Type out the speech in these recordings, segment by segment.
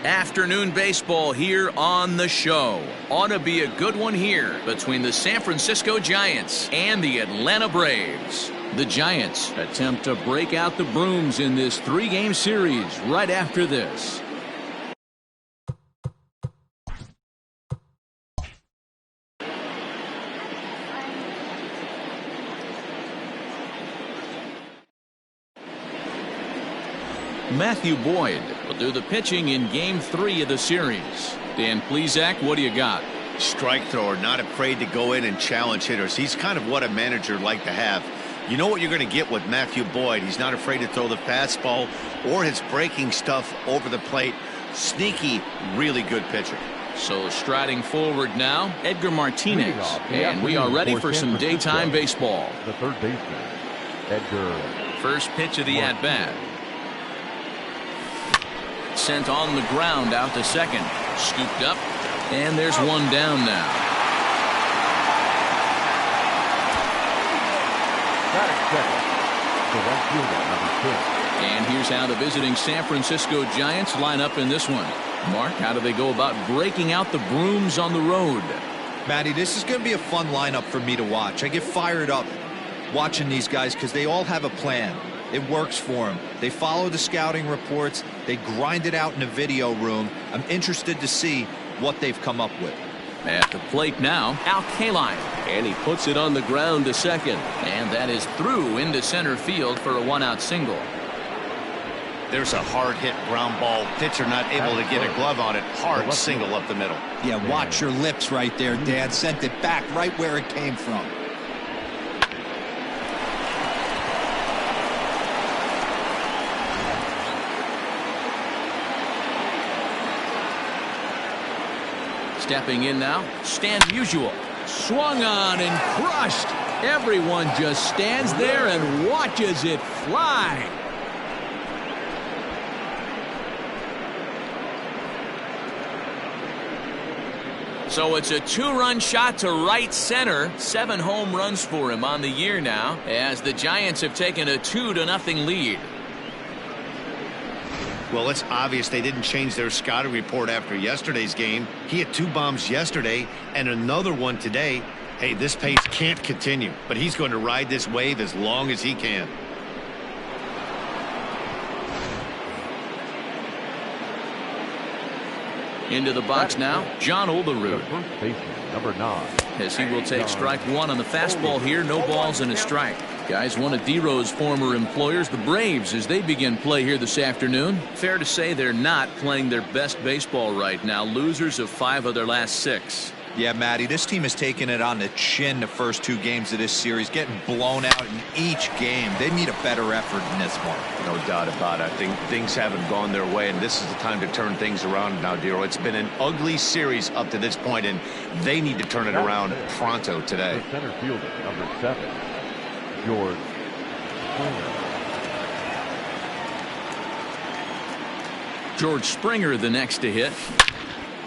Afternoon baseball here on the show. Ought to be a good one here between the San Francisco Giants and the Atlanta Braves. The Giants attempt to break out the brooms in this 3-game series right after this. Matthew Boyd will do the pitching in Game 3 of the series. Dan Plesac, what do you got? Strike thrower, not afraid to go in and challenge hitters. He's kind of what a manager would like to have. You know what you're going to get with Matthew Boyd. He's not afraid to throw the fastball or his breaking stuff over the plate. Sneaky, really good pitcher. So striding forward now, Edgar Martinez. And we are ready for some daytime baseball. The third baseman, Edgar. First pitch of the at-bat. Sent on the ground out to second. Scooped up. And there's one down now. And here's how the visiting San Francisco Giants line up in this one. Mark, how do they go about breaking out the brooms on the road? Matty, this is going to be a fun lineup for me to watch. I get fired up watching these guys because they all have a plan. It works for them. They follow the scouting reports. They grind it out in the video room. I'm interested to see what they've come up with. At the plate now, Al Kaline. And he puts it on the ground to second. And that is through into center field for a 1-out single. There's a hard hit ground ball. Pitcher not able to get a glove on it. Hard single up the middle. Yeah, watch your lips right there, Dad. Sent it back right where it came from. Stepping in now, Stan Musial. Swung on and crushed. Everyone just stands there and watches it fly. So it's a 2-run shot to right center. 7 home runs for him on the year now, as the Giants have taken a 2-0 lead. Well, it's obvious they didn't change their scouting report after yesterday's game. He had 2 bombs yesterday and another one today. Hey, this pace can't continue, but he's going to ride this wave as long as he can. Into the box now, John Olerud. First baseman, number 9. As he will take strike 1 on the fastball here. No balls and a strike. Guys, one of D-Row's former employers, the Braves, as they begin play here this afternoon. Fair to say they're not playing their best baseball right now. Losers of 5 of their last 6. Yeah, Matty, this team has taken it on the chin the first 2 games of this series, getting blown out in each game. They need a better effort in this one. No doubt about it. I think things haven't gone their way, and this is the time to turn things around now, Dero. It's been an ugly series up to this point, and they need to turn it around pronto today. The center fielder, number 7, George Springer. George Springer the next to hit.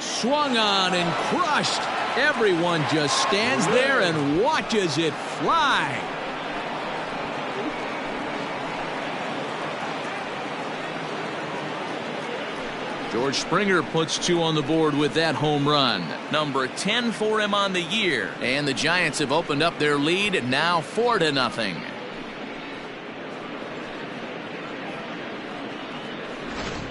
Swung on and crushed. Everyone just stands there and watches it fly. George Springer puts 2 on the board with that home run. Number 10 for him on the year. And the Giants have opened up their lead, now 4-0.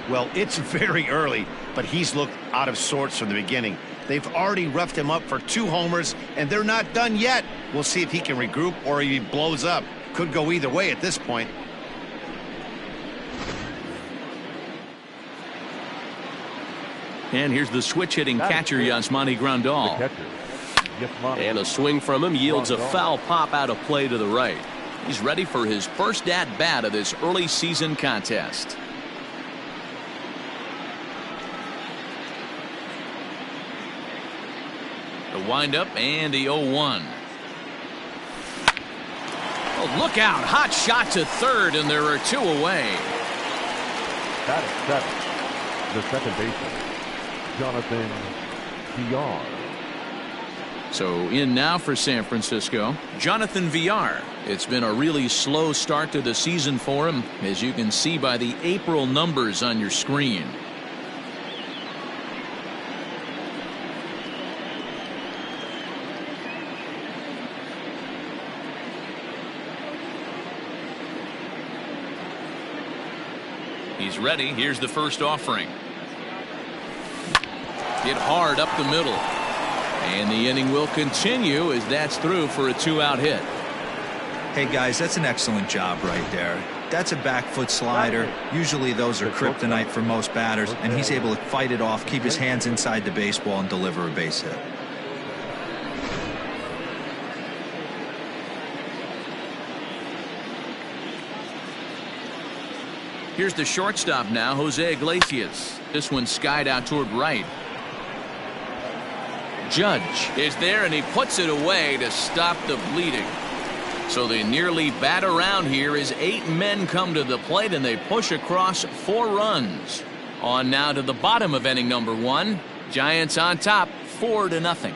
Well, it's very early, but he's looked out of sorts from the beginning. They've already roughed him up for 2 homers, and they're not done yet. We'll see if he can regroup or he blows up. Could go either way at this point. And here's the switch-hitting catcher, Yasmani Grandal. And a swing from him yields a foul pop out of play to the right. He's ready for his first at-bat of this early season contest. The windup and the 0-1. Oh, look out. Hot shot to third, and there are 2 away. That is 7. The second baseman, Jonathan Villar. So in now for San Francisco, Jonathan Villar. It's been a really slow start to the season for him, as you can see by the April numbers on your screen. He's ready. Here's the first offering. Hit hard up the middle. And the inning will continue as that's through for a 2-out hit. Hey, guys, that's an excellent job right there. That's a back foot slider. Usually those are kryptonite for most batters, and he's able to fight it off, keep his hands inside the baseball, and deliver a base hit. Here's the shortstop now, Jose Iglesias. This one skied out toward right. Judge is there, and he puts it away to stop the bleeding. So they nearly bat around here as 8 men come to the plate, and they push across 4 runs. On now to the bottom of inning number 1. Giants on top, 4-0.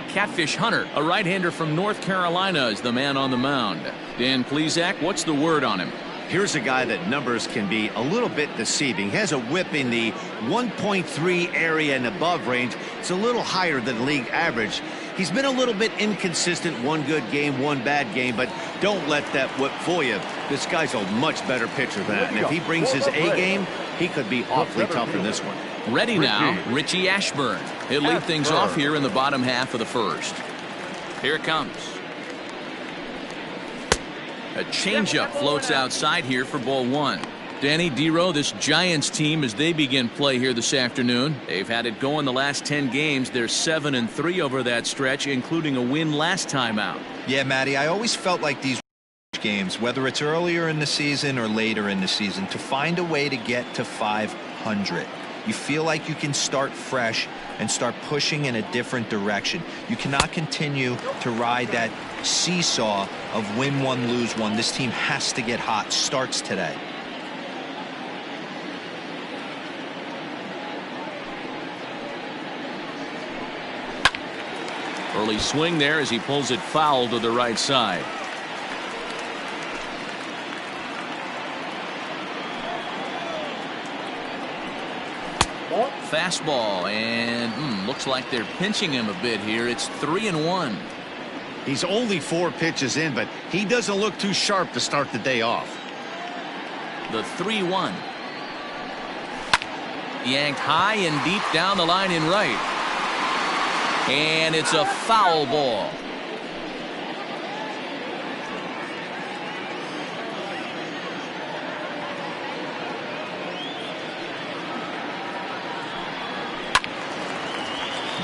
Catfish Hunter, a right-hander from North Carolina, is the man on the mound. Dan Plesac, what's the word on him? Here's a guy that numbers can be a little bit deceiving. He has a whip in the 1.3 area and above range. It's a little higher than league average. He's been a little bit inconsistent. One good game, one bad game, but don't let that whip fool you. This guy's a much better pitcher than that. And if he brings his A game, he could be awfully tough in this one. Ready now, Richie Ashburn. He'll lead things off here in the bottom half of the first. Here it comes. A changeup floats outside here for ball 1. Danny Dero, this Giants team, as they begin play here this afternoon, they've had it going the last 10 games. They're 7-3 over that stretch, including a win last time out. Yeah, Matty, I always felt like these games, whether it's earlier in the season or later in the season, to find a way to get to 500. You feel like you can start fresh and start pushing in a different direction. You cannot continue to ride that seesaw of win one, lose one. This team has to get hot. Starts today. Early swing there as he pulls it foul to the right side. Fastball, and looks like they're pinching him a bit here. It's 3-1. He's only 4 pitches in, but he doesn't look too sharp to start the day off. The 3-1. Yanked high and deep down the line in right. And it's a foul ball.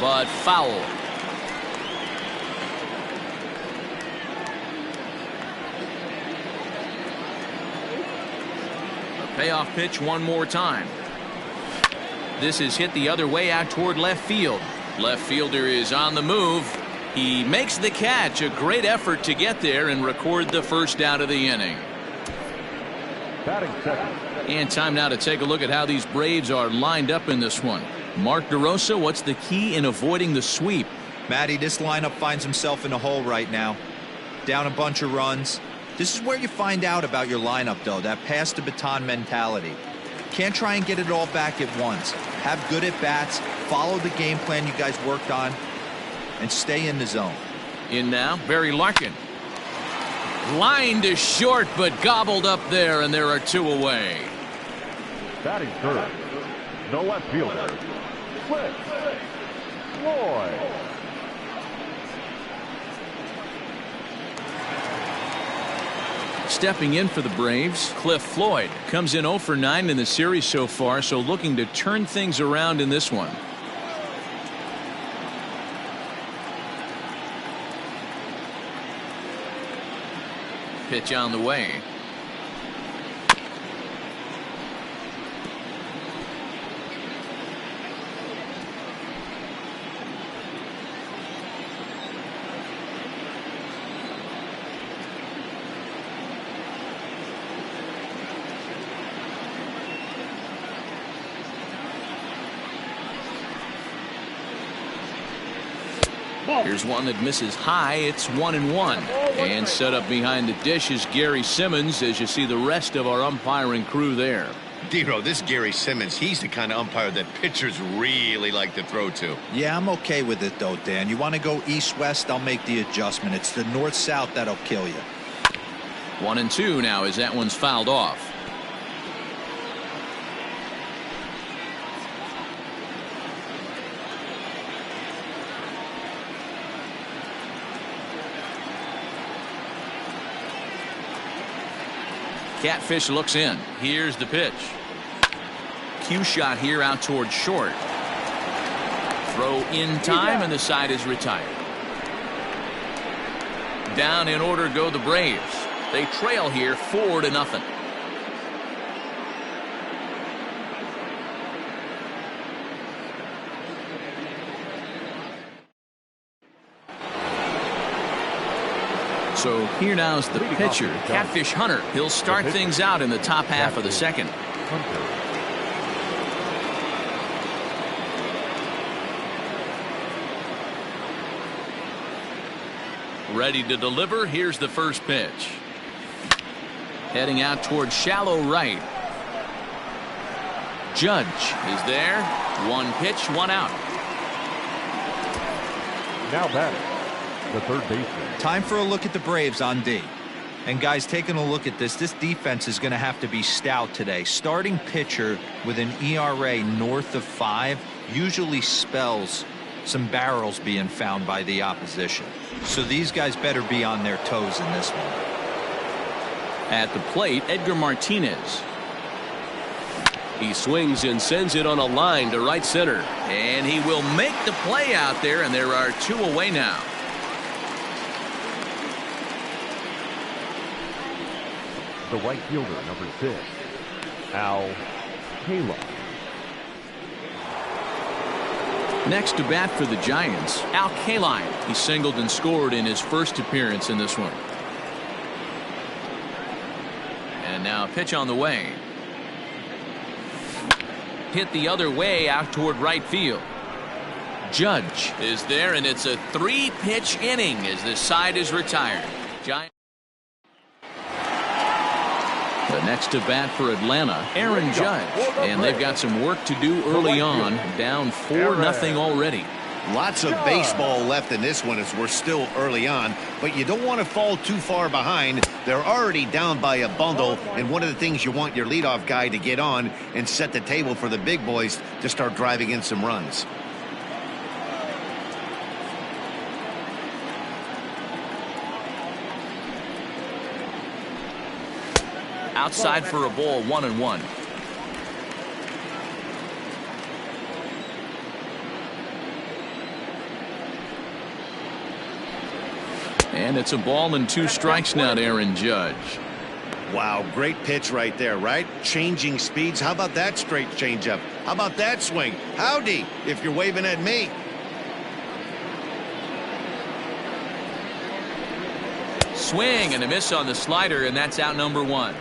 But foul. A payoff pitch one more time. This is hit the other way out toward left field. Left fielder is on the move. He makes the catch. A great effort to get there and record the first out of the inning. Batting second. And time now to take a look at how these Braves are lined up in this one. Mark DeRosa, what's the key in avoiding the sweep? Matty, this lineup finds himself in a hole right now. Down a bunch of runs. This is where you find out about your lineup, though, that pass the baton mentality. Can't try and get it all back at once. Have good at-bats, follow the game plan you guys worked on, and stay in the zone. In now, Barry Larkin. Line to short, but gobbled up there, and there are 2 away. Batting third. The left fielder. Cliff Floyd. Stepping in for the Braves, Cliff Floyd comes in 0 for 9 in the series so far, so looking to turn things around in this one. Pitch on the way. Here's one that misses high. It's 1-1. And set up behind the dish is Gary Simmons, as you see the rest of our umpiring crew there. Dero, this Gary Simmons, he's the kind of umpire that pitchers really like to throw to. Yeah, I'm okay with it, though, Dan. You want to go east-west, I'll make the adjustment. It's the north-south that'll kill you. 1-2 now as that one's fouled off. Catfish looks in. Here's the pitch. Cue shot here out towards short. Throw in time, and the side is retired. Down in order go the Braves. They trail here 4-0. So here now is the pitcher, Catfish Hunter. He'll start things out in the top half of the second. Ready to deliver. Here's the first pitch. Heading out towards shallow right. Judge is there. One pitch, one out. Now batting, the third baseman. Time for a look at the Braves on D. And guys, taking a look at this defense is going to have to be stout today. Starting pitcher with an ERA north of 5 usually spells some barrels being found by the opposition. So these guys better be on their toes in this one. At the plate, Edgar Martinez. He swings and sends it on a line to right center. And he will make the play out there, and there are 2 away now. The right fielder, number 6, Al Kaline. Next to bat for the Giants, Al Kaline. He singled and scored in his first appearance in this one. And now a pitch on the way. Hit the other way out toward right field. Judge is there, and it's a 3-pitch inning as this side is retired. Giants. The next to bat for Atlanta, Aaron Judge. And they've got some work to do early on, down 4-0 already. Lots of baseball left in this one as we're still early on, but you don't want to fall too far behind. They're already down by a bundle, and one of the things you want your leadoff guy to get on and set the table for the big boys to start driving in some runs. Outside for a ball, 1-1. And it's a ball and 2 strikes now to Aaron Judge. Wow, great pitch right there, right? Changing speeds. How about that straight changeup? How about that swing? Howdy, if you're waving at me. Swing and a miss on the slider, and that's out number 1.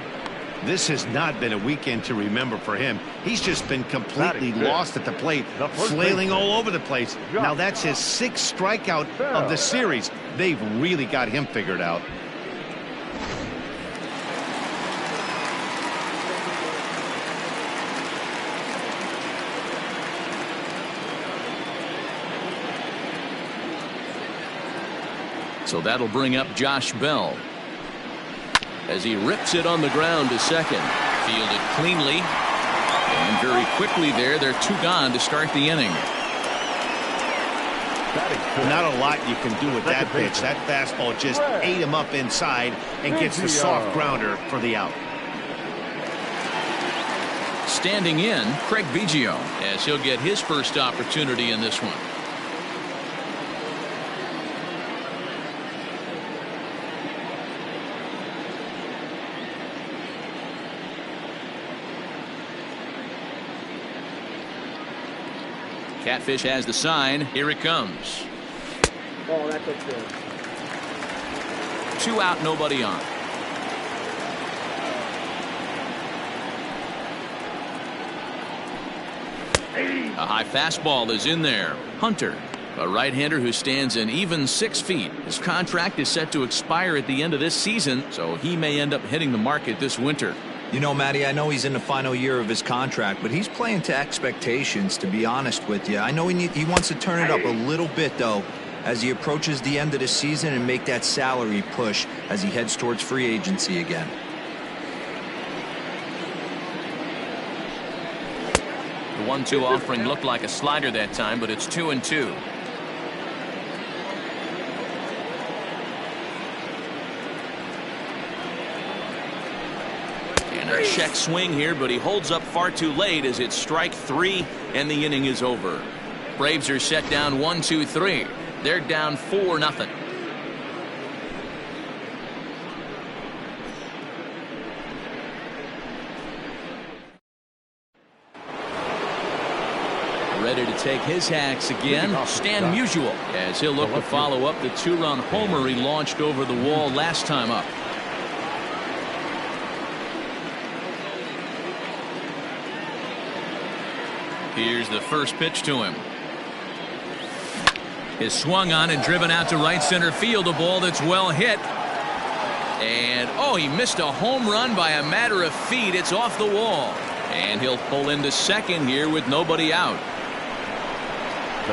This has not been a weekend to remember for him. He's just been completely lost at the plate, flailing all over the place. Now that's his 6th strikeout of the series. They've really got him figured out. So that'll bring up Josh Bell as he rips it on the ground to second. Fielded cleanly, and very quickly they're 2 gone to start the inning. Not a lot you can do with that pitch. That fastball just ate him up inside and gets the soft grounder for the out. Standing in, Craig Biggio, as he'll get his first opportunity in this one. Catfish has the sign. Here it comes. Oh, that's okay. 2 out, nobody on. A high fastball is in there. Hunter, a right-hander who stands an even 6 feet. His contract is set to expire at the end of this season, so he may end up hitting the market this winter. You know, Matty, I know he's in the final year of his contract, but he's playing to expectations, to be honest with you. I know he wants to turn it up a little bit, though, as he approaches the end of the season and make that salary push as he heads towards free agency again. The 1-2 offering looked like a slider that time, but it's 2-2. And a check swing here, but he holds up far too late as it's strike 3 and the inning is over. Braves are set down 1-2-3. They're down 4-0. Ready to take his hacks again, Stan Musial, as he'll look to follow up the 2-run homer he launched over the wall last time up. Here's the first pitch to him. Is swung on and driven out to right center field, a ball that's well hit. And, oh, he missed a home run by a matter of feet. It's off the wall. And he'll pull into second here with nobody out.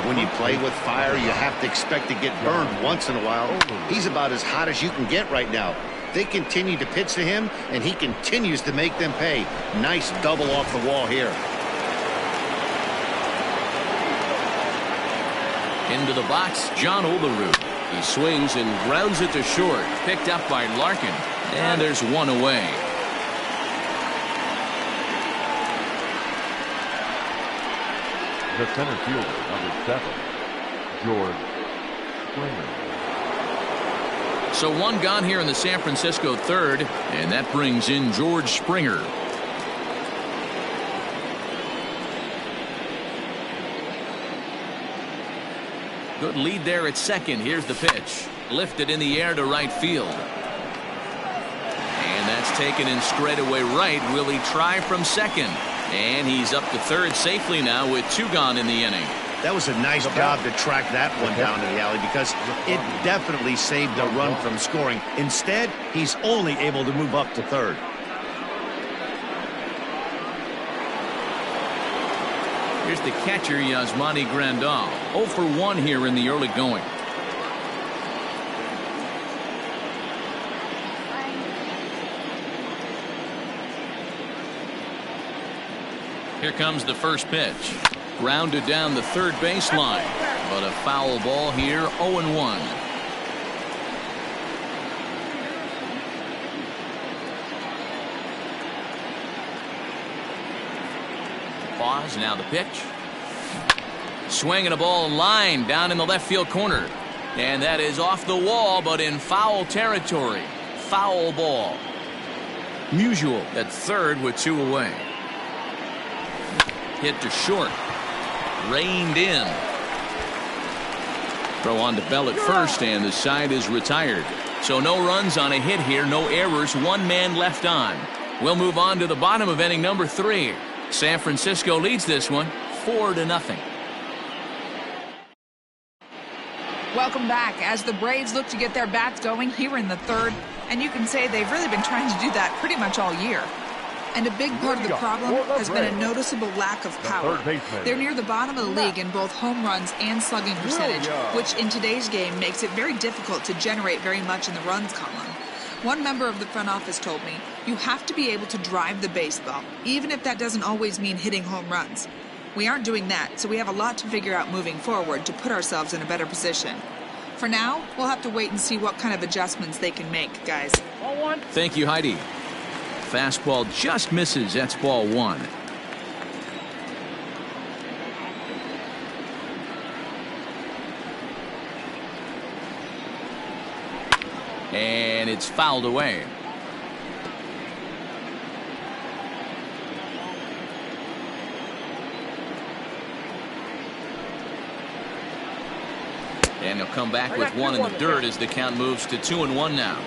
When you play with fire, you have to expect to get burned once in a while. He's about as hot as you can get right now. They continue to pitch to him, and he continues to make them pay. Nice double off the wall here. Into the box, John Olerud. He swings and grounds it to short. Picked up by Larkin. And there's one away. The center fielder, number 7, George Springer. So one gone here in the San Francisco third, and that brings in George Springer. Good lead there at second. Here's the pitch. Lifted in the air to right field. And that's taken in straightaway right. Will he try from second? And he's up to third safely now with 2 gone in the inning. That was a nice job to track that one down to the alley because it definitely saved the run from scoring. Instead, he's only able to move up to third. Here's the catcher, Yasmani Grandal. 0 for 1 here in the early going. Here comes the first pitch. Grounded down the third baseline. But a foul ball here, 0-1. Pause, now the pitch. Swinging a ball line down in the left field corner. And that is off the wall, but in foul territory. Foul ball. Musial at third with 2 away. Hit to short. Reined in. Throw on to Bell at first, and the side is retired. So no runs on a hit here, no errors, 1 man left on. We'll move on to the bottom of inning number 3. San Francisco leads this one 4-0. Welcome back as the Braves look to get their bats going here in the third, and you can say they've really been trying to do that pretty much all year. And a big part of the problem has been a noticeable lack of power. They're near the bottom of the league in both home runs and slugging percentage, which in today's game makes it very difficult to generate very much in the runs column. One member of the front office told me, you have to be able to drive the baseball, even if that doesn't always mean hitting home runs. We aren't doing that, so we have a lot to figure out moving forward to put ourselves in a better position. For now, we'll have to wait and see what kind of adjustments they can make, guys. Thank you, Heidi. Fastball just misses. That's ball 1. And it's fouled away. And he'll come back with 1 in the dirt as the count moves to 2-1 now.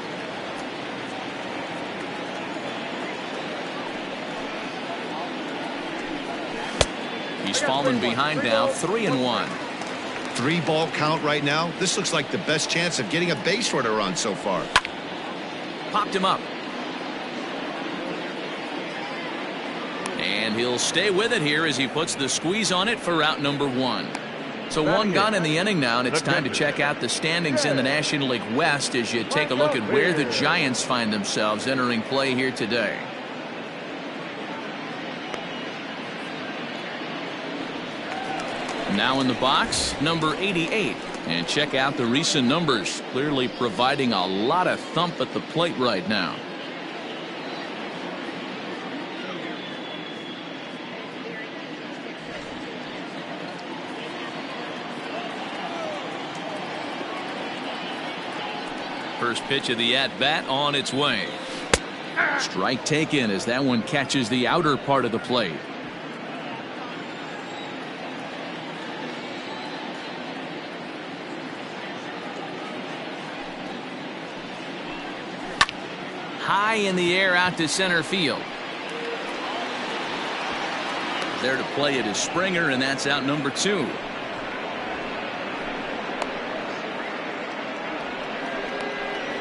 He's fallen behind now, 3-1. 3-ball count right now. This looks like the best chance of getting a base runner on so far. Popped him up. And he'll stay with it here as he puts the squeeze on it for out number 1. So one gone in the inning now, and it's time to check out the standings in the National League West as you take a look at where the Giants find themselves entering play here today. Now in the box, number 88. And check out the recent numbers, clearly providing a lot of thump at the plate right now. First pitch of the at-bat on its way. Strike taken as that one catches the outer part of the plate. High in the air out to center field. There to play it is Springer, and that's out number 2.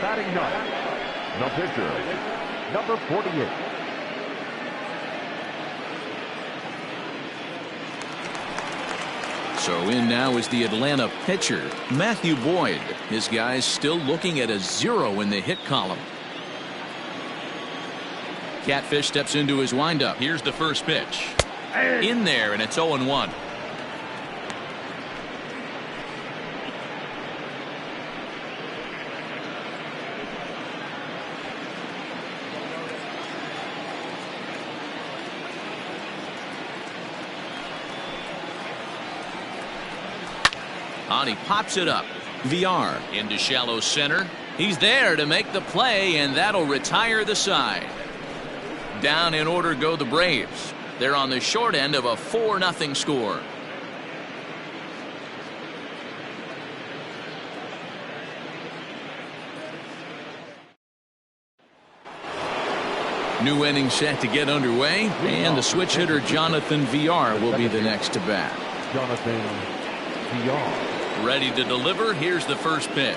Batting ninth, the pitcher, number 48. So in now is the Atlanta pitcher, Matthew Boyd. His guys still looking at a 0 in the hit column. Catfish steps into his windup. Here's the first pitch. In there, and it's 0-1. On, he pops it up. VR into shallow center. He's there to make the play, and that'll retire the side. Down in order go the Braves. They're on the short end of a 4-0 score. New inning set to get underway, and the switch hitter Jonathan VR will be the next to bat. Jonathan VR. Ready to deliver. Here's the first pitch.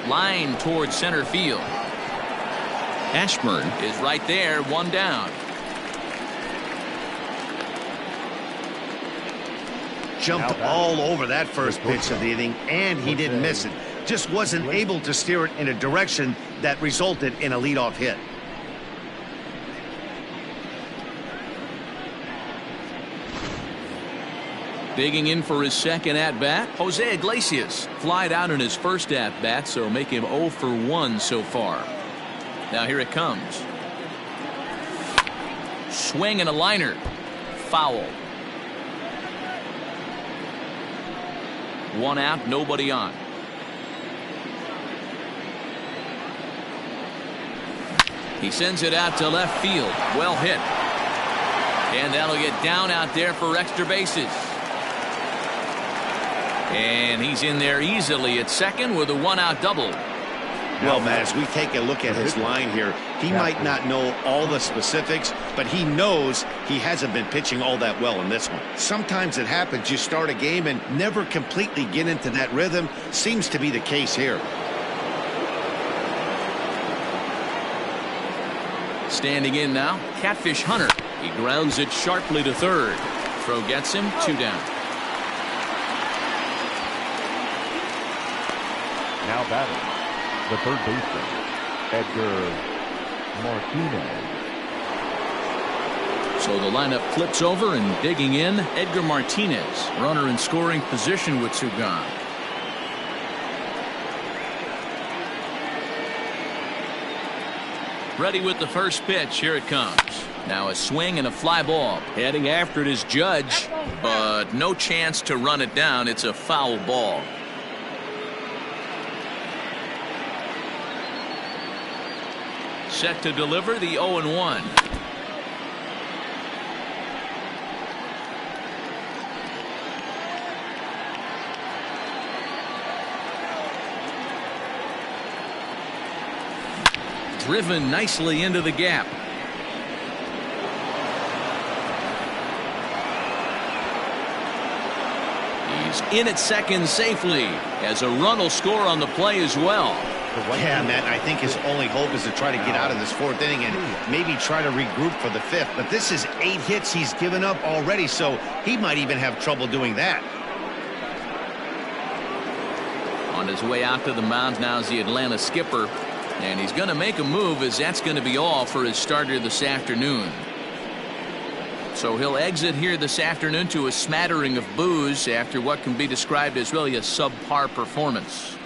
Line towards center field. Ashburn is right there, 1 down. Jumped all over that first pitch of the inning, and he didn't miss it. Just wasn't able to steer it in a direction that resulted in a leadoff hit. Digging in for his second at-bat, Jose Iglesias. Flied out in his first at-bat, so make him 0 for 1 so far. Now here it comes. Swing and a liner. Foul. 1 out, nobody on. He sends it out to left field. Well hit. And that'll get down out there for extra bases. And he's in there easily at second with a 1-out double. Well, Matt, as we take a look at his line here, he might not know all the specifics, but he knows he hasn't been pitching all that well in this one. Sometimes it happens. You start a game and never completely get into that rhythm. Seems to be the case here. Standing in now, Catfish Hunter. He grounds it sharply to third. Throw gets him, 2 down. Now batting, the third baseman, Edgar Martinez. So the lineup flips over, and digging in, Edgar Martinez. Runner in scoring position with 2 gone. Ready with the first pitch. Here it comes. Now a swing and a fly ball. Heading after it is Judge, but no chance to run it down. It's a foul ball. Set to deliver the 0-1. Driven nicely into the gap. He's in at second safely, as a run will score on the play as well. Yeah, Matt, I think his only hope is to try to get out of this fourth inning and maybe try to regroup for the fifth. But this is 8 hits he's given up already, so he might even have trouble doing that. On his way out to the mound now is the Atlanta skipper, and he's going to make a move, as that's going to be all for his starter this afternoon. So he'll exit here this afternoon to a smattering of boos after what can be described as really a subpar performance.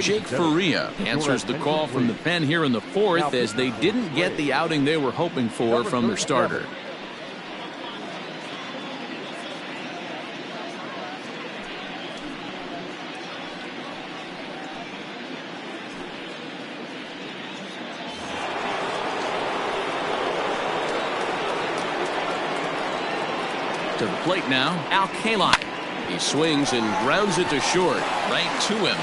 Jake Faria answers the call from the pen here in the fourth, as they didn't get the outing they were hoping for from their starter. To the plate now, Al Kaline. He swings and grounds it to short. Right to him.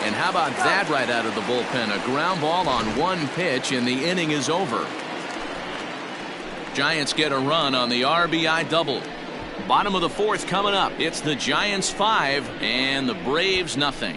And how about that right out of the bullpen? A ground ball on one pitch, and the inning is over. Giants get a run on the RBI double. Bottom of the fourth coming up. It's the Giants 5 and the Braves nothing.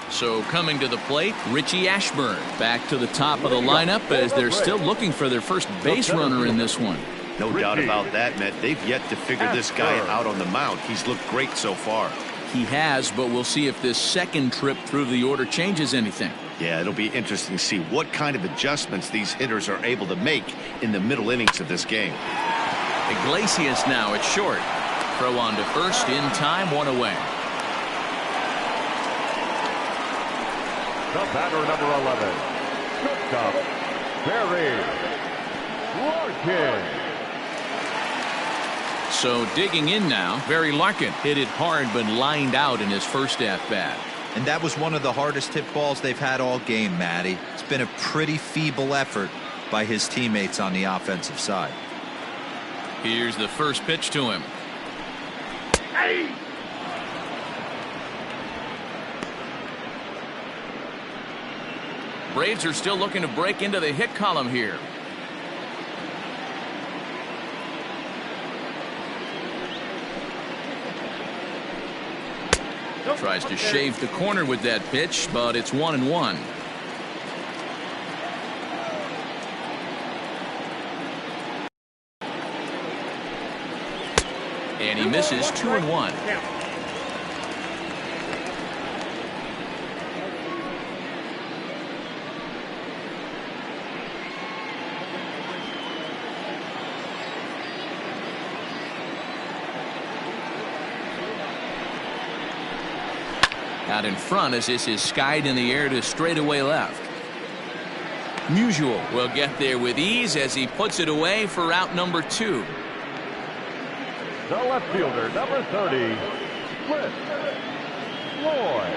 So coming to the plate, Richie Ashburn back to the top of the lineup, as they're still looking for their first base runner in this one. No doubt about that, Matt. They've yet to figure this guy out on the mound. He's looked great so far. He has, but we'll see if this second trip through the order changes anything. Yeah, it'll be interesting to see what kind of adjustments these hitters are able to make in the middle innings of this game. Iglesias now at short. Throw on to first in time, one away. The batter, number 11, shortstop, Barry Larkin. So digging in now, Barry Larkin hit it hard but lined out in his first at-bat. And that was one of the hardest hit balls they've had all game, Matty. It's been a pretty feeble effort by his teammates on the offensive side. Here's the first pitch to him. Hey! Braves are still looking to break into the hit column here. Tries to shave the corner with that pitch, but it's 1-1. And he misses 2-1. Out in front, as this is skied in the air to straightaway left. Musial will get there with ease as he puts it away for out number 2. The left fielder, number 30, Cliff Floyd.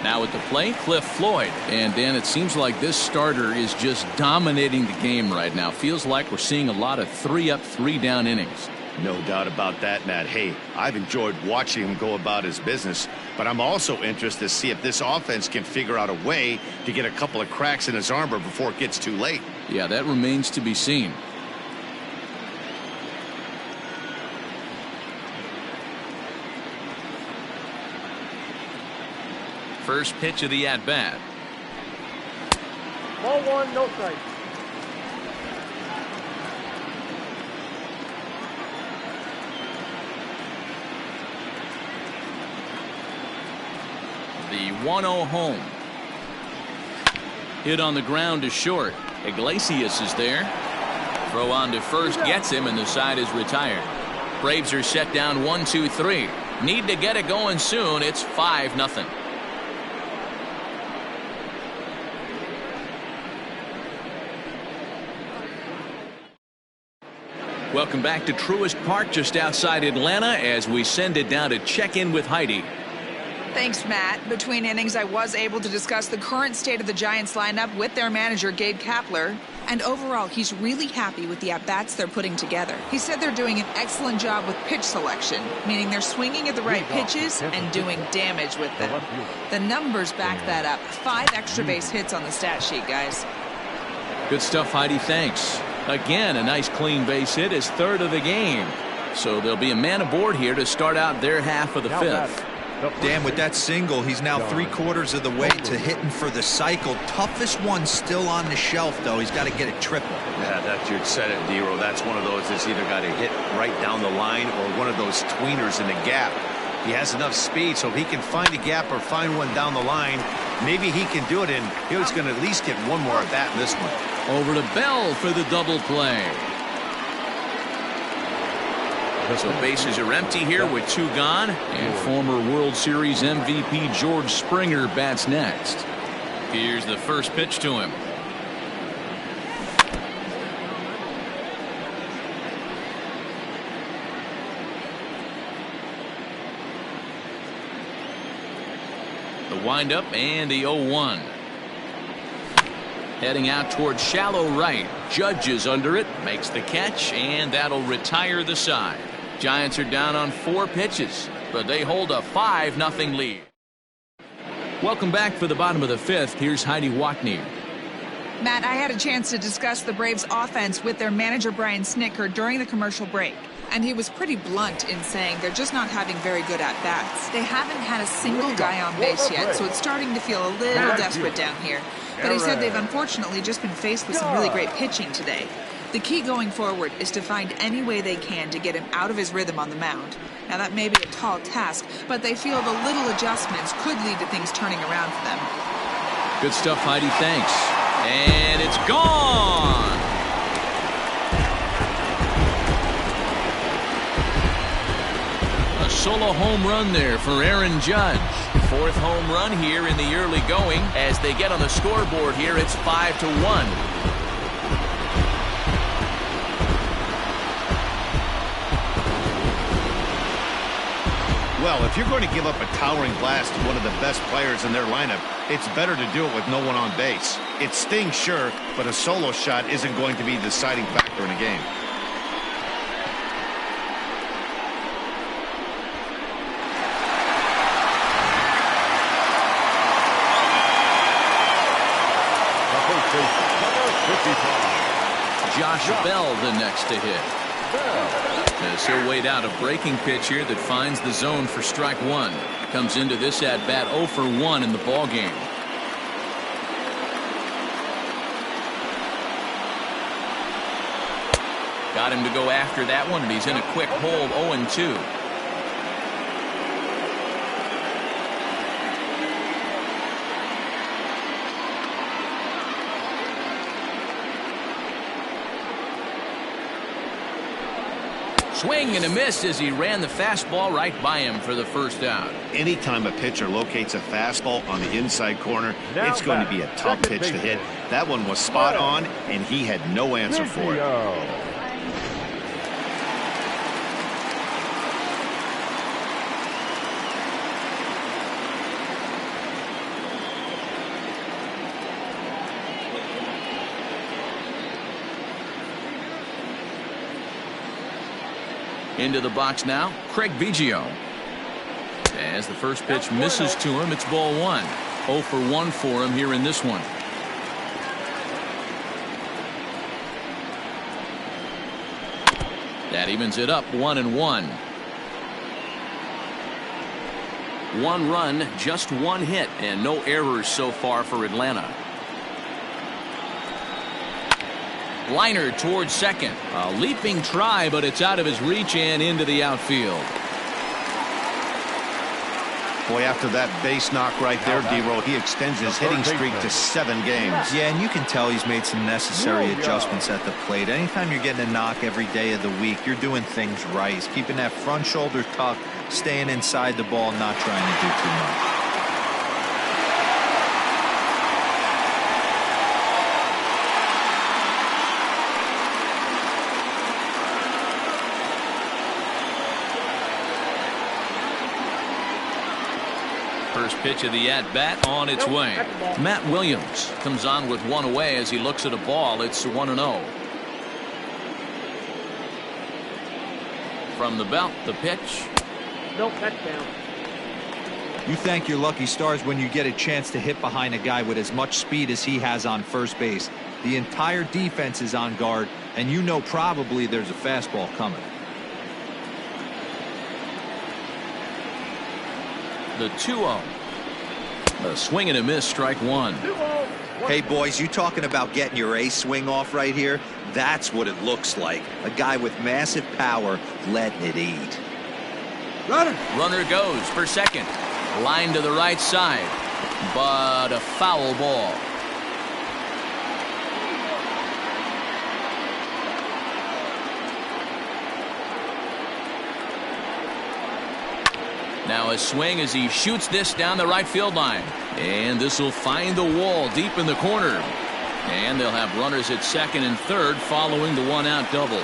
Now at the plate, Cliff Floyd. And Dan, it seems like this starter is just dominating the game right now. Feels like we're seeing a lot of 3-up, 3-down innings. No doubt about that, Matt. Hey, I've enjoyed watching him go about his business, but I'm also interested to see if this offense can figure out a way to get a couple of cracks in his armor before it gets too late. Yeah, that remains to be seen. First pitch of the at-bat. Ball 1, no strike. The 1-0 home. Hit on the ground to short. Iglesias is there. Throw on to first gets him, and the side is retired. Braves are set down 1-2-3. Need to get it going soon. It's 5-0. Welcome back to Truist Park, just outside Atlanta, as we send it down to check in with Heidi. Thanks, Matt. Between innings, I was able to discuss the current state of the Giants lineup with their manager, Gabe Kapler. And overall, he's really happy with the at-bats they're putting together. He said they're doing an excellent job with pitch selection, meaning they're swinging at the right pitches and doing damage with them. The numbers back that up. 5 extra base hits on the stat sheet, guys. Good stuff, Heidi. Thanks. Again, a nice clean base hit, his 3rd of the game. So there'll be a man aboard here to start out their half of the 5th. Dan, with that single, he's now 3/4 of the way to hitting for the cycle. Toughest one still on the shelf, though. He's got to get a triple. Yeah, that you said it, D-Row. That's one of those that's either got to hit right down the line or one of those tweeners in the gap. He has enough speed, so if he can find a gap or find one down the line, maybe he can do it, and he's going to at least get one more at bat in this one. Over to Bell for the double play. So bases are empty here with 2 gone, and former World Series MVP George Springer bats next. Here's the first pitch to him. The windup and the 0-1. Heading out towards shallow right. Judge is under it, makes the catch, and that'll retire the side. Giants are down on 4 pitches, but they hold a 5-0 lead. Welcome back for the bottom of the 5th. Here's Heidi Watney. Matt, I had a chance to discuss the Braves' offense with their manager Brian Snitker during the commercial break, and he was pretty blunt in saying they're just not having very good at-bats. They haven't had a single guy on base yet, so it's starting to feel a little desperate down here. But he said they've unfortunately just been faced with some really great pitching today. The key going forward is to find any way they can to get him out of his rhythm on the mound. Now, that may be a tall task, but they feel the little adjustments could lead to things turning around for them. Good stuff, Heidi. Thanks. And it's gone. A solo home run there for Aaron Judge. 4th home run here in the early going. As they get on the scoreboard here, it's 5-1. Well, if you're going to give up a towering blast to one of the best players in their lineup, it's better to do it with no one on base. It stings, sure, but a solo shot isn't going to be the deciding factor in a game. Josh Bell the next to hit. As he'll wait out a breaking pitch here that finds the zone for strike 1. Comes into this at bat 0 for 1 in the ball game. Got him to go after that one, and he's in a quick hold. 0-2. Swing and a miss as he ran the fastball right by him for the first out. Anytime a pitcher locates a fastball on the inside corner, it's going to be a tough pitch to hit. That one was spot on, and he had no answer for it. Into the box now, Craig Biggio. As the first pitch misses to him, it's ball 1. 0 for 1 for him here in this one. That evens it up 1-1. 1 run, just 1 hit, and no errors so far for Atlanta. Liner towards second. A leaping try, but it's out of his reach and into the outfield. Boy, after that base knock right there, D-Row, he extends his hitting streak to 7 games. Yeah, and you can tell he's made some necessary adjustments at the plate. Anytime you're getting a knock every day of the week, you're doing things right. He's keeping that front shoulder tucked, staying inside the ball, not trying to do too much. First pitch of the at-bat on its way. Matt Williams comes on with one away as he looks at a ball. It's 1-0. From the belt, the pitch. No, that's down. You thank your lucky stars when you get a chance to hit behind a guy with as much speed as he has on first base. The entire defense is on guard, and you know probably there's a fastball coming. The 2-0. A swing and a miss, strike one. Hey, boys, you talking about getting your ace swing off right here? That's what it looks like. A guy with massive power letting it eat. Runner goes for second. Line to the right side, but a foul ball. Now a swing as he shoots this down the right field line. And this will find the wall deep in the corner. And they'll have runners at second and third following the one-out double.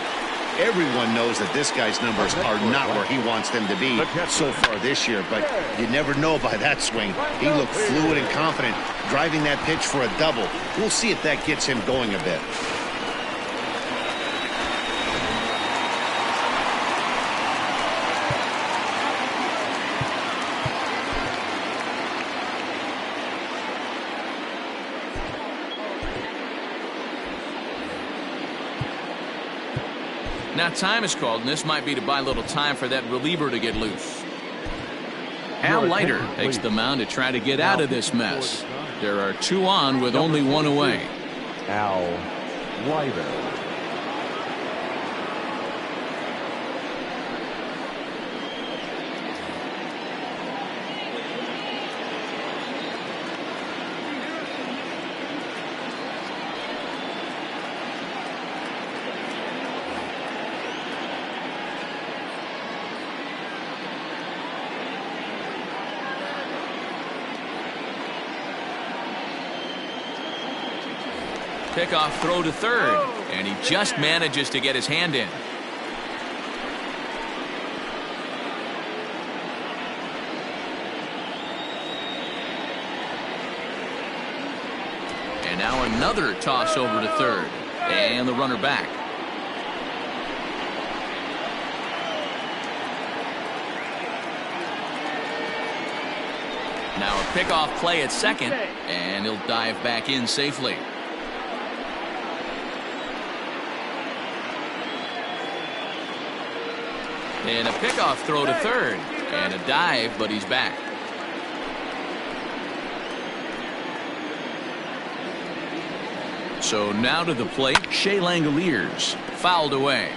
Everyone knows that this guy's numbers are not where he wants them to be so far this year, but you never know by that swing. He looked fluid and confident, driving that pitch for a double. We'll see if that gets him going a bit. Now time is called, and this might be to buy a little time for that reliever to get loose. Al Leiter takes the mound to try to get out of this mess. There are two on with only one away. Al Leiter. Pickoff throw to third, and he just manages to get his hand in. And now another toss over to third, and the runner back. Now a pickoff play at second, and he'll dive back in safely. And a pickoff throw to third, and a dive, but he's back. So now to the plate, Shea Langoliers, fouled away.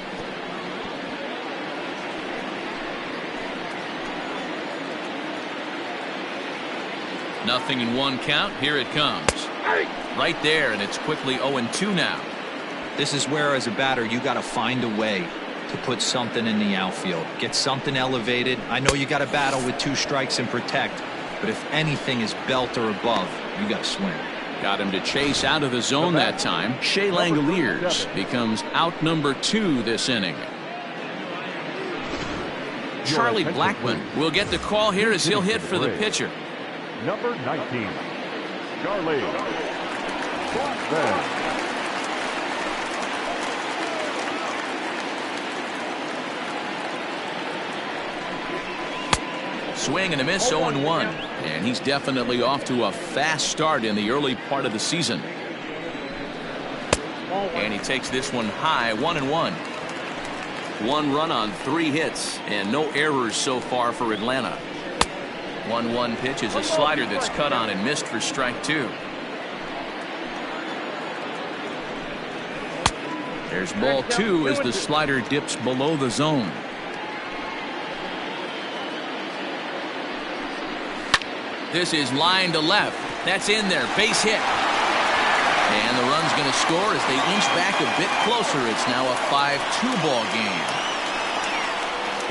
Nothing in one count. Here it comes. Right there, and it's quickly 0-2 now. This is where, as a batter, you got to find a way to put something in the outfield. Get something elevated. I know you got to battle with two strikes and protect, but if anything is belt or above, you got to swing. Got him to chase out of the zone that time. Shea Langoliers becomes out number 2 this inning. Charlie Blackmon will get the call here as he'll hit for the pitcher. Number 19, Charlie Blackmon. Swing and a miss, 0-1. And he's definitely off to a fast start in the early part of the season. And he takes this one high, 1-1. 1 run on 3 hits, and no errors so far for Atlanta. 1-1 pitch is a slider that's cut on and missed for strike 2. There's ball 2 as the slider dips below the zone. This is line to left. That's in there. Base hit. And the run's going to score as they inch back a bit closer. It's now a 5-2 ball game.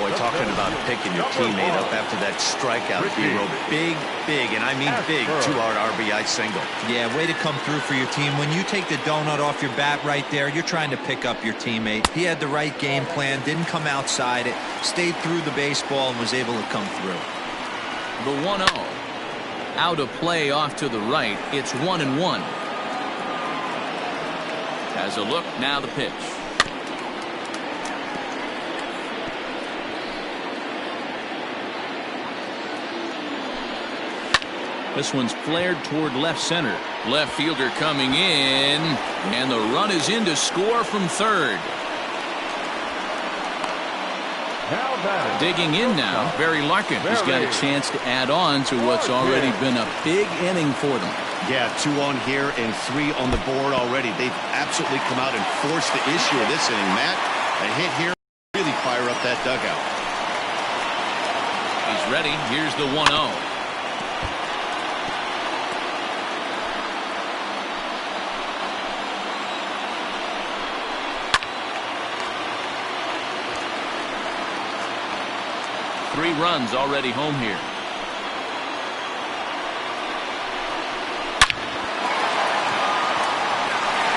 Boy, talking about picking your teammate up after that strikeout, hero. Big, and I mean big, 2-hard RBI single. Yeah, way to come through for your team. When you take the donut off your bat right there, you're trying to pick up your teammate. He had the right game plan, didn't come outside it, stayed through the baseball, and was able to come through. The 1-0. Out of play off to the right. It's 1-1. Has a look. Now the pitch. This one's flared toward left center. Left fielder coming in, and the run is in to score from third. Digging in now, Barry Larkin has got a chance to add on to what's already been a big inning for them. Yeah, 2 on here and 3 on the board already. They've absolutely come out and forced the issue of this inning. Matt, a hit here really fire up that dugout. He's ready. Here's the 1-0. Three runs already home here.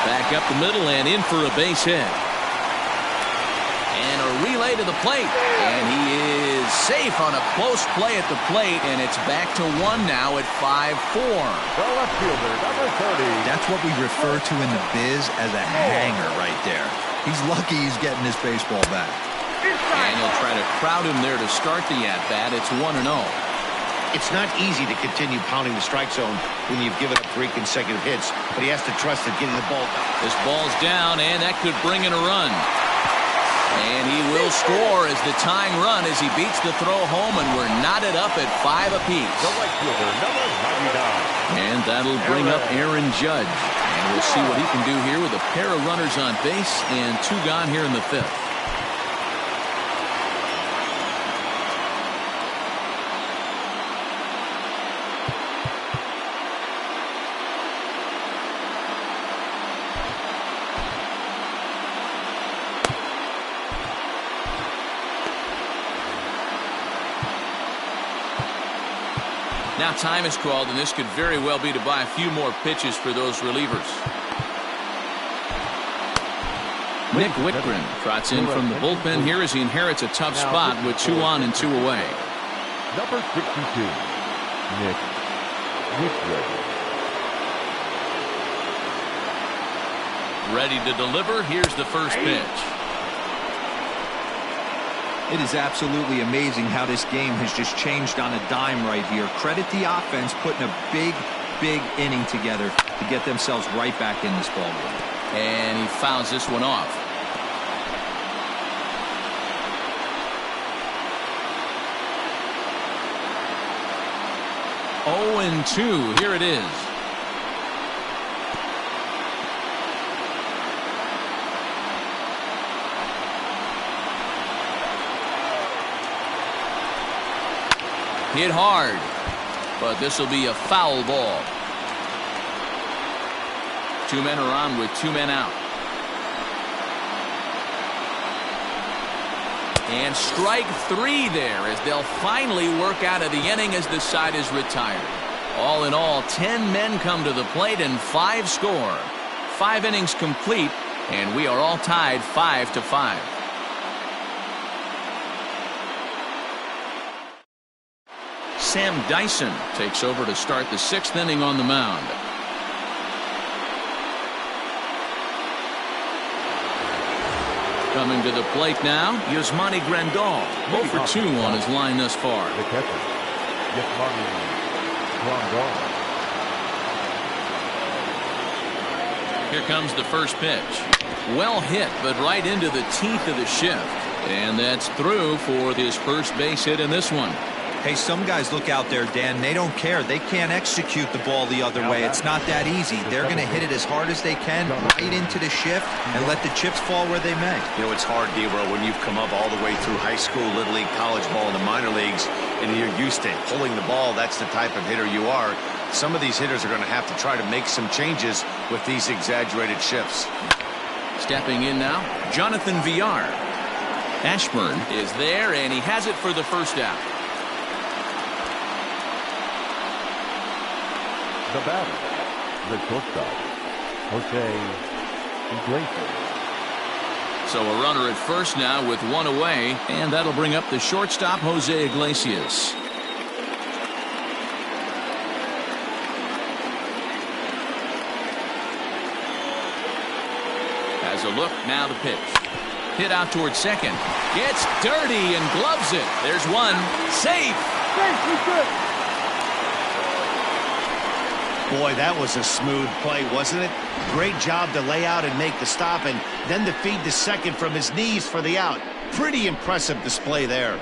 Back up the middle and in for a base hit. And a relay to the plate. And he is safe on a close play at the plate. And it's back to 1 now at 5-4. The left fielder, number 30. That's what we refer to in the biz as a hanger right there. He's lucky he's getting his baseball back. And he'll try to crowd him there to start the at-bat. It's 1-0. It's not easy to continue pounding the strike zone when you've given up 3 consecutive hits, but he has to trust that getting the ball down. This ball's down, and that could bring in a run. And he will score as the tying run as he beats the throw home, and we're knotted up at 5 apiece. The right fielder, number 99. And that'll bring up Aaron Judge. And we'll see what he can do here with a pair of runners on base and 2 gone here in the 5th. Now time is called, and this could very well be to buy a few more pitches for those relievers. Nick Whitgren trots in from the bullpen here as he inherits a tough spot with 2 on and 2 away. Number 62, Nick Whitgren. Ready to deliver. Here's the first pitch. It is absolutely amazing how this game has just changed on a dime right here. Credit the offense putting a big inning together to get themselves right back in this ballgame. And he fouls this one off. Oh, and 2. Here it is. Hit hard, but this will be a foul ball. 2 men are on with 2 men out. And strike 3 there as they'll finally work out of the inning as the side is retired. All in all, 10 men come to the plate and 5 score. 5 innings complete, and we are all tied 5-5. Sam Dyson takes over to start the 6th inning on the mound. Coming to the plate now, Yasmani Grandal. 0 for 2 on his line thus far. The catcher, Yasmani Grandal. Here comes the first pitch. Well hit, but right into the teeth of the shift. And that's through for his first base hit in this one. Hey, some guys look out there, Dan, they don't care. They can't execute the ball the other way. It's not that easy. They're going to hit it as hard as they can right into the shift and let the chips fall where they may. You know, it's hard, D-Row, when you've come up all the way through high school, Little League, college ball, and the minor leagues, and you're used to pulling the ball. That's the type of hitter you are. Some of these hitters are going to have to try to make some changes with these exaggerated shifts. Stepping in now, Jonathan Villar. Ashburn is there, and he has it for the first out. The batter, the shortstop, Jose Iglesias. So a runner at first now with 1 away, and that'll bring up the shortstop, Jose Iglesias. Has a look, now the pitch. Hit out towards second. Gets dirty and gloves it. There's one. Safe. Boy, that was a smooth play, wasn't it? Great job to lay out and make the stop, and then to feed the second from his knees for the out. Pretty impressive display there.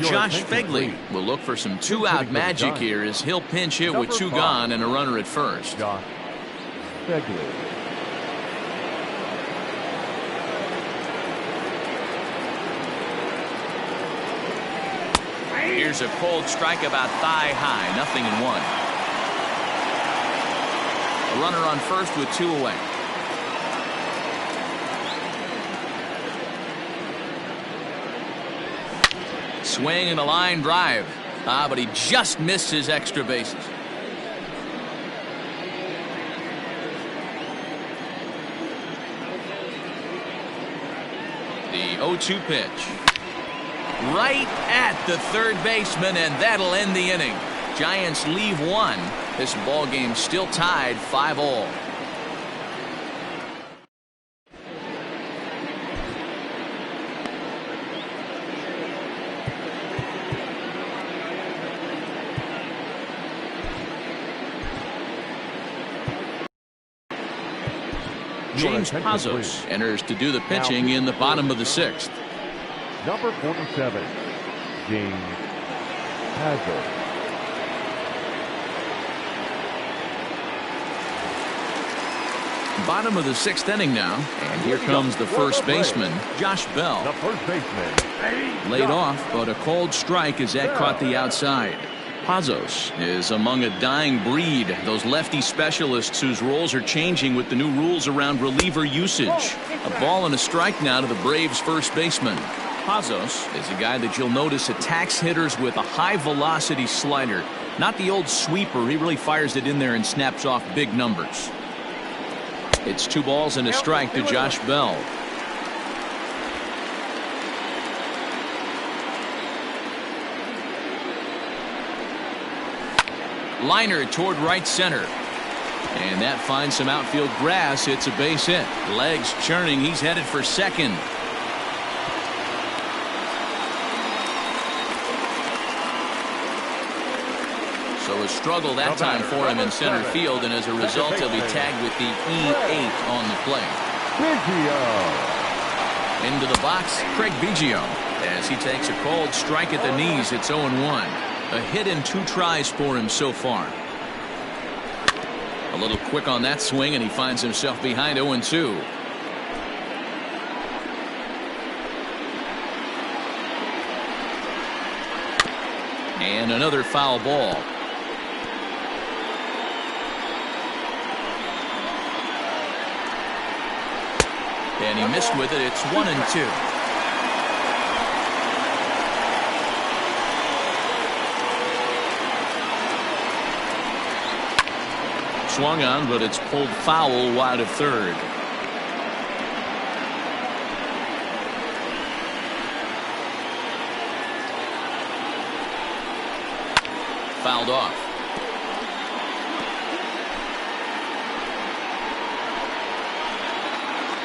Josh Fegley will look for some two-out magic here as he'll pinch hit with two gone and a runner at first. Josh Fegley. Here's a cold strike about thigh high, 0-1. A runner on first with two away. Swing and a line drive. But he just missed his extra bases. The 0-2 pitch. Right at the third baseman, and that'll end the inning. Giants leave one. This ball game still tied 5-all. James Pazos enters to do the pitching in the bottom of the sixth. Number 47, James Pazos. Bottom of the sixth inning now, and here comes the first baseman, Josh Bell. The first baseman. Laid off, but a cold strike as that caught the outside. Pazos is among a dying breed, those lefty specialists whose roles are changing with the new rules around reliever usage. A ball and a strike now to the Braves' first baseman. Pazos is a guy that you'll notice attacks hitters with a high-velocity slider. Not the old sweeper. He really fires it in there and snaps off big numbers. It's 2 balls and a strike to Josh Bell. Liner toward right center. And that finds some outfield grass. It's a base hit. Legs churning. He's headed for second. So a struggle that time for him in center field, and as a result he'll be tagged with the E8 on the play. Into the box, Craig Biggio, as he takes a cold strike at the knees. It's 0-1. A hit in 2 tries for him so far. A little quick on that swing, and he finds himself behind 0-2. And another foul ball. And he missed with it. It's 1-2. Swung on, but it's pulled foul wide of third. Fouled off.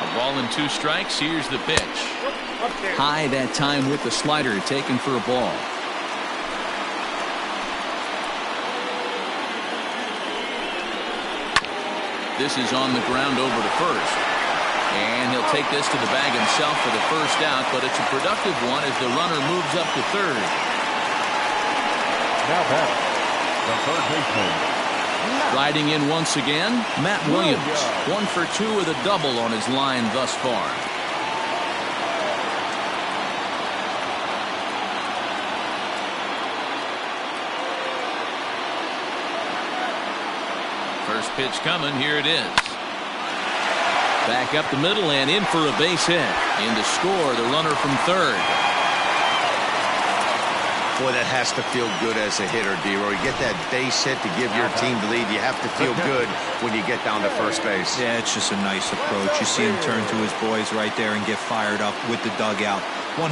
A ball and 2 strikes. Here's the pitch. High that time with the slider, taken for a ball. This is on the ground over to first. And he'll take this to the bag himself for the first out, but it's a productive one as the runner moves up to third. Now back, the third baseman. Riding in once again, Matt Williams. 1 for 2 with a double on his line thus far. First pitch coming. Here it is. Back up the middle and in for a base hit. In to score the runner from third. Boy, that has to feel good as a hitter, D-Roy. You get that base hit to give your team the lead. You have to feel good when you get down to first base. Yeah, it's just a nice approach. You see him turn to his boys right there and get fired up with the dugout. 100%,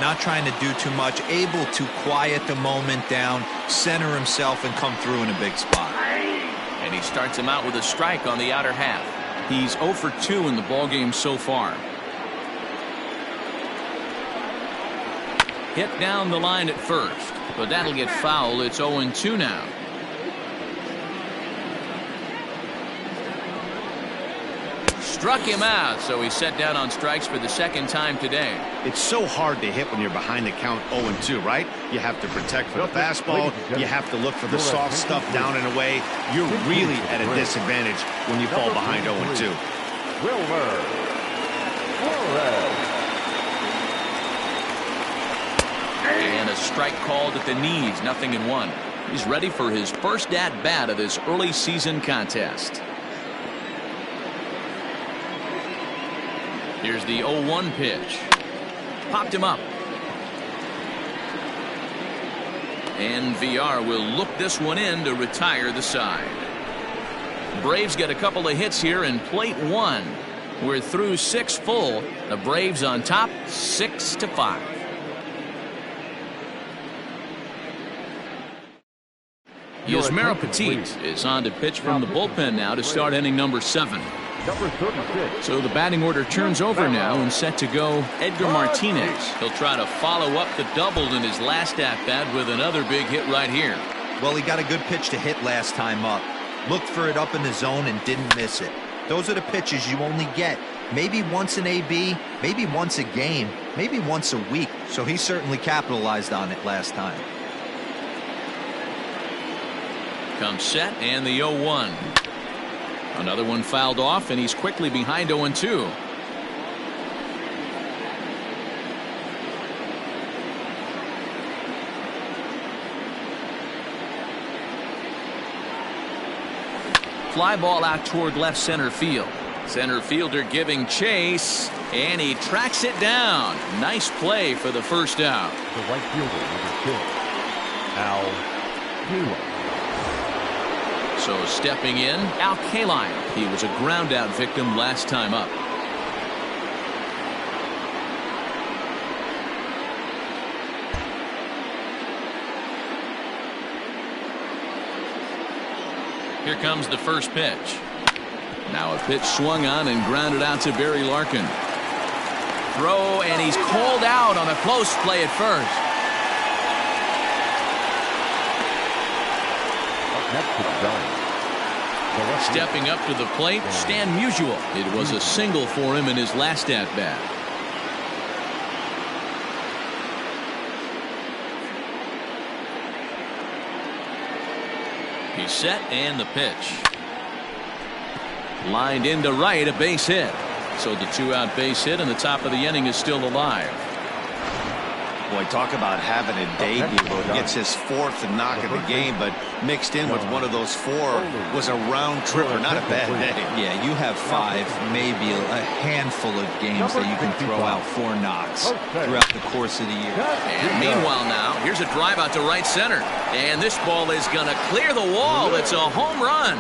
not trying to do too much, able to quiet the moment down, center himself, and come through in a big spot. And he starts him out with a strike on the outer half. He's 0 for 2 in the ballgame so far. Hit down the line at first, but that'll get foul. It's 0-2 now. Struck him out, so he's set down on strikes for the second time today. It's so hard to hit when you're behind the count 0-2, right? You have to protect for the fastball. You have to look for the soft stuff down and away. You're really at a disadvantage when you fall behind 0-2. And a strike called at the knees, 0-1. He's ready for his first at-bat of this early season contest. Here's the 0-1 pitch. Popped him up. And VR will look this one in to retire the side. Braves get a couple of hits here in plate 1. We're through 6 full. The Braves on top 6-5. Yusmeiro Petit is on to pitch from the bullpen now to start inning number 7. So the batting order turns over now and set to go Edgar Martinez. He'll try to follow up the double in his last at-bat with another big hit right here. Well, he got a good pitch to hit last time up. Looked for it up in the zone and didn't miss it. Those are the pitches you only get maybe once in AB, maybe once a game, maybe once a week. So he certainly capitalized on it last time. Comes set and the 0-1. Another one fouled off, and he's quickly behind 0-2. Fly ball out toward left center field. Center fielder giving chase, and he tracks it down. Nice play for the first out. The right fielder, number 2, Al Kaline. So stepping in, Al Kaline. He was a ground out victim last time up. Here comes the first pitch. Now a pitch swung on and grounded out to Barry Larkin. Throw, and he's called out on a close play at first. Stepping up to the plate, Stan Musial. It was a single for him in his last at-bat. He's set, and the pitch. Lined into right, a base hit. So the 2-out base hit, and the top of the inning is still alive. Boy, talk about having a debut. He gets his 4th knock of the game, but mixed in with one of those 4 was a round tripper. Not a bad day. Yeah, you have 5, maybe a handful of games that you can throw out 4 knocks throughout the course of the year. And meanwhile now, here's a drive out to right center. And this ball is going to clear the wall. It's a home run.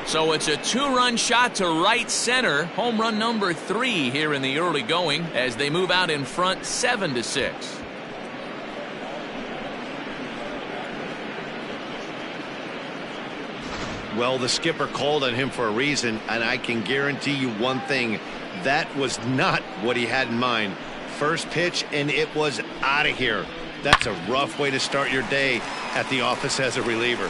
So it's a 2-run shot to right center. Home run number 3 here in the early going as they move out in front 7-6. Well, the skipper called on him for a reason, and I can guarantee you one thing. That was not what he had in mind. First pitch, and it was out of here. That's a rough way to start your day at the office as a reliever.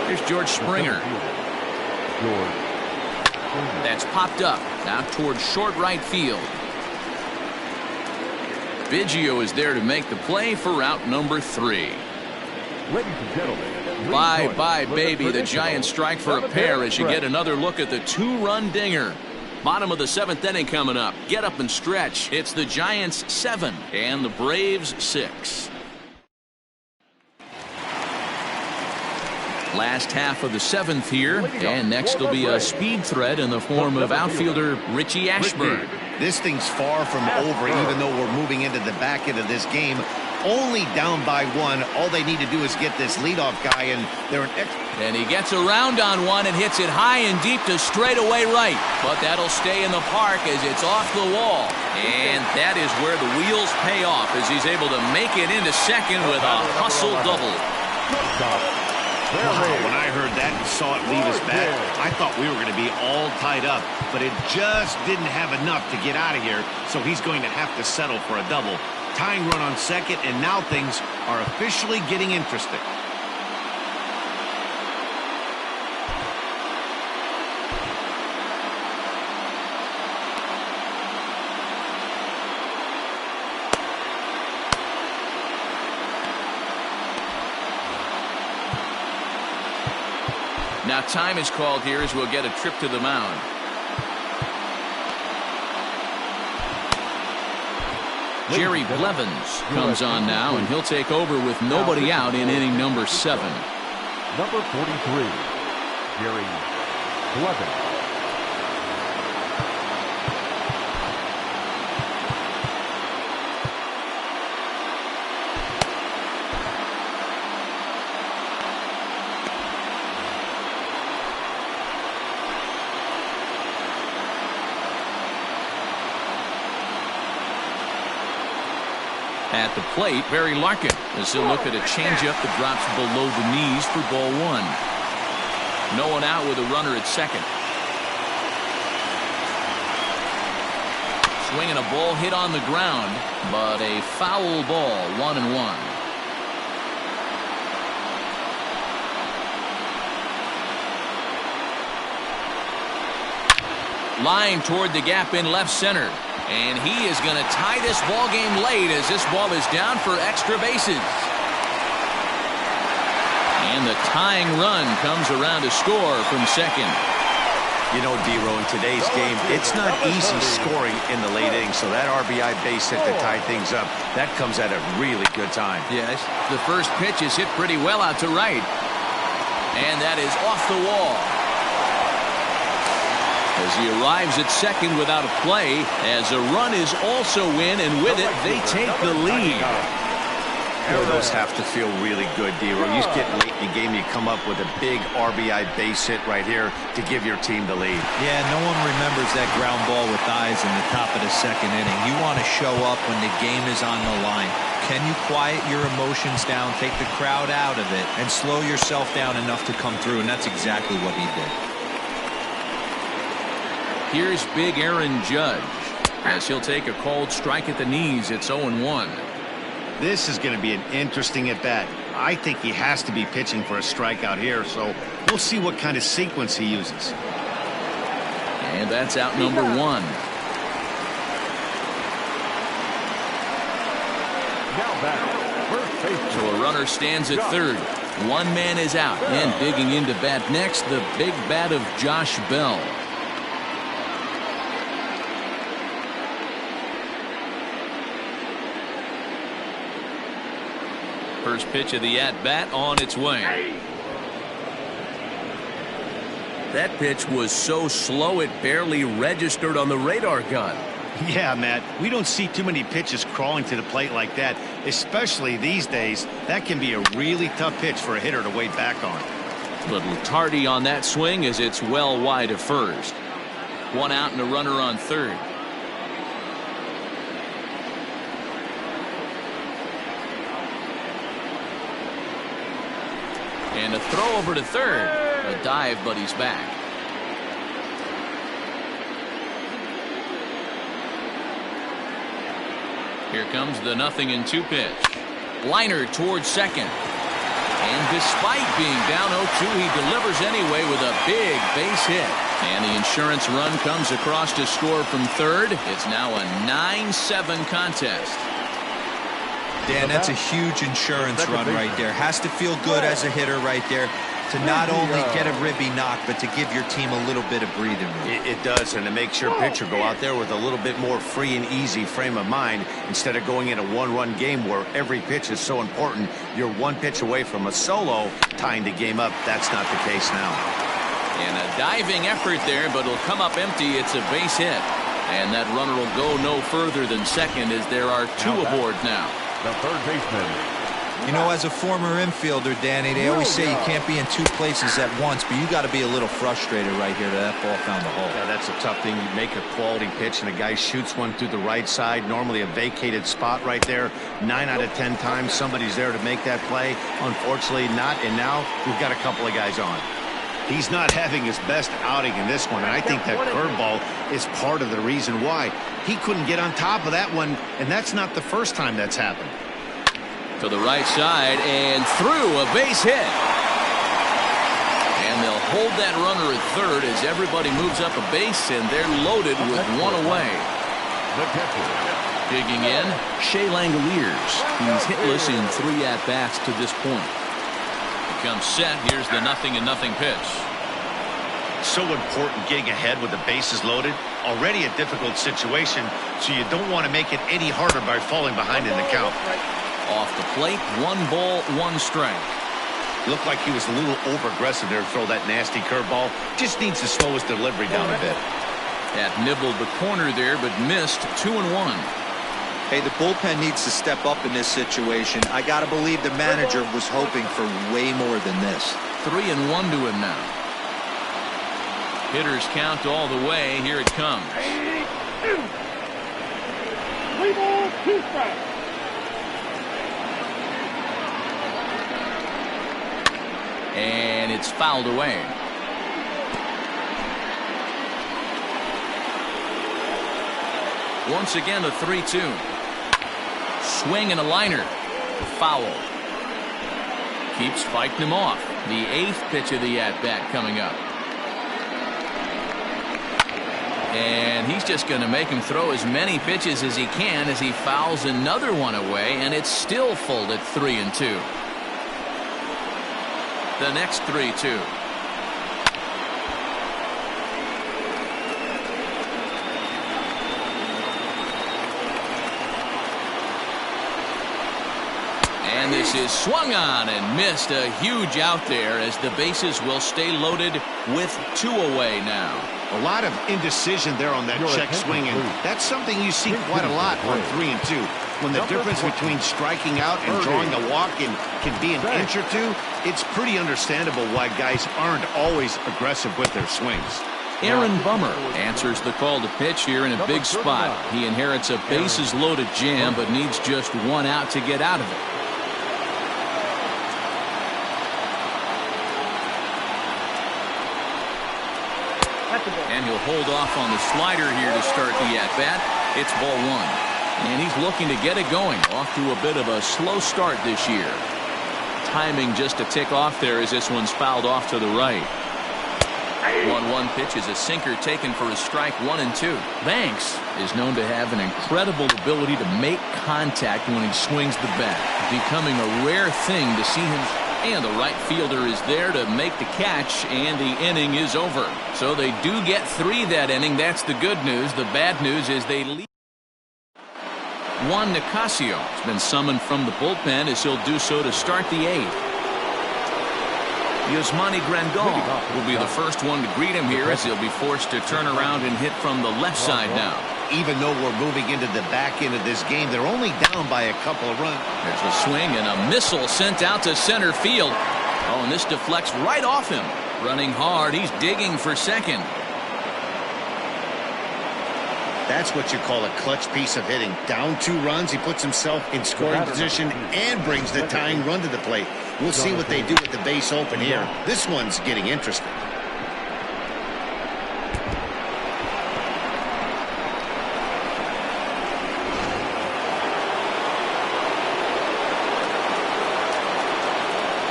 Here's George Springer. That's popped up now towards short right field. Biggio is there to make the play for route number 3. Ladies and gentlemen, Bye, baby. The Giants strike for a pair as you get another look at the 2-run dinger. Bottom of the 7th inning coming up. Get up and stretch. It's the Giants 7 and the Braves 6. Last half of the 7th here, and next will be a speed threat in the form of outfielder Richie Ashburn. This thing's far from over, even though we're moving into the back end of this game. Only down by 1. All they need to do is get this leadoff guy, and they're And he gets around on one and hits it high and deep to straightaway right. But that'll stay in the park as it's off the wall. And that is where the wheels pay off as he's able to make it into second with a hustle double. Wow, when I heard that and saw it leave his bat, I thought we were going to be all tied up, but it just didn't have enough to get out of here, so he's going to have to settle for a double. Tying run on second, and now things are officially getting interesting. Now time is called here as we'll get a trip to the mound. Jerry Blevins comes on now, and he'll take over with nobody out in inning number 7. Number 43, Jerry Blevins. At the plate, Barry Larkin as he'll look at a changeup that drops below the knees for ball 1. No one out with a runner at second. Swinging a ball hit on the ground, but a foul ball, 1-1. Line toward the gap in left center. And he is going to tie this ball game late as this ball is down for extra bases. And the tying run comes around to score from second. You know, D-Row, in today's game, it's not easy scoring in the late innings, so that RBI base hit to tie things up, that comes at a really good time. Yes, the first pitch is hit pretty well out to right. And that is off the wall. As he arrives at second without a play, as a run is also in, and with it, they take the lead. Those have to feel really good, D-Row. You get late in the game, you come up with a big RBI base hit right here to give your team the lead. Yeah, no one remembers that ground ball with eyes in the top of the second inning. You want to show up when the game is on the line. Can you quiet your emotions down, take the crowd out of it, and slow yourself down enough to come through? And that's exactly what he did. Here's big Aaron Judge as he'll take a called strike at the knees. It's 0-1. This is going to be an interesting at-bat. I think he has to be pitching for a strikeout here, so we'll see what kind of sequence he uses. And that's out number 1. Now back, first base. So a runner stands at third. One man is out, and digging into bat next, the big bat of Josh Bell. First pitch of the at-bat on its way. That pitch was so slow it barely registered on the radar gun. Yeah, Matt, we don't see too many pitches crawling to the plate like that, especially these days. That can be a really tough pitch for a hitter to wait back on. Little tardy on that swing as it's well wide of first. One out and a runner on third. And a throw over to third. A dive, but he's back. Here comes the 0-2 pitch. Liner towards second. And despite being down 0-2, he delivers anyway with a big base hit. And the insurance run comes across to score from third. It's now a 9-7 contest. Dan, that's a huge insurance run right there. Has to feel good as a hitter right there. to not only get a ribby knock, but to give your team a little bit of breathing room. It does, and it makes your pitcher go out there with a little bit more free and easy frame of mind instead of going in a one-run game where every pitch is so important. You're one pitch away from a solo, tying the game up. That's not the case now. And a diving effort there, but it'll come up empty. It's a base hit. And that runner will go no further than second as there are two aboard now. The third baseman. You know, as a former infielder, Danny, they always say you can't be in two places at once, but you got to be a little frustrated right here that ball found the hole. Yeah, that's a tough thing. You make a quality pitch and a guy shoots one through the right side, normally a vacated spot right there. 9 out of 10 times somebody's there to make that play. Unfortunately not, and now we've got a couple of guys on. He's not having his best outing in this one, and I think that curveball is part of the reason why. He couldn't get on top of that one, and that's not the first time that's happened. To the right side and through, a base hit. And they'll hold that runner at third as everybody moves up a base, and they're loaded with one away. Digging in, Shea Langoliers. He's hitless in 3 at-bats to this point. Comes set. Here's the 0-0 pitch. So important getting ahead with the bases loaded. Already a difficult situation, so you don't want to make it any harder by falling behind in the count. Off the plate, 1 ball, 1 strike. Looked like he was a little over-aggressive there to throw that nasty curveball. Just needs to slow his delivery down a bit. That nibbled the corner there, but missed 2-1. Hey, the bullpen needs to step up in this situation. I got to believe the manager was hoping for way more than this. 3-1 to him now. Hitters count all the way. Here it comes. 3 balls, 2 strikes. And it's fouled away. Once again, a 3-2. Swing and a liner. Foul. Keeps fighting him off. The 8th pitch of the at-bat coming up. And he's just going to make him throw as many pitches as he can as he fouls another one away, and it's still full at 3-2. The next 3-2. And this is swung on and missed. A huge out there as the bases will stay loaded with 2 away now. A lot of indecision there on that check swing, and that's something you see quite a lot on 3-2. When the difference between striking out and drawing a walk can be an inch or 2, it's pretty understandable why guys aren't always aggressive with their swings. Aaron Bummer answers the call to pitch here in a big spot. He inherits a bases-loaded jam, but needs just 1 out to get out of it. And he'll hold off on the slider here to start the at-bat. It's ball 1. And he's looking to get it going. Off to a bit of a slow start this year. Timing just a tick off there as this one's fouled off to the right. 1-1 pitch is a sinker taken for a strike 1 and 2. Banks is known to have an incredible ability to make contact when he swings the bat, becoming a rare thing to see him. And the right fielder is there to make the catch, and the inning is over. So they do get 3 that inning. That's the good news. The bad news is they leave. Juan Nicasio has been summoned from the bullpen as he'll do so to start the 8th. Yasmani Grandal will be the first one to greet him here as he'll be forced to turn around and hit from the left side now. Even though we're moving into the back end of this game, they're only down by a couple of runs. There's a swing and a missile sent out to center field. Oh, and this deflects right off him. Running hard, he's digging for second. That's what you call a clutch piece of hitting. Down 2 runs, he puts himself in scoring position and brings the tying run to the plate. We'll see what they do with the base open here. This one's getting interesting.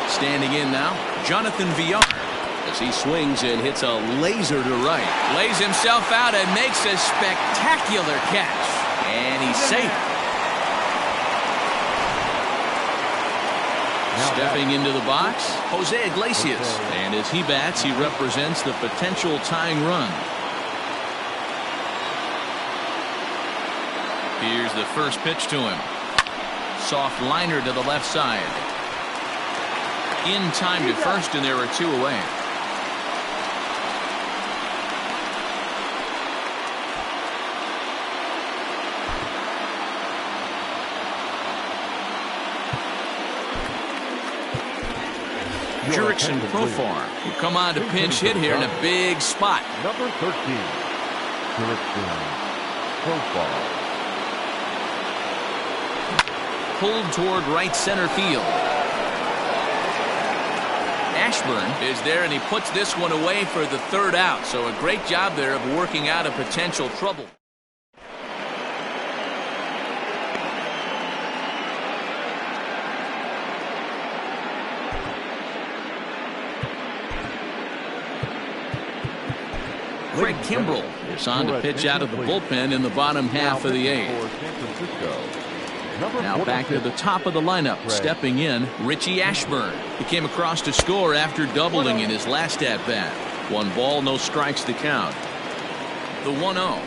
Standing in now, Jonathan Villar, as he swings and hits a laser to right. Lays himself out and makes a spectacular catch. And he's safe. Stepping into the box, Jose Iglesias. And as he bats, he represents the potential tying run. Here's the first pitch to him. Soft liner to the left side. In time to first, and there are 2 away. Jurickson Profar will come on to pinch hit here in a big spot. Number 13, Jurickson Profar. Pulled toward right center field. Ashburn is there, and he puts this one away for the 3rd out. So a great job there of working out a potential trouble. Craig Kimbrell is on to pitch out of the bullpen in the bottom half of the 8th. Now back to the top of the lineup. Stepping in, Richie Ashburn. He came across to score after doubling in his last at-bat. 1 ball, no strikes to count. The 1-0.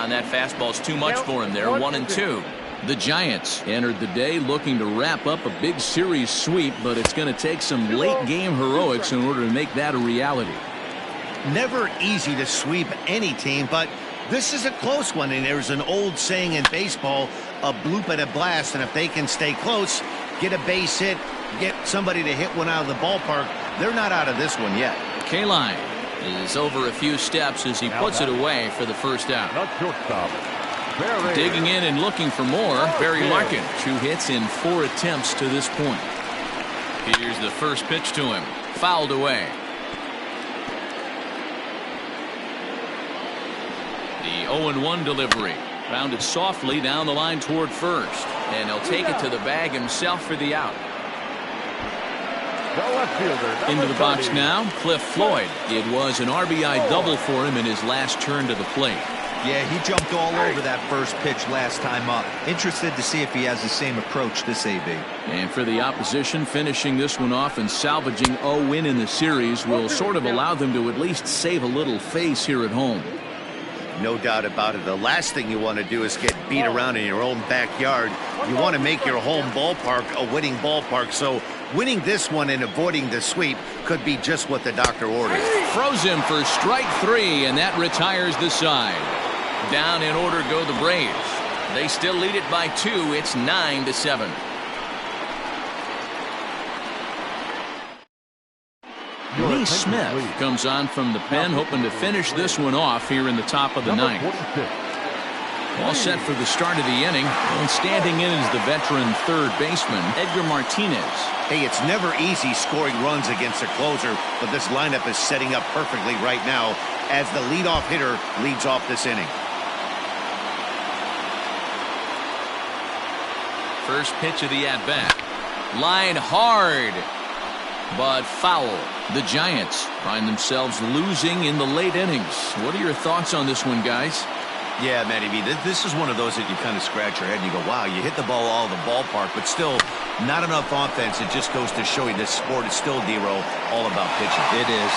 That fastball's too much for him there. 1-2. The Giants entered the day looking to wrap up a big series sweep, but it's going to take some late game heroics in order to make that a reality. Never easy to sweep any team, but this is a close one, and there's an old saying in baseball, a bloop and a blast, and if they can stay close, get a base hit, get somebody to hit one out of the ballpark, they're not out of this one yet. Kaline is over a few steps as he puts it away for the 1st out. Digging in and looking for more, Barry Larkin. 2 hits in 4 attempts to this point. Here's the first pitch to him. Fouled away. The 0-1 delivery. Rounded softly down the line toward first. And he'll take it to the bag himself for the out. Into the box now, Cliff Floyd. It was an RBI double for him in his last turn to the plate. Yeah, he jumped all over that first pitch last time up. Interested to see if he has the same approach this AB. And for the opposition, finishing this one off and salvaging a win in the series will sort of allow them to at least save a little face here at home. No doubt about it. The last thing you want to do is get beat around in your own backyard. You want to make your home ballpark a winning ballpark. So winning this one and avoiding the sweep could be just what the doctor ordered. Throws him for strike 3, and that retires the side. Down in order go the Braves. They still lead it by 2. It's 9-7. Lee Smith comes on from the pen, hoping to finish this one off here in the top of the 9th. All set for the start of the inning, and standing in is the veteran 3rd baseman, Edgar Martinez. Hey, it's never easy scoring runs against a closer, but this lineup is setting up perfectly right now as the leadoff hitter leads off this inning. First pitch of the at-bat. Line hard, but foul. The Giants find themselves losing in the late innings. What are your thoughts on this one, guys? Yeah, Matty B, this is one of those that you kind of scratch your head and you go, wow, you hit the ball all over the ballpark, but still not enough offense. It just goes to show you this sport is still, D-Row, all about pitching. It is.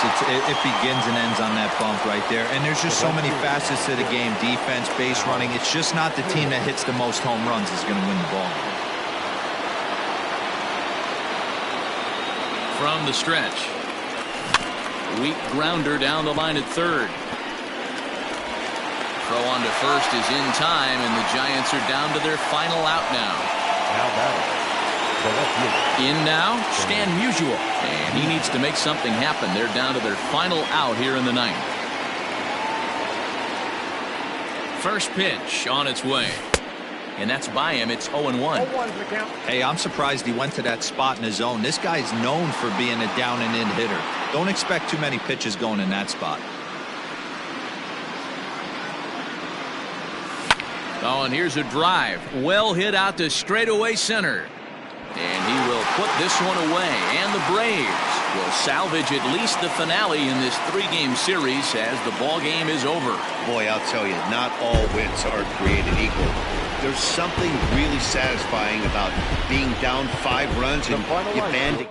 It begins and ends on that bump right there. And there's just so many facets to the game. Defense, base running. It's just not the team that hits the most home runs is going to win the ball. From the stretch. Weak grounder down the line at 3rd. Throw on to first is in time, and the Giants are down to their final out now. In now, Stan Musial, and he needs to make something happen. They're down to their final out here in the 9th. First pitch on its way, and that's by him. It's 0-1. Hey, I'm surprised he went to that spot in his zone. This guy's known for being a down and in hitter. Don't expect too many pitches going in that spot. Oh, and here's a drive. Well hit out to straightaway center. And he will put this one away. And the Braves will salvage at least the finale in this three-game series as the ball game is over. Boy, I'll tell you, not all wins are created equal. There's something really satisfying about being down 5 runs and you band.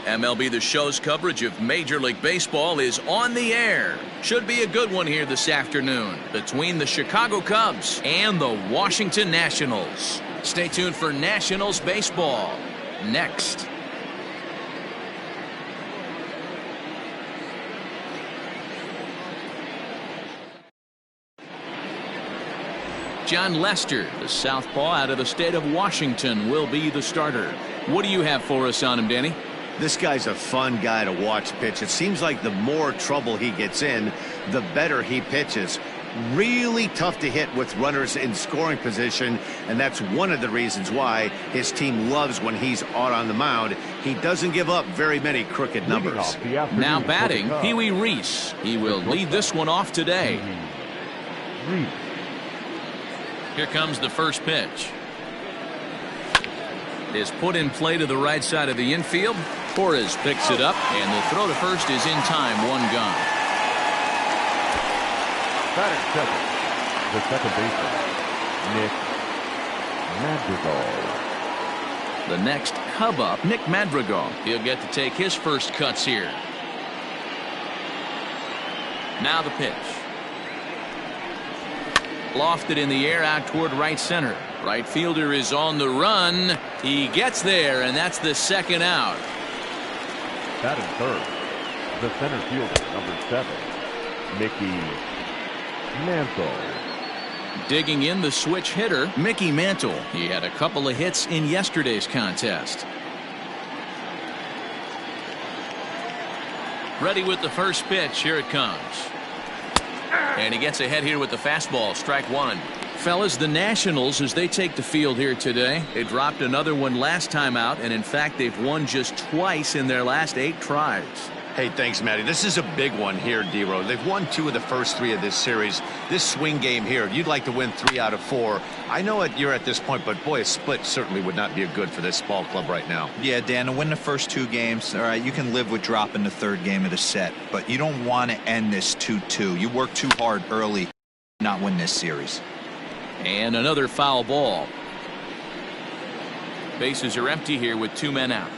MLB The Show's coverage of Major League Baseball is on the air. Should be a good one here this afternoon between the Chicago Cubs and the Washington Nationals. Stay tuned for Nationals baseball next. John Lester, the southpaw out of the state of Washington, will be the starter. What do you have for us on him, Danny? This guy's a fun guy to watch pitch. It seems like the more trouble he gets in, the better he pitches. Really tough to hit with runners in scoring position, and that's one of the reasons why his team loves when he's out on the mound. He doesn't give up very many crooked numbers. Now batting, Pee Wee Reese. He will lead this one off today. Here comes the first pitch. Is put in play to the right side of the infield. Torres picks it up, and the throw to first is in time. One gone. Batting second, the second baseman, Nick Madrigal. The next Cub up, Nick Madrigal. He'll get to take his first cuts here. Now the pitch. Lofted in the air out toward right center. Right fielder is on the run. He gets there, and that's the second out. Batting third, the center fielder, number 7, Mickey Mantle. Digging in the switch hitter, Mickey Mantle. He had a couple of hits in yesterday's contest. Ready with the first pitch. Here it comes. And he gets ahead here with the fastball. Strike one. Fellas, the Nationals, as they take the field here today, they dropped another one last time out, and in fact they've won just twice in their last 8 tries. Hey, thanks, Matty. This is a big one here, D-Row. They've won 2 of the first 3 of this series. This swing game here, you'd like to win 3 out of 4. I know you're at this point, but boy, a split certainly would not be good for this ball club right now. Yeah, Dan, to win the first 2 games, all right, you can live with dropping the 3rd game of the set, but you don't want to end this 2-2. You work too hard early, not win this series. And another foul ball. Bases are empty here with 2 men out.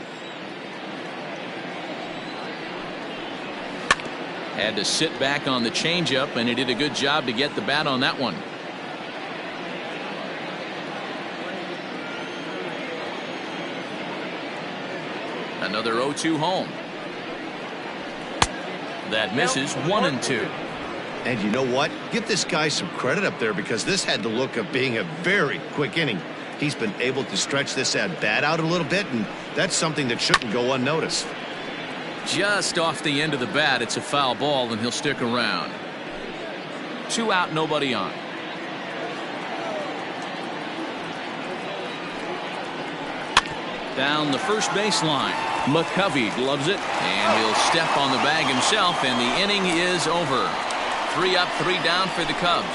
Had to sit back on the changeup, and he did a good job to get the bat on that one. Another 0-2 home. That misses. 1-2. And you know what? Give this guy some credit up there, because this had the look of being a very quick inning. He's been able to stretch this at bat out a little bit, and that's something that shouldn't go unnoticed. Just off the end of the bat, it's a foul ball, and he'll stick around. 2 out, nobody on. Down the first baseline. McCovey gloves it, and he'll step on the bag himself, and the inning is over. 3 up, 3 down for the Cubs.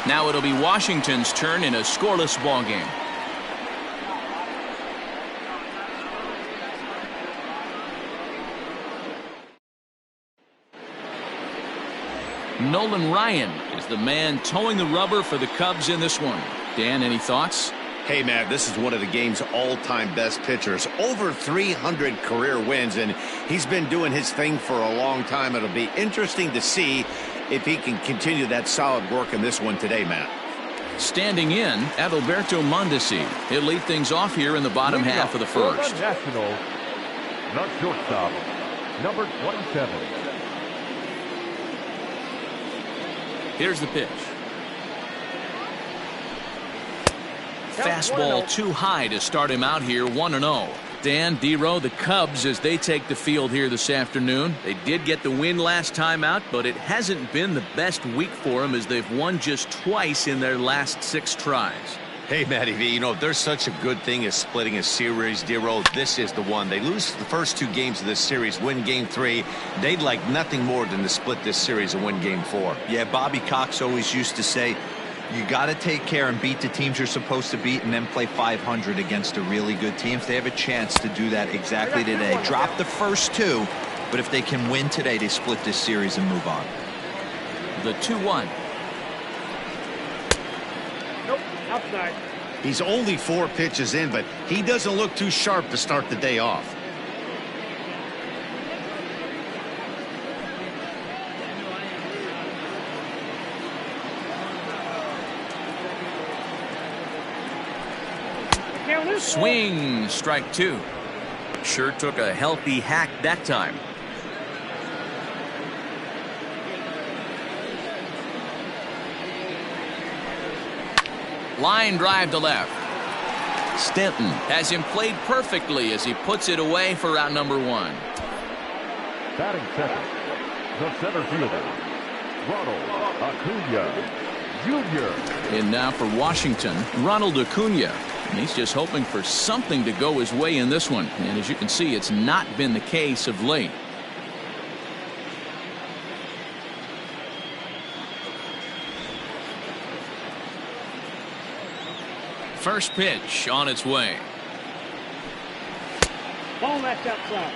Now it'll be Washington's turn in a scoreless ball game. Nolan Ryan is the man towing the rubber for the Cubs in this one. Dan, any thoughts? Hey, man, this is one of the game's all-time best pitchers. Over 300 career wins, and he's been doing his thing for a long time. It'll be interesting to see if he can continue that solid work in this one today, Matt. Standing in, Adalberto Mondesi. He'll lead things off here in the bottom half of the first. National, the shortstop, number 27. Here's the pitch. Fastball too high to start him out here, 1-0. Dan, D-Row, the Cubs, as they take the field here this afternoon. They did get the win last time out, but it hasn't been the best week for them as they've won just twice in their last 6 tries. Hey, Matty V, you know, if there's such a good thing as splitting a series, D-Row, this is the one. They lose the first 2 games of this series, win Game 3. They'd like nothing more than to split this series and win Game 4. Yeah, Bobby Cox always used to say, you got to take care and beat the teams you're supposed to beat and then play 500 against a really good team. If they have a chance to do that exactly today. Drop the first 2, but if they can win today, they split this series and move on. The 2-1. Nope, outside. He's only 4 pitches in, but he doesn't look too sharp to start the day off. Swing, strike 2. Sure took a healthy hack that time. Line drive to left. Stanton has him played perfectly as he puts it away for out number 1. Batting second, the center fielder, Ronald Acuna Jr. And now for Washington, Ronald Acuna. And he's just hoping for something to go his way in this one. And as you can see, it's not been the case of late. First pitch on its way. Ball that's outside.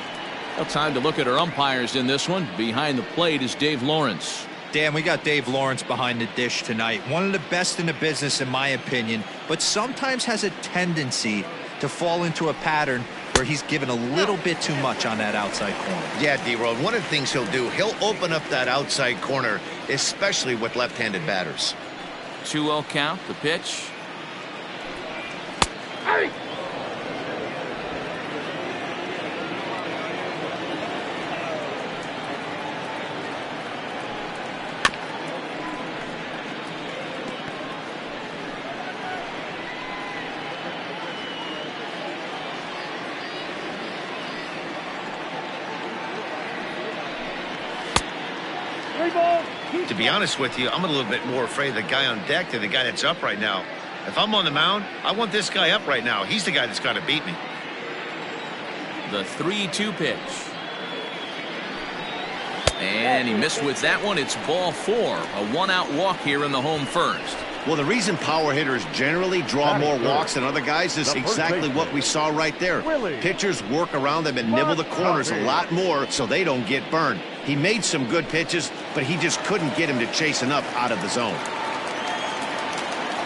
Well, time to look at our umpires in this one. Behind the plate is Dave Lawrence. Dan, we got Dave Lawrence behind the dish tonight. One of the best in the business, in my opinion, but sometimes has a tendency to fall into a pattern where he's given a little bit too much on that outside corner. Yeah, D-Road, one of the things he'll do, he'll open up that outside corner, especially with left-handed batters. 2-0 count, the pitch. Hey! To be honest with you, I'm a little bit more afraid of the guy on deck than the guy that's up right now. If I'm on the mound, I want this guy up right now. He's the guy that's got to beat me. The 3-2 pitch. And he missed with that one. It's ball 4. A 1-out walk here in the home first. Well, the reason power hitters generally draw more walks than other guys is exactly what we saw right there. Pitchers work around them and nibble the corners a lot more so they don't get burned. He made some good pitches, but he just couldn't get him to chase enough out of the zone.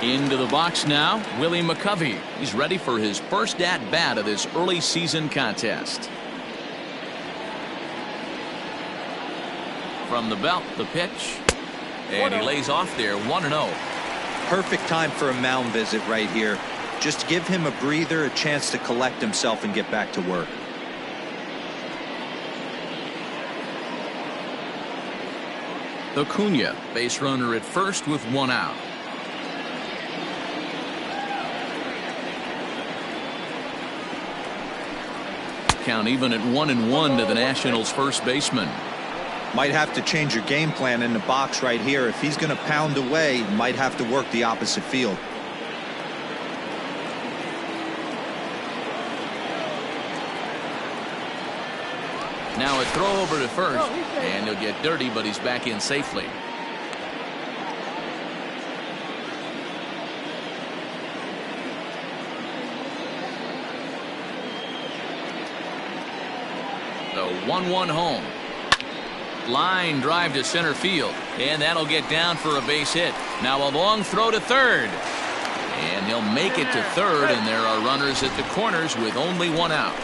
Into the box now, Willie McCovey. He's ready for his first at-bat of this early season contest. From the belt, the pitch. And he lays off there, 1-0. Perfect time for a mound visit right here. Just give him a breather, a chance to collect himself and get back to work. Acuna, base runner at first with 1 out. count even at 1-1 to the Nationals' first baseman. Might have to change your game plan in the box right here. If he's going to pound away, might have to work the opposite field. Now a throw over to first, and he'll get dirty, but he's back in safely. The 1-1 home. Line drive to center field, and that'll get down for a base hit. Now a long throw to third, and he'll make it to third, and there are runners at the corners with only one out.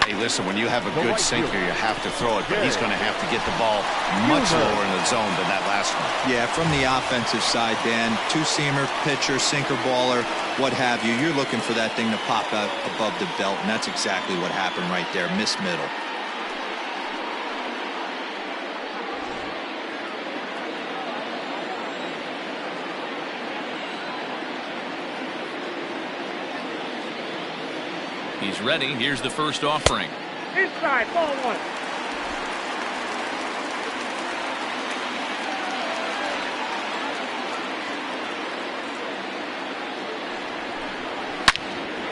Hey, listen, when you have a good sinker, you have to throw it, but he's going to have to get the ball much lower in the zone than that last one. Yeah, from the offensive side, Dan, two-seamer, pitcher, sinker baller, what have you, you're looking for that thing to pop out above the belt, and that's exactly what happened right there. Miss middle. He's ready. Here's the first offering. Inside, ball one.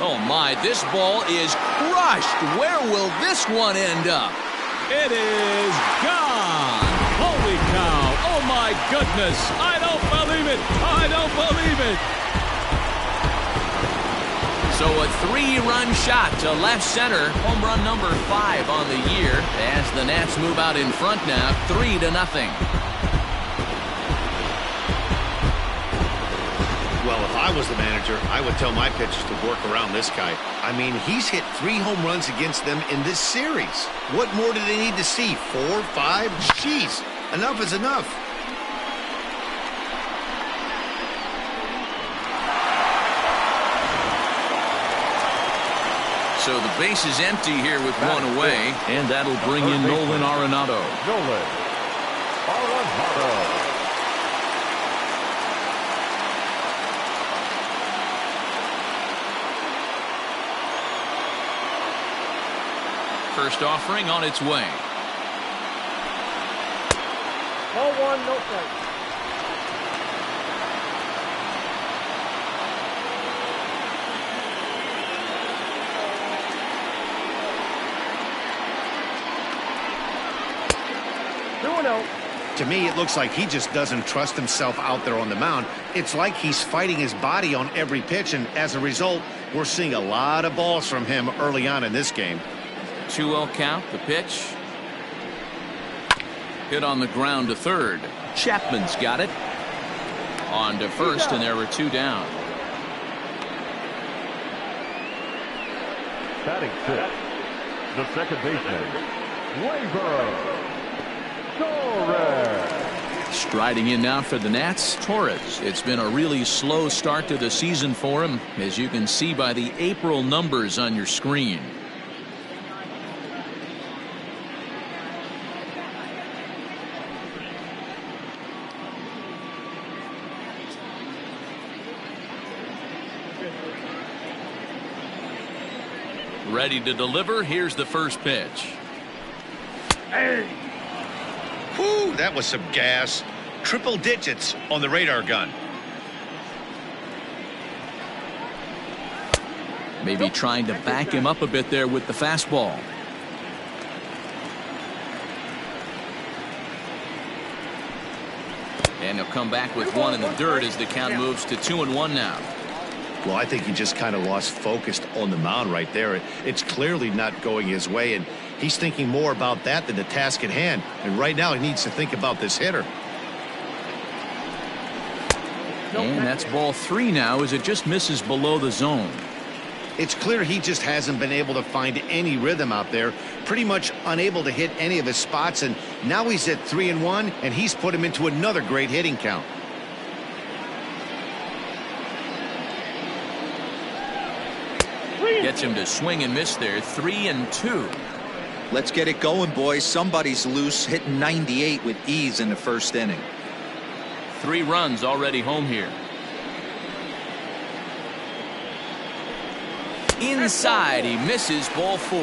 Oh my, this ball is crushed. Where will this one end up? It is gone. Holy cow. Oh my goodness. I don't believe it. I don't believe it. So a 3-run shot to left center, home run number 5 on the year, as the Nats move out in front now, 3-0. Well, if I was the manager, I would tell my pitchers to work around this guy. I mean, he's hit 3 home runs against them in this series. What more do they need to see? 4, 5? Jeez, enough is enough. So the base is empty here with one away, and that'll bring in Nolan Arenado. First offering on its way. Ball one, no strike. To me, it looks like he just doesn't trust himself out there on the mound. It's like he's fighting his body on every pitch, and as a result, we're seeing a lot of balls from him early on in this game. 2-0 count, the pitch. Hit on the ground to third. Chapman's got it. On to first, and there were 2 down. Batting 6, the second baseman, Waiver. Striding in now for the Nats, Torres. It's been a really slow start to the season for him, as you can see by the April numbers on your screen. Ready to deliver. Here's the first pitch. Hey. Whew, that was some gas. Triple digits on the radar gun. Maybe trying to back him up a bit there with the fastball. And he'll come back with one in the dirt as the count moves to 2-1 now. Well, I think he just kind of lost focus on the mound right there. It's clearly not going his way, and he's thinking more about that than the task at hand. And right now he needs to think about this hitter. And that's ball 3 now as it just misses below the zone. It's clear he just hasn't been able to find any rhythm out there, pretty much unable to hit any of his spots, and now he's at 3-1, and he's put him into another great hitting count. Gets him to swing and miss there. 3-2. Let's get it going, boys. Somebody's loose, hitting 98 with ease in the first inning. 3 runs already home here. Inside, he misses ball 4.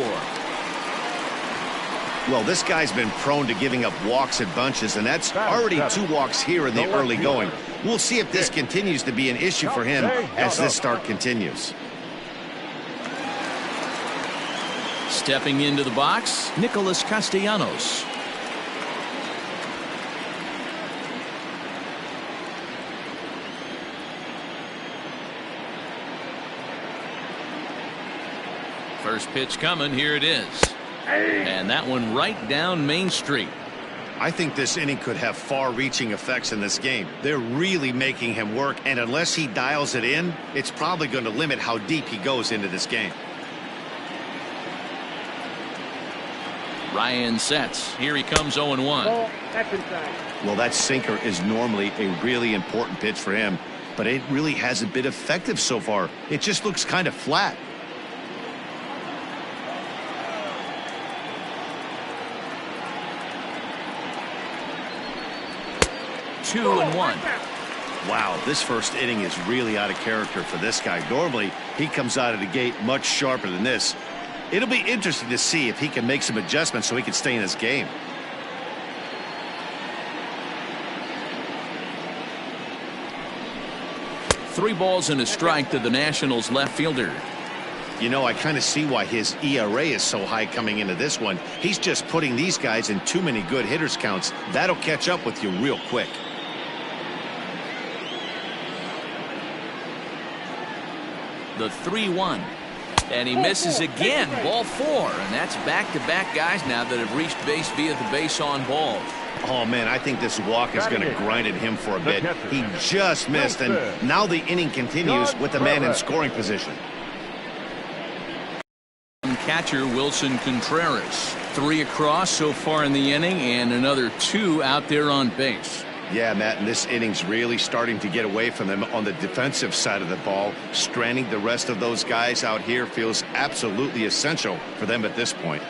Well, this guy's been prone to giving up walks in bunches, and that's already 2 walks here in the early going. We'll see if this continues to be an issue for him as this start continues. Stepping into the box, Nicholas Castellanos. First pitch coming, here it is. And that one right down Main Street. I think this inning could have far-reaching effects in this game. They're really making him work, and unless he dials it in, it's probably going to limit how deep he goes into this game. Ryan sets. Here he comes 0-1. Ball, that's inside. Well, that sinker is normally a really important pitch for him, but it really hasn't been effective so far. It just looks kind of flat. Two and one. Wow, this first inning is really out of character for this guy. Normally, he comes out of the gate much sharper than this. It'll be interesting to see if he can make some adjustments so he can stay in this game. Three balls and a strike to the Nationals left fielder. You know, I kind of see why his ERA is so high coming into this one. He's just putting these guys in too many good hitters counts. That'll catch up with you real quick. The 3-1. And he misses again. Ball 4. And that's back-to-back guys now that have reached base via the base on ball. Oh, man, I think this walk is going to grind at him for a bit. He just missed, and now the inning continues with the man in scoring position. Catcher Wilson Contreras. 3 across so far in the inning, and another 2 out there on base. Yeah, Matt, and this inning's really starting to get away from them on the defensive side of the ball. Stranding the rest of those guys out here feels absolutely essential for them at this point.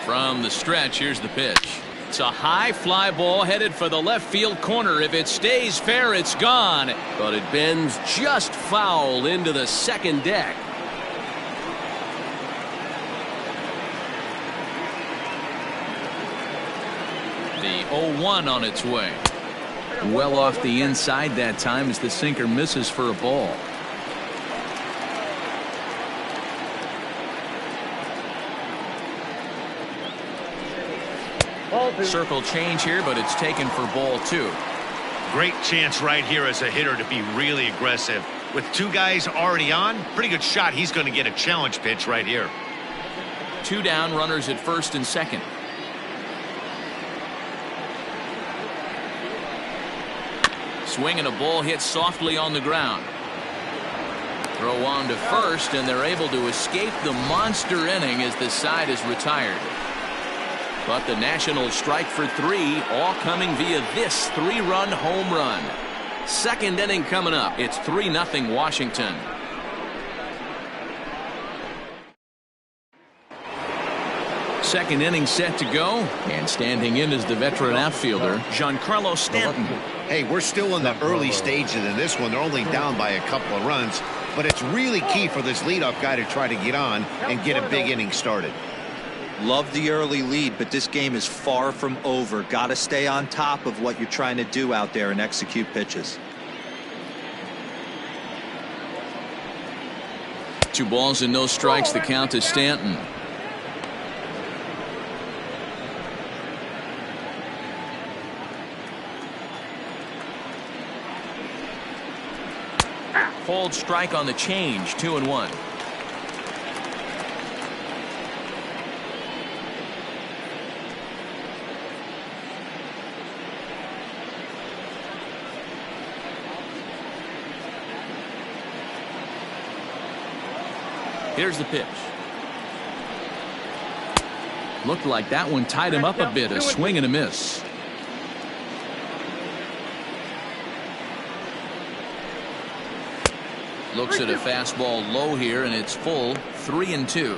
From the stretch, here's the pitch. It's a high fly ball headed for the left field corner. If it stays fair, it's gone. But it bends just foul into the second deck. The 0-1 on its way. Well off the inside that time as the sinker misses for a ball. Circle change here, but it's taken for ball 2. Great chance right here as a hitter to be really aggressive. With 2 guys already on, pretty good shot. He's going to get a challenge pitch right here. 2 down, runners at first and second. Swing and a ball hit softly on the ground. Throw on to first, and they're able to escape the monster inning as the side is retired. But the Nationals strike for 3, all coming via this 3-run home run. Second inning coming up. It's 3-0 Washington. Second inning set to go, and standing in is the veteran outfielder, Giancarlo Stanton. Hey, we're still in the early stages in this one. They're only down by a couple of runs, but it's really key for this leadoff guy to try to get on and get a big inning started. Love the early lead, but this game is far from over. Got to stay on top of what you're trying to do out there and execute pitches. 2 balls and no strikes. The count to Stanton. Hold strike on the change. 2-1. Here's the pitch. Looked like that one tied him up a bit. A swing and a miss. Looks at a fastball low here, and it's full. 3-2.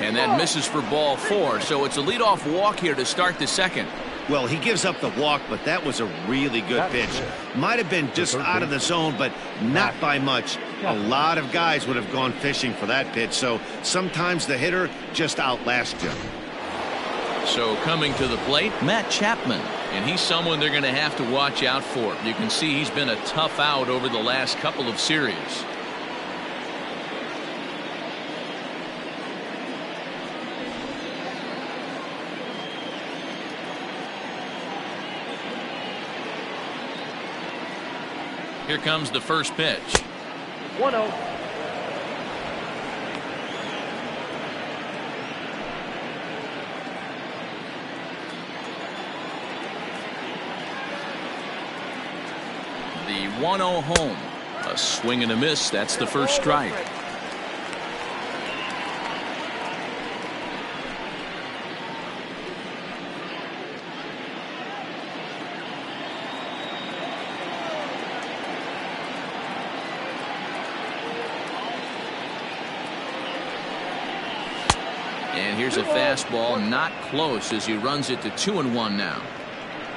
And that misses for ball 4, so it's a leadoff walk here to start the second. Well, he gives up the walk, but that was a really good pitch. Might have been just out of the zone, but not by much. A lot of guys would have gone fishing for that pitch, so sometimes the hitter just outlasts you. So coming to the plate, Matt Chapman, and he's someone they're going to have to watch out for. You can see he's been a tough out over the last couple of series. Here comes the first pitch. 1-0. The 1-0 home. A swing and a miss. That's the first strike. And here's a fastball, not close, as he runs it to 2-1 now.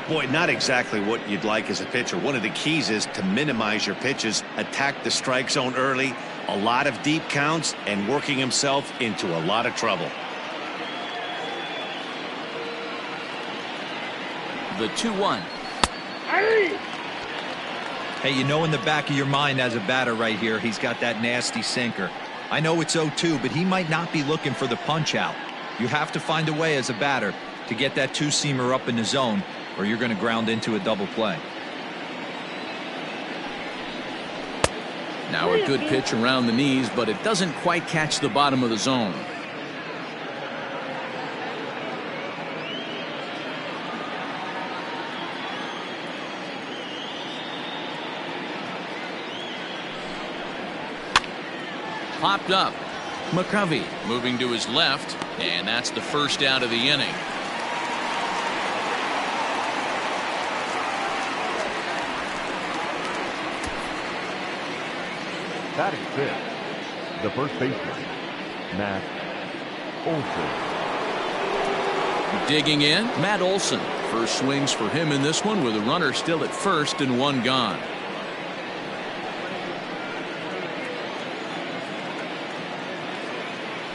Boy, not exactly what you'd like as a pitcher. One of the keys is to minimize your pitches, attack the strike zone early, a lot of deep counts, and working himself into a lot of trouble. The 2-1. Hey, you know in the back of your mind as a batter right here, he's got that nasty sinker. I know it's 0-2, but he might not be looking for the punch out. You have to find a way as a batter to get that two-seamer up in the zone, or you're going to ground into a double play. Now a good pitch around the knees, but it doesn't quite catch the bottom of the zone. Popped up. McCovey moving to his left, and that's the first out of the inning. Batting fifth, the first baseman, Matt Olson. Digging in, Matt Olson. First swings for him in this one with a runner still at first and one gone.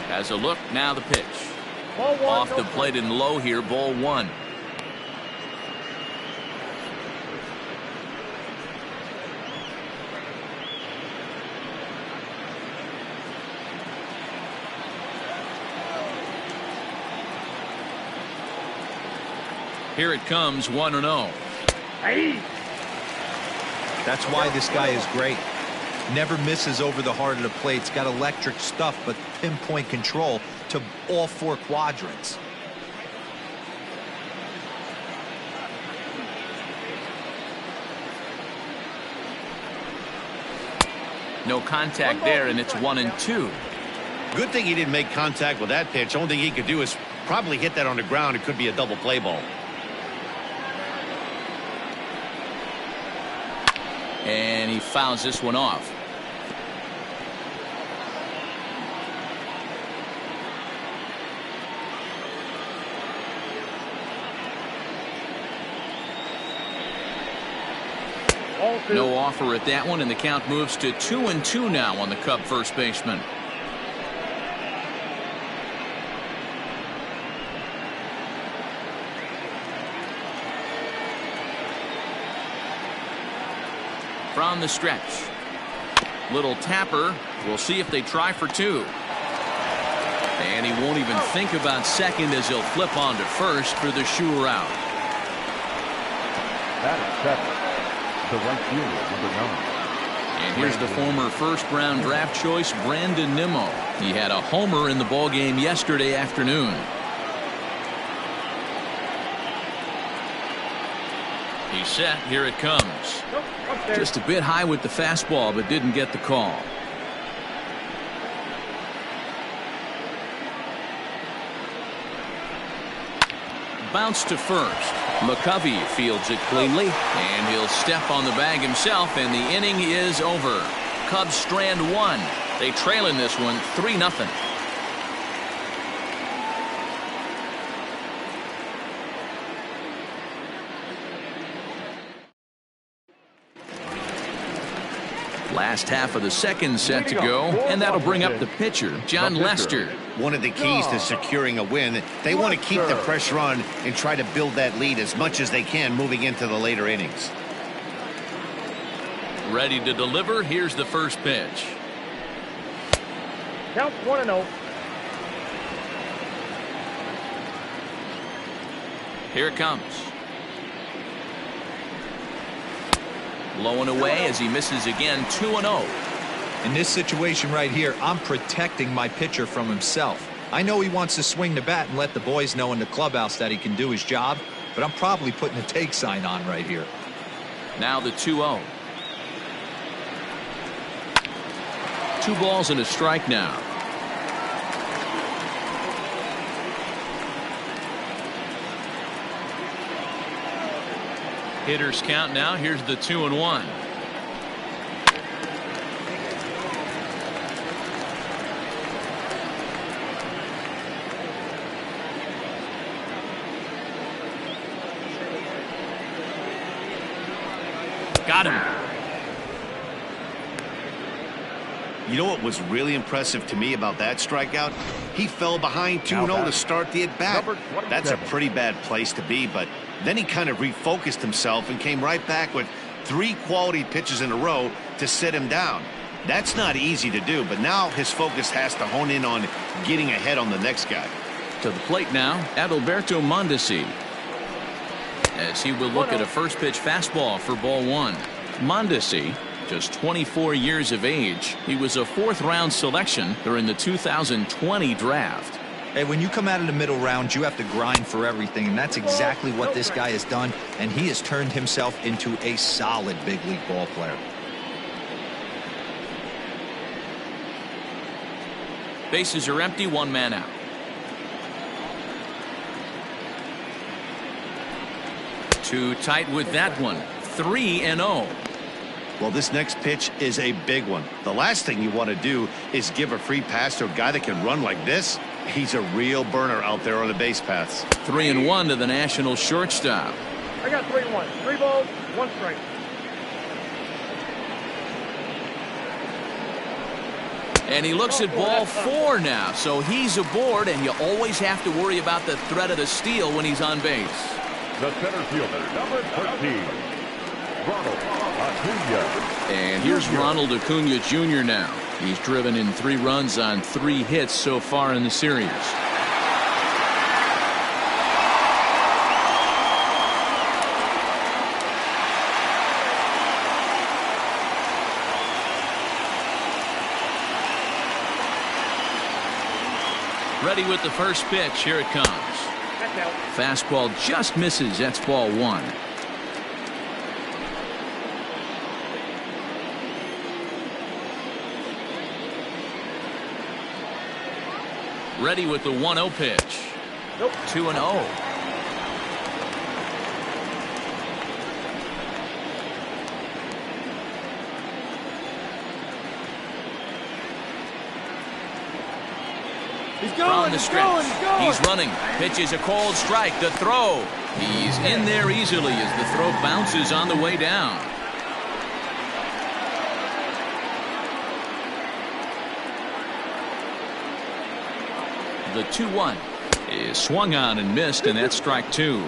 As a look, now the pitch. Off the plate and low here, ball 1. Here it comes, 1-0. That's why this guy is great. Never misses over the heart of the plate. It's got electric stuff, but pinpoint control to all 4 quadrants. No contact there, and it's 1-2. Good thing he didn't make contact with that pitch. Only thing he could do is probably hit that on the ground. It could be a double play ball. And he fouls this one off. No offer at that one, and the count moves to 2-2 now on the Cub first baseman. From the stretch. Little tapper. We'll see if they try for 2. And he won't even think about second as he'll flip on to first for the sure out. That is second, the right fielder, number 9. And here's the former first-round draft choice, Brandon Nimmo. He had a homer in the ballgame yesterday afternoon. He's set. Here it comes. Just a bit high with the fastball, but didn't get the call. Bounce to first. McCovey fields it cleanly, and he'll step on the bag himself, and the inning is over. Cubs strand 1. They trail in this one 3-0. Last half of the second set to go, and that'll bring up the pitcher, John Lester. One of the keys to securing a win, they want to keep the pressure on and try to build that lead as much as they can moving into the later innings. Ready to deliver. Here's the first pitch. Count 1-0. Here it comes. Low and away as he misses again, 2-0. In this situation right here, I'm protecting my pitcher from himself. I know he wants to swing the bat and let the boys know in the clubhouse that he can do his job, but I'm probably putting a take sign on right here. Now the 2-0. 2 balls and a strike now. Hitters count now. Here's the 2-1. Got him. You know what was really impressive to me about that strikeout? He fell behind 2-0 to start the at-bat. That's a pretty bad place to be, but then he kind of refocused himself and came right back with 3 quality pitches in a row to sit him down. That's not easy to do, but now his focus has to hone in on getting ahead on the next guy. To the plate now, Adalberto Mondesi, as he will look at a first pitch fastball for ball 1. Mondesi, just 24 years of age. He was a 4th-round selection during the 2020 draft. Hey, when you come out of the middle round, you have to grind for everything, and that's exactly what this guy has done, and he has turned himself into a solid big league ball player. Bases are empty, 1 man out. Too tight with that one. 3-0. Well, this next pitch is a big one. The last thing you want to do is give a free pass to a guy that can run like this. He's a real burner out there on the base paths. 3-1 to the national shortstop. I got 3-1. 3 balls, 1 strike. And he looks at ball 4 now, so he's aboard, and you always have to worry about the threat of the steal when he's on base. The center fielder, number 13, Ronald Acuna. And here's Ronald Acuna Jr. now. He's driven in 3 runs on 3 hits so far in the series. Ready with the first pitch. Here it comes. Fastball just misses. That's ball 1. Ready with the 1-0 pitch. 2-0. He's From going, the he's stretch. going, he's going. He's running. Pitches a cold strike. The throw. He's in there easily as the throw bounces on the way down. The 2-1 is swung on and missed, and that's strike 2.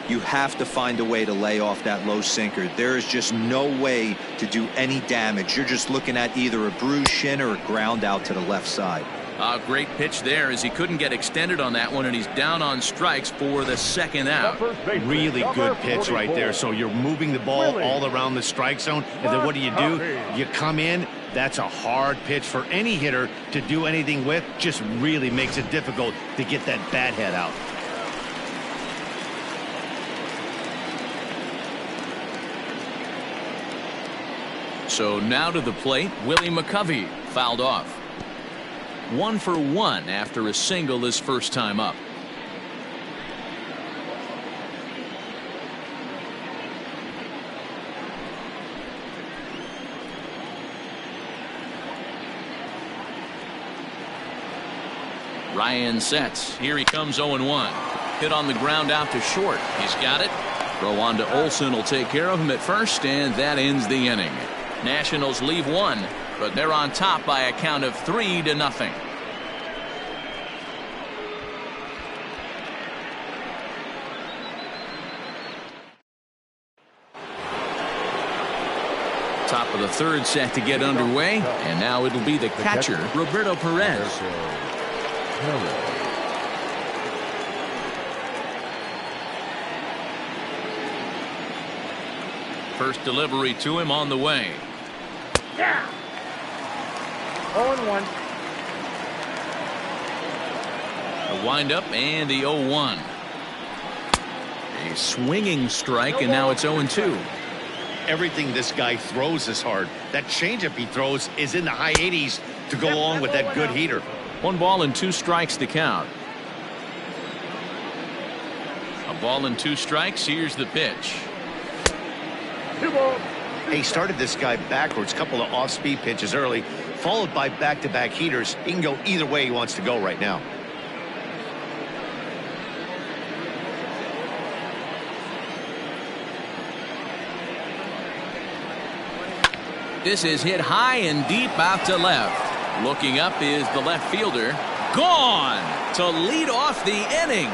You have to find a way to lay off that low sinker. There is just no way to do any damage. You're just looking at either a bruised shin or a ground out to the left side. A great pitch there as he couldn't get extended on that one, and he's down on strikes for the second out. Really good pitch right there. So you're moving the ball all around the strike zone, and then what do? You come in. That's a hard pitch for any hitter to do anything with. Just really makes it difficult to get that bat head out. So now to the plate, Willie McCovey fouled off. 1 for 1 after a single his first time up. Ryan sets. Here he comes 0-1. Hit on the ground out to short. He's got it. Throw on to Olsen will take care of him at first, and that ends the inning. Nationals leave one, but they're on top by a count of 3-0. Top of the third set to get underway, and now it'll be the catcher, Roberto Perez. First delivery to him on the way. Yeah. 0-1. The windup and the 0-1. A swinging strike, and now it's 0-2. Everything this guy throws is hard. That changeup he throws is in the high 80s to go along with that good heater. 1 ball and 2 strikes to count. A ball and 2 strikes. Here's the pitch. 2 balls. He started this guy backwards, couple of off-speed pitches early, followed by back-to-back heaters. He can go either way he wants to go right now. This is hit high and deep out to left. Looking up is the left fielder. Gone to lead off the inning.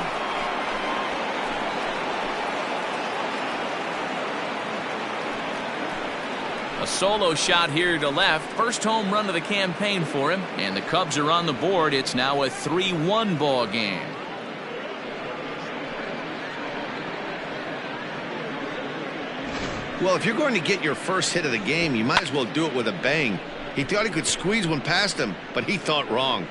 A solo shot here to left. First home run of the campaign for him. And the Cubs are on the board. It's now a 3-1 ball game. Well, if you're going to get your first hit of the game, you might as well do it with a bang. He thought he could squeeze one past him, but he thought wrong.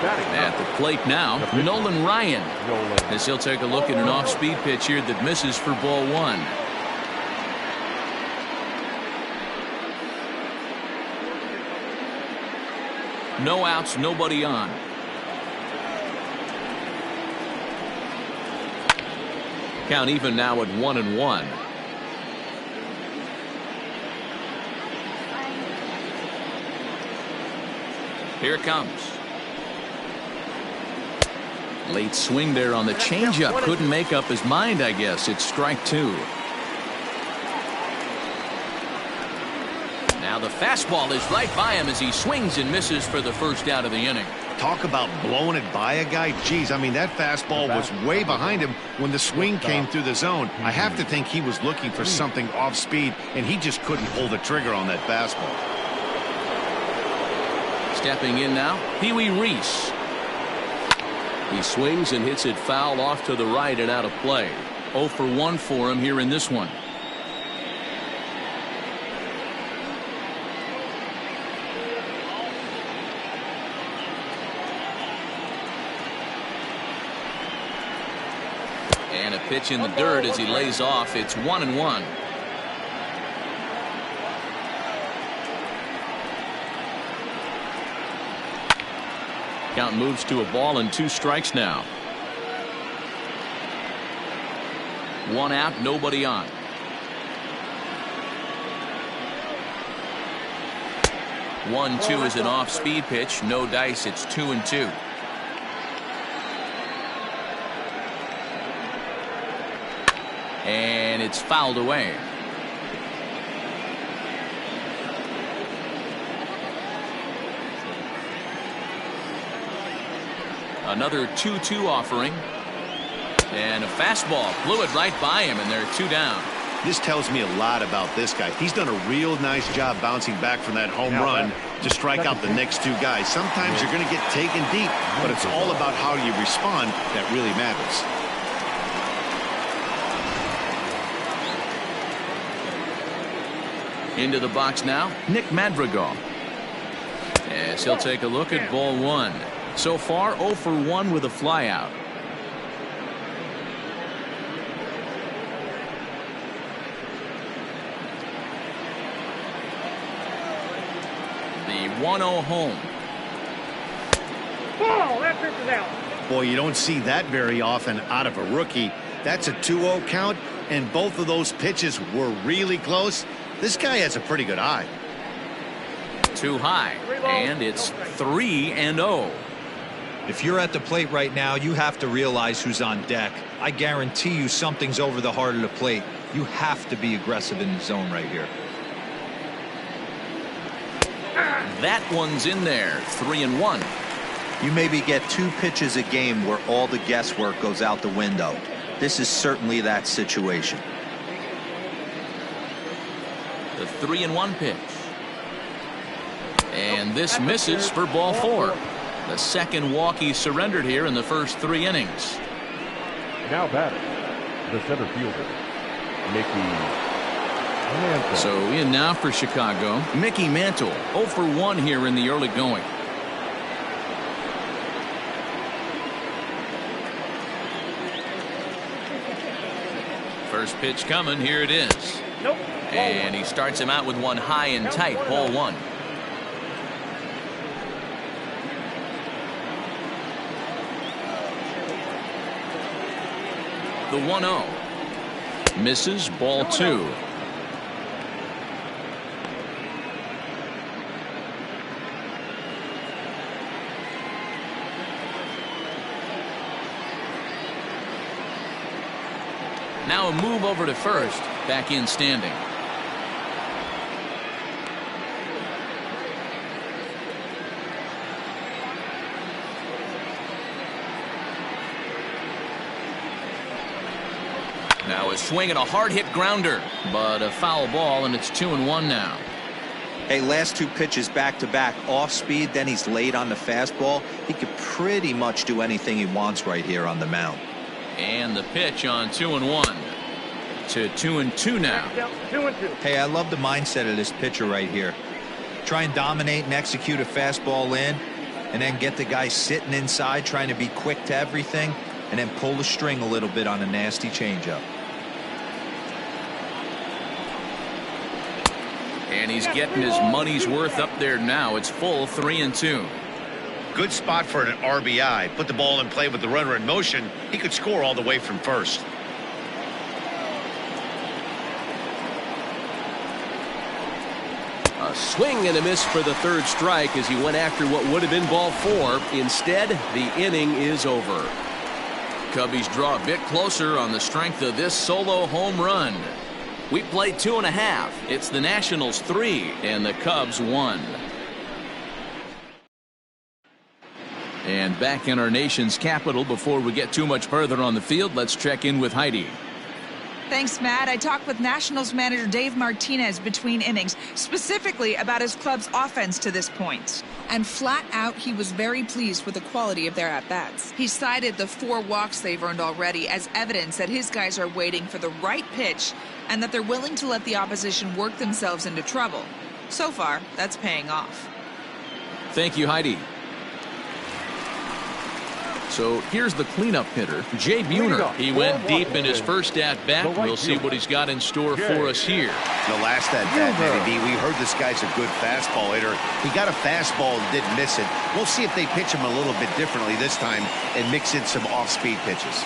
At the plate now, Nolan Ryan. As he'll take a look at an off-speed pitch here that misses for ball 1. No outs, nobody on. Count even now at 1-1. Here it comes. Late swing there on the changeup. Couldn't make up his mind, I guess. It's strike 2. Now the fastball is right by him as he swings and misses for the first out of the inning. Talk about blowing it by a guy. Geez, I mean, that fastball was way behind him when the swing came through the zone. I have to think he was looking for something off speed, and he just couldn't pull the trigger on that fastball. Stepping in now, Pee Wee Reese. He swings and hits it foul off to the right and out of play. 0 for 1 for him here in this one. And a pitch in the dirt as he lays off. It's 1-1. Count moves to a ball and 2 strikes now. 1 out, nobody on. One, 2 is an off-speed pitch. No dice. It's 2-2. And it's fouled away. Another 2-2 offering. And a fastball blew it right by him, and they're 2 down. This tells me a lot about this guy. He's done a real nice job bouncing back from that home run to strike out the next 2 guys. Sometimes you're going to get taken deep, but it's all about how you respond that really matters. Into the box now, Nick Madrigal. As he'll take a look at ball 1. So far, 0 for 1 with a flyout. The 1-0 home. Ball, that pitch is out. Boy, you don't see that very often out of a rookie. That's a 2-0 count, and both of those pitches were really close. This guy has a pretty good eye. Too high, and it's 3-0. If you're at the plate right now, you have to realize who's on deck. I guarantee you something's over the heart of the plate. You have to be aggressive in the zone right here. That one's in there, 3-1. You maybe get 2 pitches a game where all the guesswork goes out the window. This is certainly that situation. The 3-1 pitch. And this misses for ball 4. The second walk he surrendered here in the first 3 innings. Now batting, the center fielder, Mickey Mantle. So in now for Chicago, Mickey Mantle, 0 for 1 here in the early going. First pitch coming, here it is. Nope. And he starts him out with one high and tight, ball 1. The 1-0. Misses, ball 2. Now a move over to first, back in standing. Now a swing and a hard hit grounder, but a foul ball, and it's 2-1 now. Hey, last 2 pitches back to back, off speed, then he's late on the fastball. He could pretty much do anything he wants right here on the mound. And the pitch on 2-1 to 2-2 now. 2-2. Hey, I love the mindset of this pitcher right here. Try and dominate and execute a fastball in, and then get the guy sitting inside trying to be quick to everything, and then pull the string a little bit on a nasty changeup. And he's getting his money's worth up there now. It's full 3-2. Good spot for an RBI. Put the ball in play with the runner in motion. He could score all the way from first. A swing and a miss for the 3rd strike as he went after what would have been ball 4. Instead, the inning is over. Cubbies draw a bit closer on the strength of this solo home run. We played 2.5. It's the Nationals 3 and the Cubs 1. And back in our nation's capital, before we get too much further on the field, let's check in with Heidi. Thanks, Matt. I talked with Nationals manager Dave Martinez between innings, specifically about his club's offense to this point. And flat out, he was very pleased with the quality of their at-bats. He cited the 4 walks they've earned already as evidence that his guys are waiting for the right pitch and that they're willing to let the opposition work themselves into trouble. So far, that's paying off. Thank you, Heidi. So here's the cleanup hitter, Jay Buhner. He went deep in his first at-bat. We'll see what he's got in store for us here. The last at-bat, maybe, we heard this guy's a good fastball hitter. He got a fastball and didn't miss it. We'll see if they pitch him a little bit differently this time and mix in some off-speed pitches.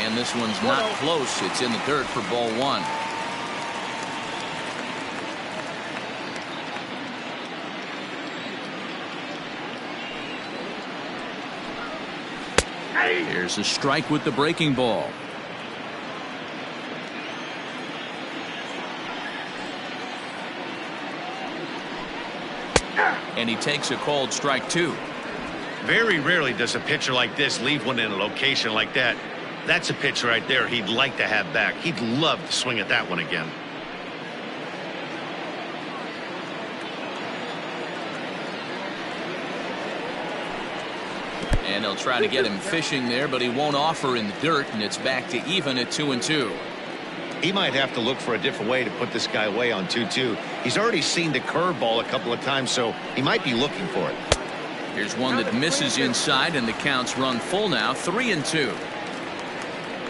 And this one's not close. It's in the dirt for ball 1. Here's a strike with the breaking ball. And he takes a called strike 2. Very rarely does a pitcher like this leave one in a location like that. That's a pitch right there he'd like to have back. He'd love to swing at that one again. And they'll try to get him fishing there, but he won't offer in the dirt, and it's back to even at 2-2. He might have to look for a different way to put this guy away on 2-2. He's already seen the curveball a couple of times, so he might be looking for it. Here's one that misses inside, and the count's run full now, 3-2.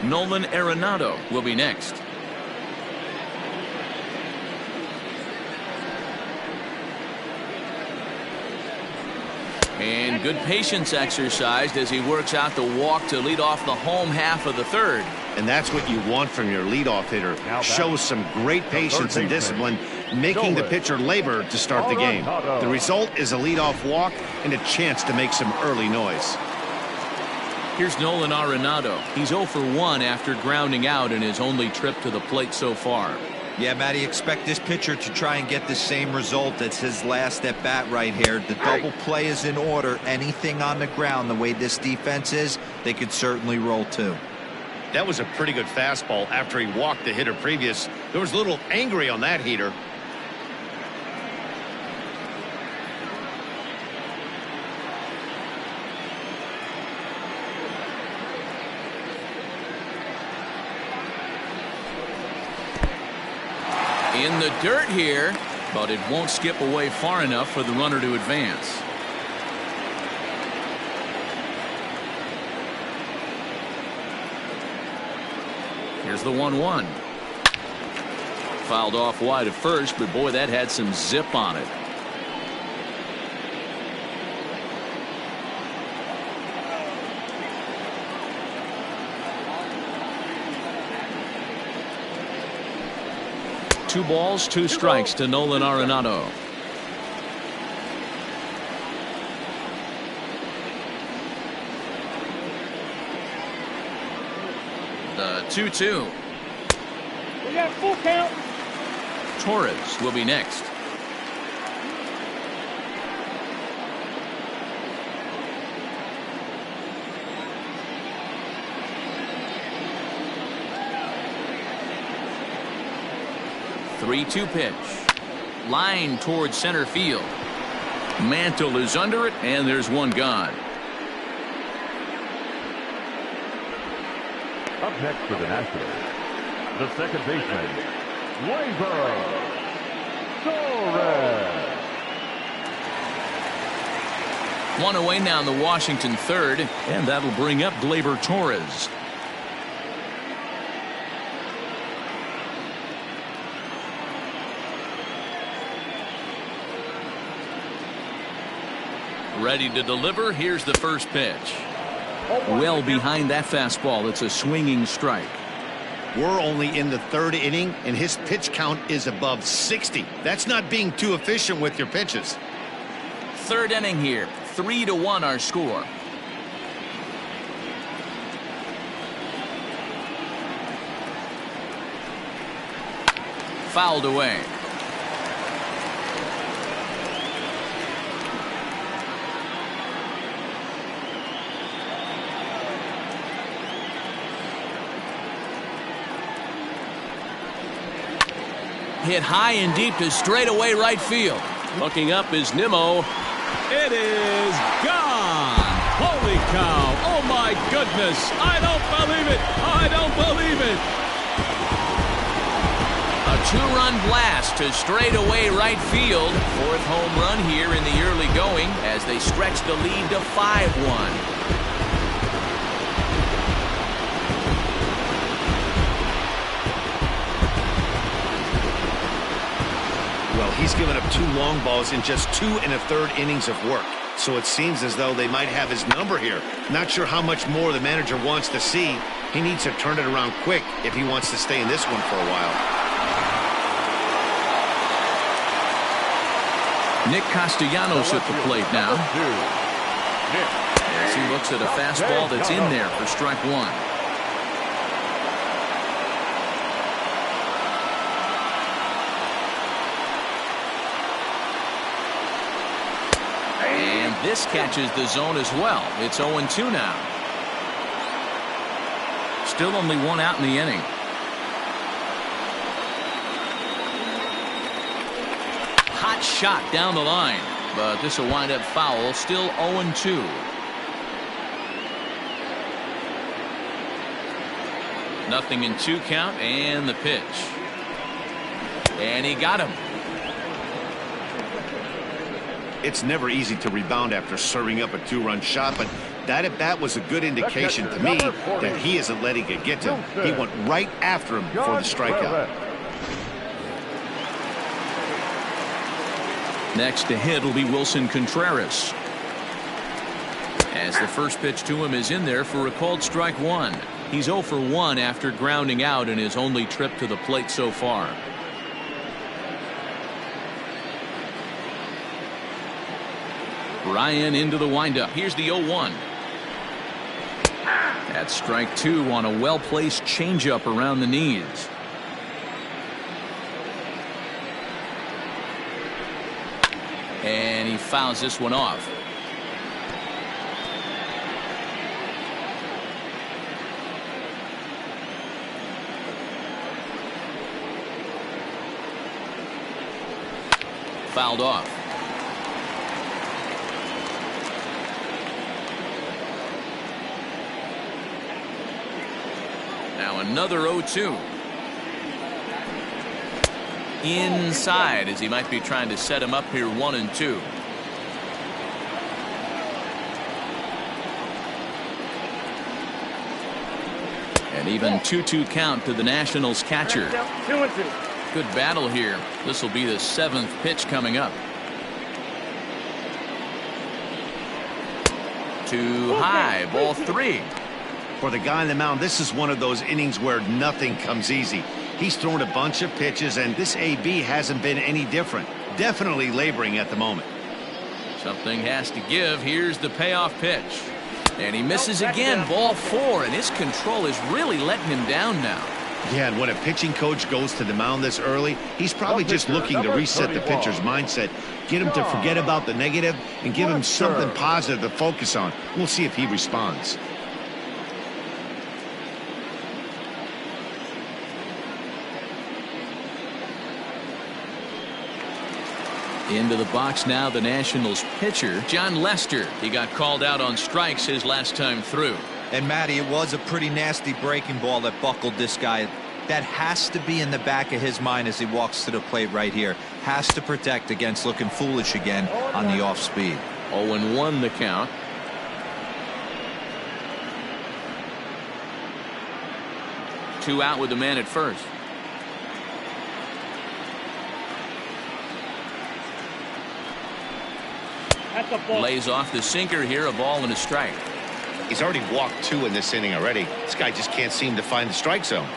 Nolan Arenado will be next. And good patience exercised as he works out the walk to lead off the home half of the 3rd. And that's what you want from your leadoff hitter. Shows some great patience and discipline, making the pitcher labor to start the game. The result is a leadoff walk and a chance to make some early noise. Here's Nolan Arenado. He's 0 for 1 after grounding out in his only trip to the plate so far. Yeah, Matty, expect this pitcher to try and get the same result. That's his last at bat right here. The double play is in order. Anything on the ground, the way this defense is, they could certainly roll too. That was a pretty good fastball after he walked the hitter previous. There was a little angry on that heater. In the dirt here, but it won't skip away far enough for the runner to advance. Here's the 1-1. Fouled off wide at first, but boy, that had some zip on it. Two balls, two strikes to Nolan Arenado. The 2-2. We got full count. Torres will be next. The 3-2 pitch. Line towards center field. Mantle is under it, and there's one gone. Up next for the Nationals, the second baseman, Gleyber Torres. One away now in the Washington third, and that'll bring up Gleyber Torres. Ready to deliver. Here's the first pitch. Well behind that fastball. It's a swinging strike. We're only in the third inning, and his pitch count is above 60. That's not being too efficient with your pitches. Third inning here. 3-1 our score. Fouled away. Hit high and deep to straightaway right field. Looking up is Nimmo. It is gone. Holy cow. Oh, my goodness. I don't believe it. I don't believe it. A two-run blast to straightaway right field. Fourth home run here in the early going as they stretch the lead to 5-1. Well, he's given up 2 long balls in just 2 1/3 innings of work. So it seems as though they might have his number here. Not sure how much more the manager wants to see. He needs to turn it around quick if he wants to stay in this one for a while. Nick Castellanos at the plate now. As he looks at a fastball that's in there for strike one. And this catches the zone as well. It's 0-2 now. Still only one out in the inning. Hot shot down the line, but this will wind up foul. Still 0-2. Nothing in 2 count, and the pitch. And he got him. It's never easy to rebound after serving up a 2-run shot, but that at bat was a good indication to me that he isn't letting it get to him. He went right after him for the strikeout. Next to hit will be Wilson Contreras. As the first pitch to him is in there for a called strike one. He's 0 for 1 after grounding out in his only trip to the plate so far. Ryan into the windup. Here's the 0-1. That's strike two on a well-placed changeup around the knees. And he fouls this one off. Fouled off. Now another 0-2. Inside, as he might be trying to set him up here 1-2. An even 2-2 count to the Nationals catcher. 2-2. Good battle here. This will be the 7th pitch coming up. Too high, ball 3. For the guy on the mound, this is one of those innings where nothing comes easy. He's thrown a bunch of pitches, and this AB hasn't been any different. Definitely laboring at the moment. Something has to give. Here's the payoff pitch. And he misses again, ball 4, and his control is really letting him down now. Yeah, and when a pitching coach goes to the mound this early, he's probably just looking to reset the pitcher's mindset, get him to forget about the negative, and give him something positive to focus on. We'll see if he responds. Into the box now, the Nationals pitcher, John Lester. He got called out on strikes his last time through. And Matty, it was a pretty nasty breaking ball that buckled this guy. That has to be in the back of his mind as he walks to the plate right here. Has to protect against looking foolish again on the off speed. 0-1 the count. Two out with the man at first. Lays off the sinker here, a ball and a strike. He's already walked 2 in this inning already. This guy just can't seem to find the strike zone.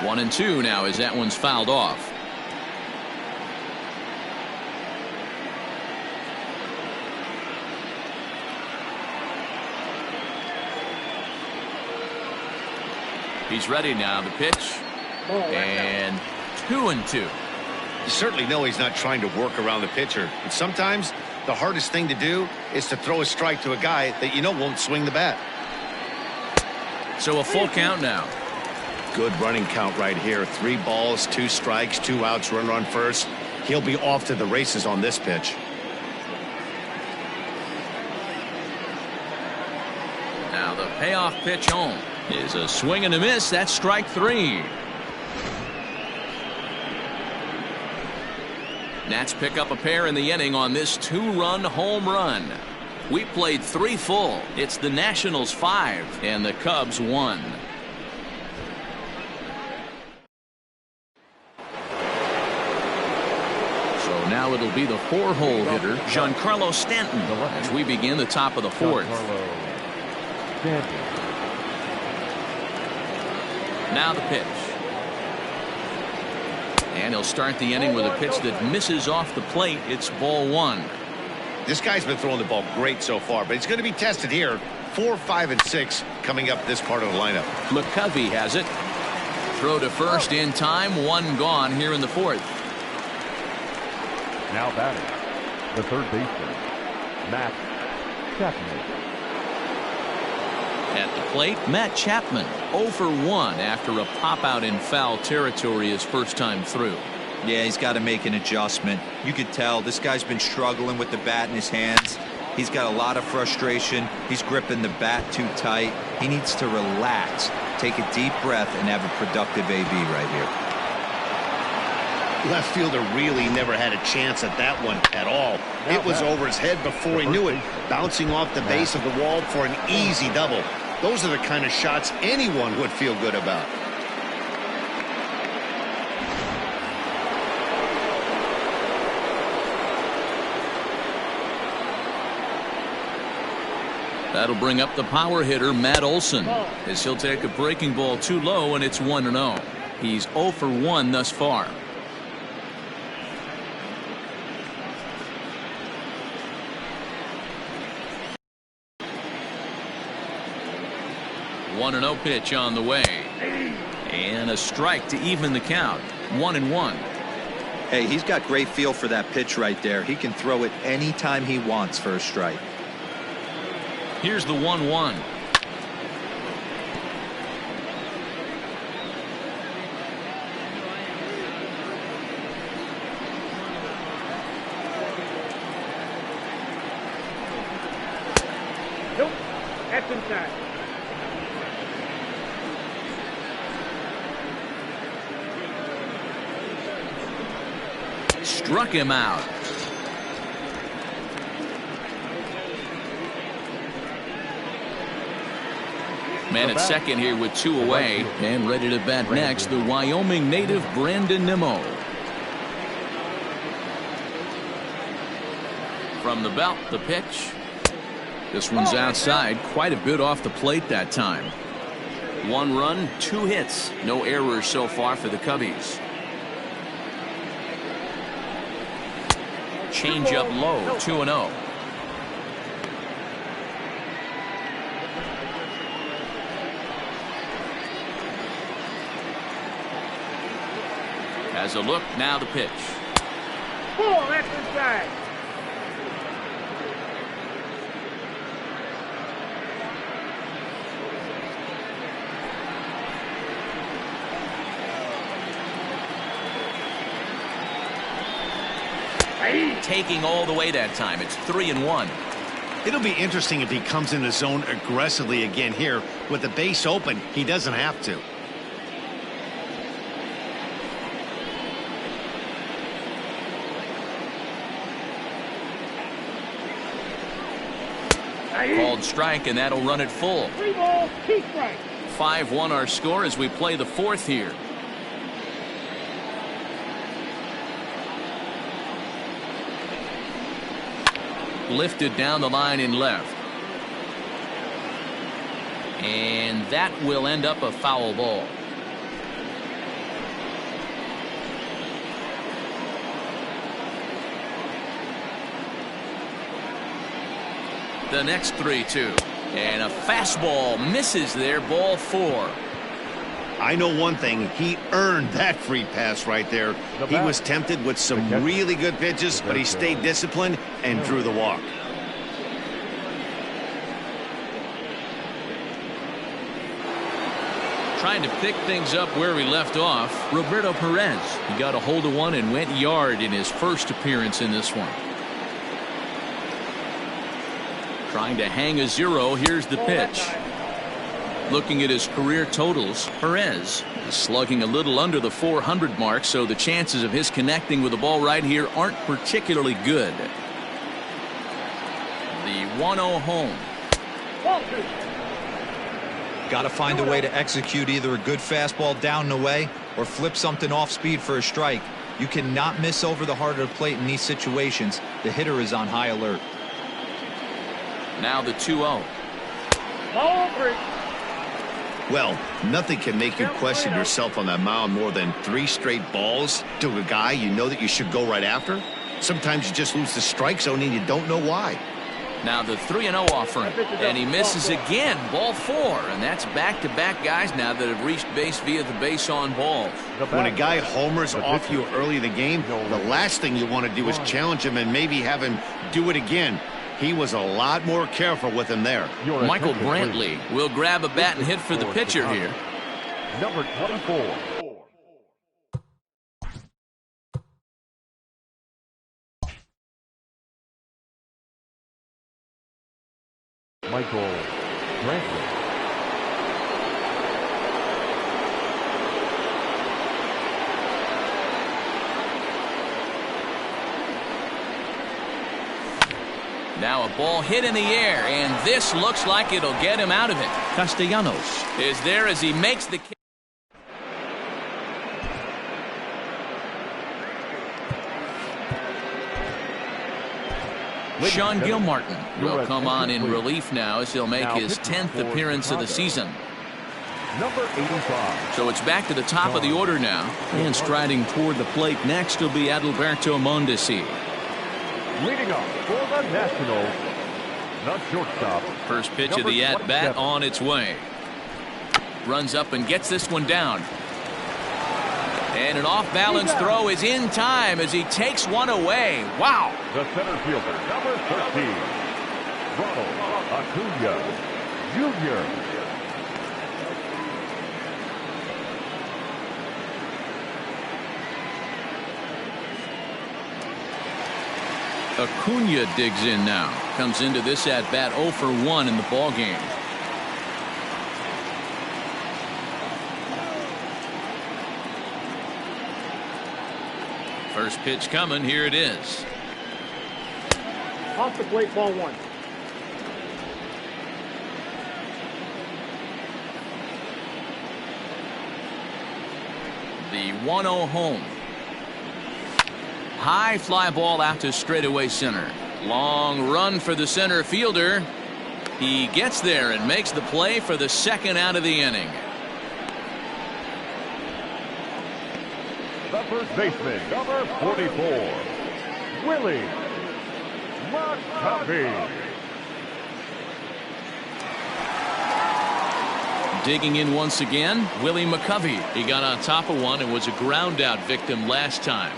One and 2 now as that one's fouled off. He's ready now. The pitch. And 2-2. You certainly know he's not trying to work around the pitcher. And sometimes the hardest thing to do is to throw a strike to a guy that you know won't swing the bat. So a full count now. Good running count right here. 3 balls, 2 strikes, 2 outs, runner on first. He'll be off to the races on this pitch. Now the payoff pitch home is a swing and a miss. That's strike 3. Nats pick up a pair in the inning on this 2-run home run. We played 3 full. It's the Nationals 5 and the Cubs 1. So now it'll be the 4-hole hitter, Giancarlo Stanton, as we begin the top of the 4th. Now the pitch. And he'll start the inning with a pitch that misses off the plate. It's ball 1. This guy's been throwing the ball great so far, but he's going to be tested here. 4, 5, and 6 coming up this part of the lineup. McCovey has it. Throw to first in time. 1 gone here in the 4th. Now batting, the third baseman, Matt Chapman. At the plate, Matt Chapman, 0 for 1 after a pop-out in foul territory his first time through. Yeah, he's got to make an adjustment. You could tell this guy's been struggling with the bat in his hands. He's got a lot of frustration. He's gripping the bat too tight. He needs to relax, take a deep breath, and have a productive AB right here. Left fielder really never had a chance at that one at all. It was over his head before he knew it, bouncing off the base of the wall for an easy double. Those are the kind of shots anyone would feel good about. That'll bring up the power hitter, Matt Olson, as he'll take a breaking ball too low, and it's 1-0. He's 0 for 1 thus far. 1-0 pitch on the way. And a strike to even the count. 1-1. Hey, he's got great feel for that pitch right there. He can throw it anytime he wants for a strike. Here's the 1-1. Nope. That's inside. Struck him out. Man at second here with 2 away. And ready to bat next, the Wyoming native Brandon Nimmo. From the belt, the pitch. This one's outside, quite a bit off the plate that time. 1 run, 2 hits. No errors so far for the Cubbies. Change up low, 2-0. Has a look, now the pitch. Ball, that's inside. Taking all the way that time. It's 3-1. It'll be interesting if he comes in the zone aggressively again here. With the base open, he doesn't have to. Called strike, and that'll run it full. 3 balls, 2 strikes. 5-1 our score as we play the 4th here. Lifted down the line in left. And that will end up a foul ball. The next 3-2. And a fastball misses there, ball 4. I know one thing, he earned that free pass right there. He was tempted with some really good pitches, but he stayed disciplined and drew the walk. Trying to pick things up where we left off, Roberto Perez. He got a hold of one and went yard in his first appearance in this one. Trying to hang a 0. Here's the pitch. Looking at his career totals, Perez is slugging a little under the 400 mark, so the chances of his connecting with the ball right here aren't particularly good. The 1-0 home. Got to find a way to execute either a good fastball down and away or flip something off speed for a strike. You cannot miss over the heart of the plate in these situations. The hitter is on high alert. Now the 2-0. Ball 3. Well, nothing can make you question yourself on that mound more than 3 straight balls to a guy you know that you should go right after. Sometimes you just lose the strike zone and you don't know why. Now the 3-0 offering, and he misses again, ball 4, and that's back-to-back guys now that have reached base via the base on ball. When a guy homers off you early in the game, the last thing you want to do is challenge him and maybe have him do it again. He was a lot more careful with him there. Michael Brantley will grab a bat and hit for the pitcher here. Number 24. Michael Brantley. Now a ball hit in the air, and this looks like it'll get him out of it. Castellanos is there as he makes the kick. Sean Gilmartin will come on in relief now as he'll make his 10th appearance of the season. Number 85. So it's back to the top of the order now. And striding toward the plate next will be Adalberto Mondesi. Leading up for the Nationals, the shortstop. First pitch of the at-bat on its way. Runs up and gets this one down. And an off-balance throw is in time as he takes one away. Wow. The center fielder, number 13, Ronald Acuna Jr. Acuna digs in now. Comes into this at-bat 0 for 1 in the ballgame. First pitch coming. Here it is. Off the plate, ball 1. The 1-0 home. High fly ball out to straightaway center. Long run for the center fielder. He gets there and makes the play for the second out of the inning. The first baseman, number 44, Willie McCovey. Digging in once again, Willie McCovey. He got on top of one and was a ground out victim last time.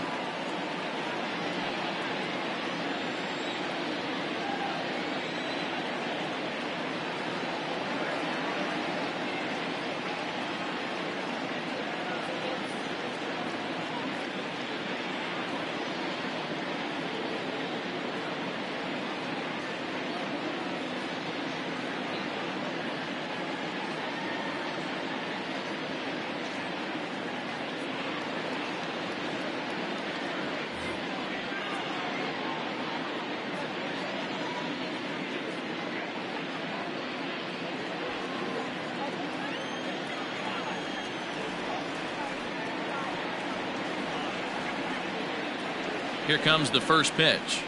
Here comes the first pitch.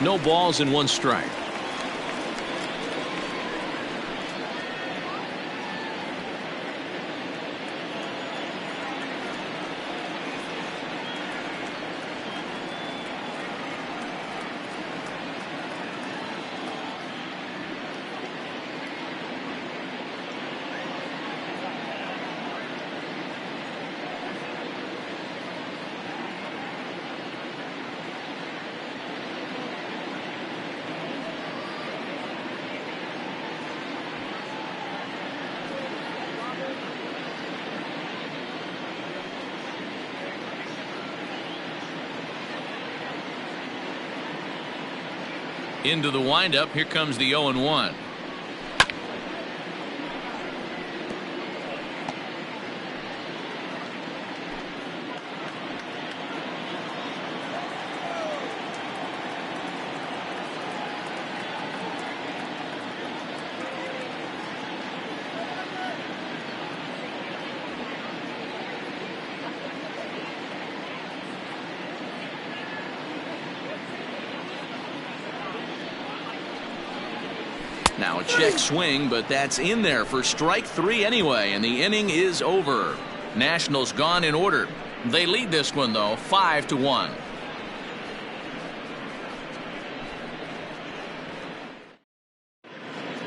No balls and 1 strike. Into the windup. Here comes the 0-1. Now a check swing, but that's in there for strike 3 anyway, and the inning is over. Nationals gone in order. They lead this one, though, 5-1.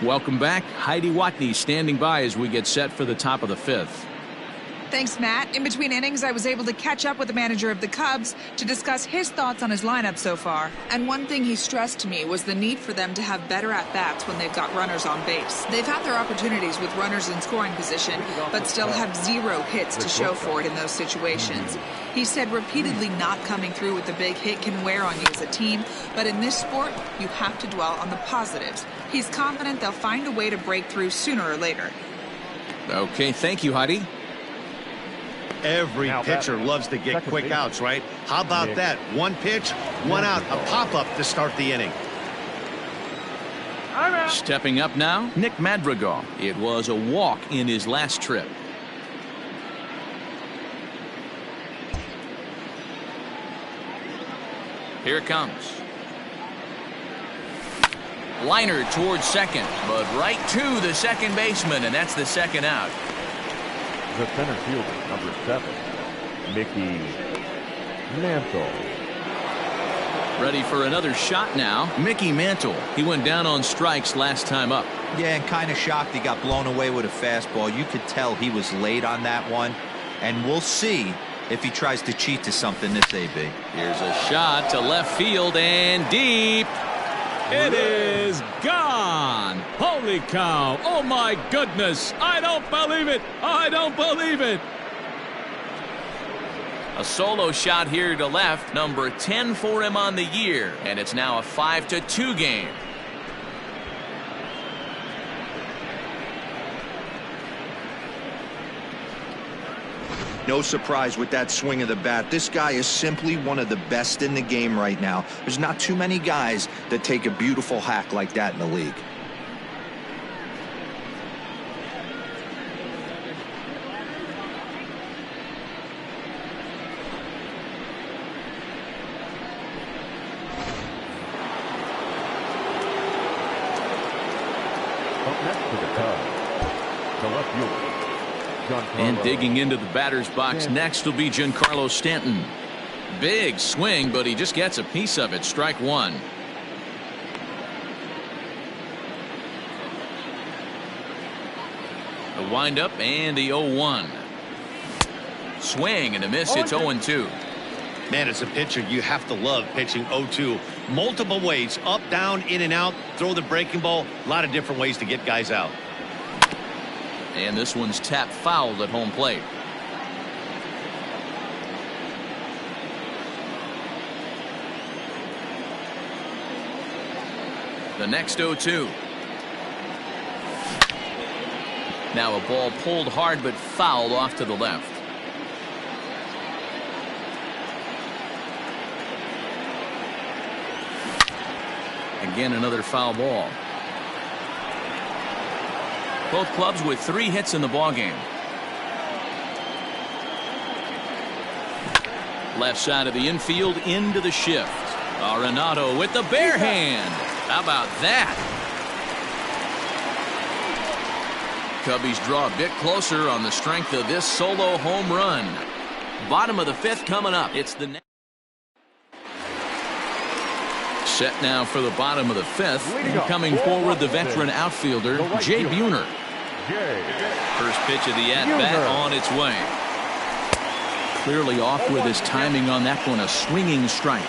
Welcome back. Heidi Watney standing by as we get set for the top of the 5th. Thanks, Matt. In between innings, I was able to catch up with the manager of the Cubs to discuss his thoughts on his lineup so far. And one thing he stressed to me was the need for them to have better at-bats when they've got runners on base. They've had their opportunities with runners in scoring position, but still have 0 hits to show for it in those situations. He said repeatedly not coming through with the big hit can wear on you as a team, but in this sport, you have to dwell on the positives. He's confident they'll find a way to break through sooner or later. Okay, thank you, Heidi. Every pitcher loves to get quick outs, right? How about that? 1 pitch, 1 out, a pop-up to start the inning. Stepping up now, Nick Madrigal. It was a walk in his last trip. Here it comes. Liner towards second, but right to the second baseman, and that's the second out. The center fielder, number 7, Mickey Mantle. Ready for another shot now. Mickey Mantle. He went down on strikes last time up. Yeah, and kind of shocked he got blown away with a fastball. You could tell he was late on that one. And we'll see if he tries to cheat to something this AB. Here's a shot to left field and deep. It is gone. Holy cow. Oh, my goodness. I don't believe it. I don't believe it. A solo shot here to left, number 10 for him on the year, and it's now a 5-2 game. No surprise with that swing of the bat. This guy is simply one of the best in the game right now. There's not too many guys that take a beautiful hack like that in the league. And digging into the batter's box next will be Giancarlo Stanton. Big swing, but he just gets a piece of it. Strike one. The windup and the 0-1. Swing and a miss. It's 0-2. Man, as a pitcher, you have to love pitching 0-2. Multiple ways, up, down, in and out, throw the breaking ball. A lot of different ways to get guys out. And this one's tapped fouled at home plate. The next 0-2. Now a ball pulled hard but fouled off to the left. Again, another foul ball. Both clubs with 3 hits in the ballgame. Left side of the infield into the shift. Arenado with the bare hand. How about that? Cubbies draw a bit closer on the strength of this solo home run. Bottom of the 5th coming up. It's the set now for the bottom of the 5th. And coming forward, the veteran outfielder, Jay Buhner. First pitch of the at-bat on its way. Clearly off with his timing on that one. A swinging strike.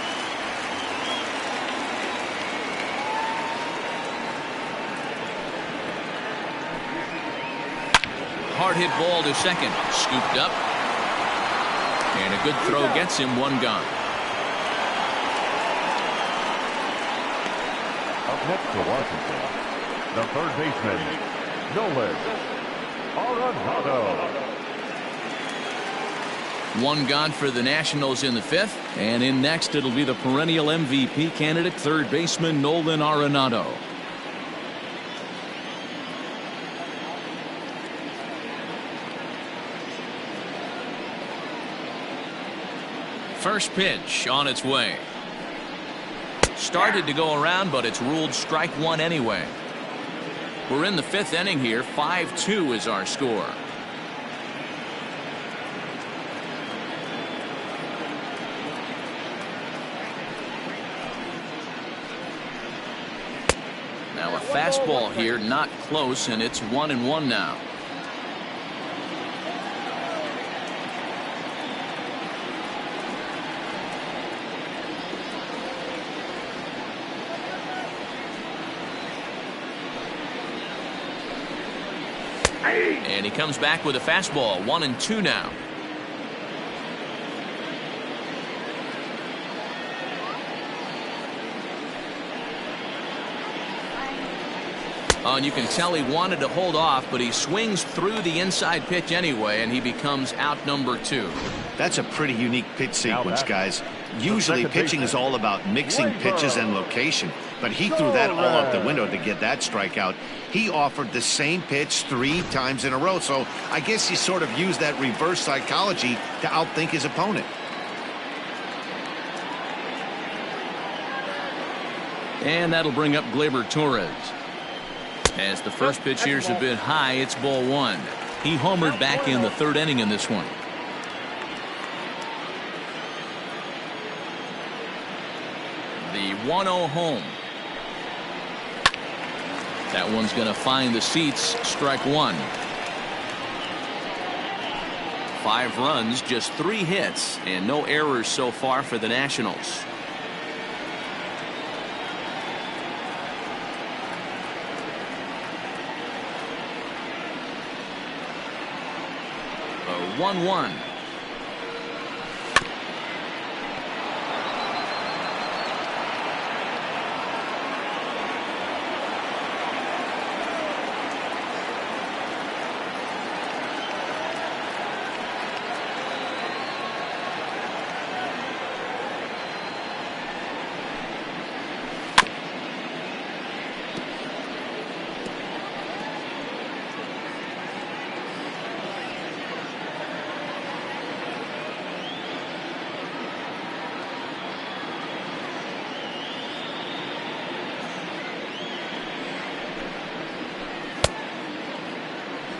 Hard hit ball to second. Scooped up. And a good throw gets him one gone. Up next for Washington, the third baseman, Nolan Arenado. One gone for the Nationals in the 5th. And in next, it'll be the perennial MVP candidate, third baseman Nolan Arenado. First pitch on its way. Started to go around, but it's ruled strike one anyway. We're in the 5th inning here. 5-2 is our score. Now a fastball here, not close, and it's 1-1 now. And he comes back with a fastball. 1-2 now. Oh, and you can tell he wanted to hold off, but he swings through the inside pitch anyway, and he becomes out number 2. That's a pretty unique pitch sequence, guys. Usually pitching is all about mixing pitches and location, but he threw that all out the window to get that strikeout. He offered the same pitch 3 times in a row, so I guess he sort of used that reverse psychology to outthink his opponent. And that'll bring up Gleyber Torres. As the first pitch here's a bit high, it's ball 1. He homered back in the 3rd inning in this one. 1-0 home. That one's going to find the seats. Strike one. 5 runs, just 3 hits, and no errors so far for the Nationals. A 1-1.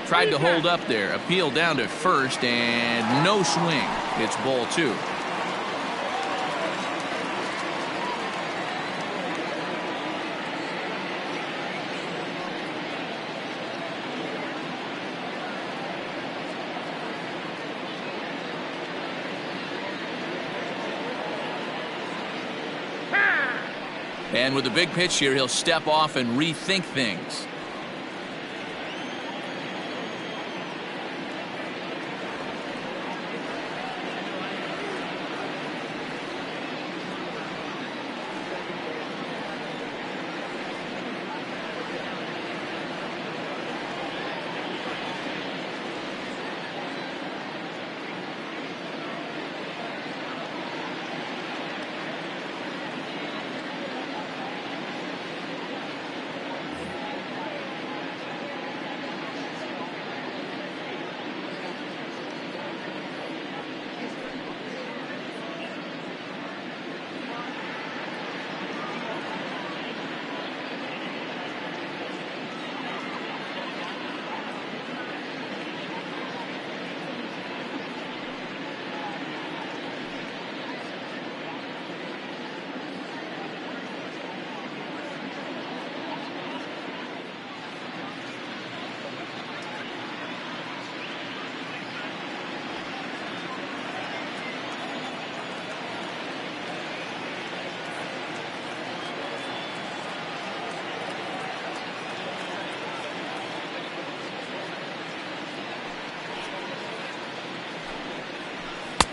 Tried to hold up there. Appeal down to first, and no swing. It's ball 2. And with a big pitch here, he'll step off and rethink things.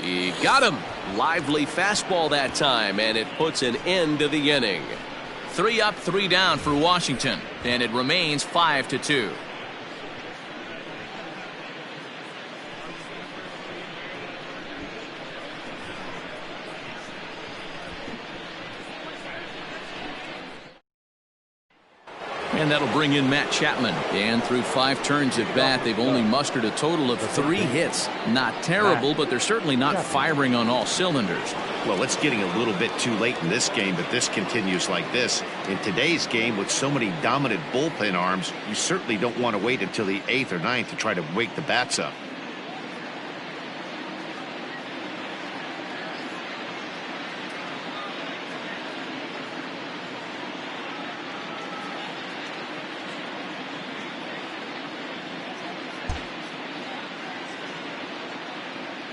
He got him. Lively fastball that time, and it puts an end to the inning. 3 up, 3 down for Washington, and it remains 5-2. And that'll bring in Matt Chapman. And through 5 turns at bat, they've only mustered a total of 3 hits. Not terrible, but they're certainly not firing on all cylinders. Well, it's getting a little bit too late in this game, but this continues like this. In today's game, with so many dominant bullpen arms, you certainly don't want to wait until the 8th or 9th to try to wake the bats up.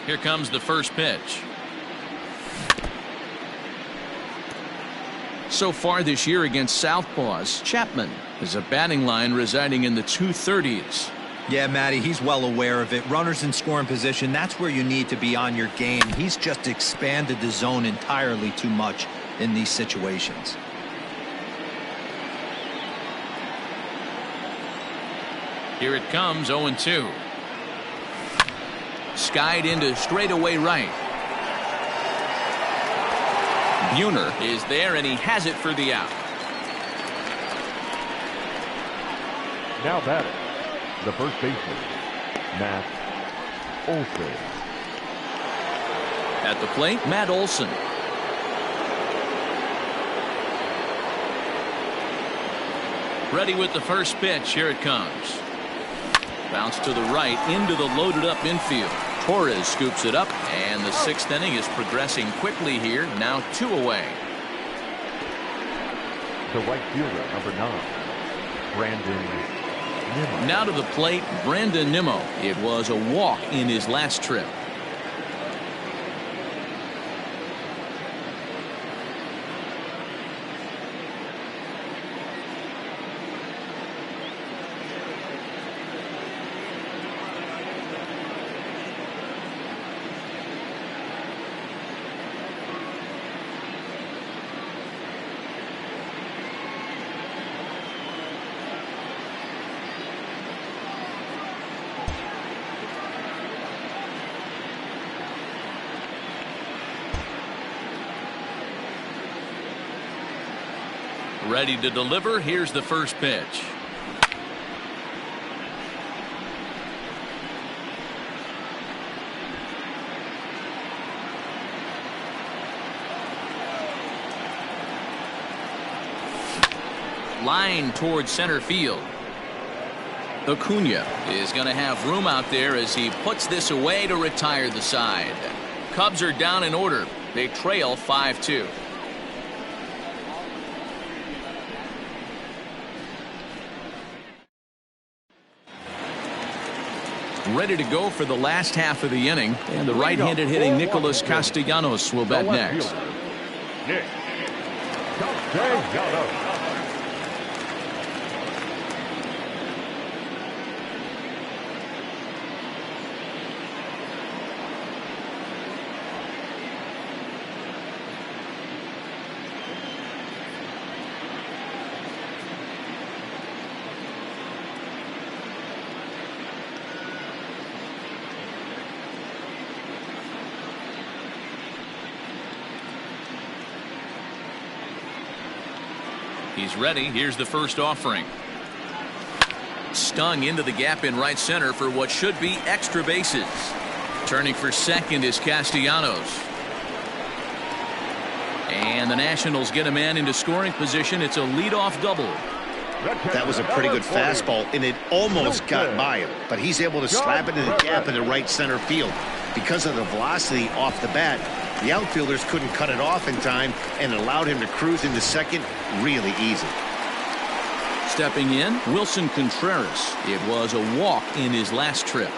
Here comes the first pitch. So far this year against Southpaws, Chapman is a batting line residing in the 230s. Yeah, Matty, he's well aware of it. Runners in scoring position, that's where you need to be on your game. He's just expanded the zone entirely too much in these situations. Here it comes, 0-2. Skied into straightaway right. Buhner is there, and he has it for the out. Now batting, the first baseman, Matt Olson. At the plate, Matt Olson. Ready with the first pitch. Here it comes. Bounce to the right into the loaded up infield. Torres scoops it up, and the 6th inning is progressing quickly here. Now 2 away. The right fielder, number 9, Brandon Nimmo. Now to the plate, Brandon Nimmo. It was a walk in his last trip. Ready to deliver. Here's the first pitch. Line towards center field. Acuna is going to have room out there as he puts this away to retire the side. Cubs are down in order. They trail 5-2. Ready to go for the last half of the inning, and the right-handed hitting Nicholas Castellanos will bat next. Nick Castellanos. He's ready. Here's the first offering. Stung into the gap in right center for what should be extra bases. Turning for second is Castellanos. And the Nationals get a man into scoring position. It's a leadoff double. That was a pretty good fastball, and it almost got by him, but he's able to slap it in the gap in the right center field. Because of the velocity off the bat, the outfielders couldn't cut it off in time and allowed him to cruise into second really easy. Stepping in, Wilson Contreras. It was a walk in his last trip.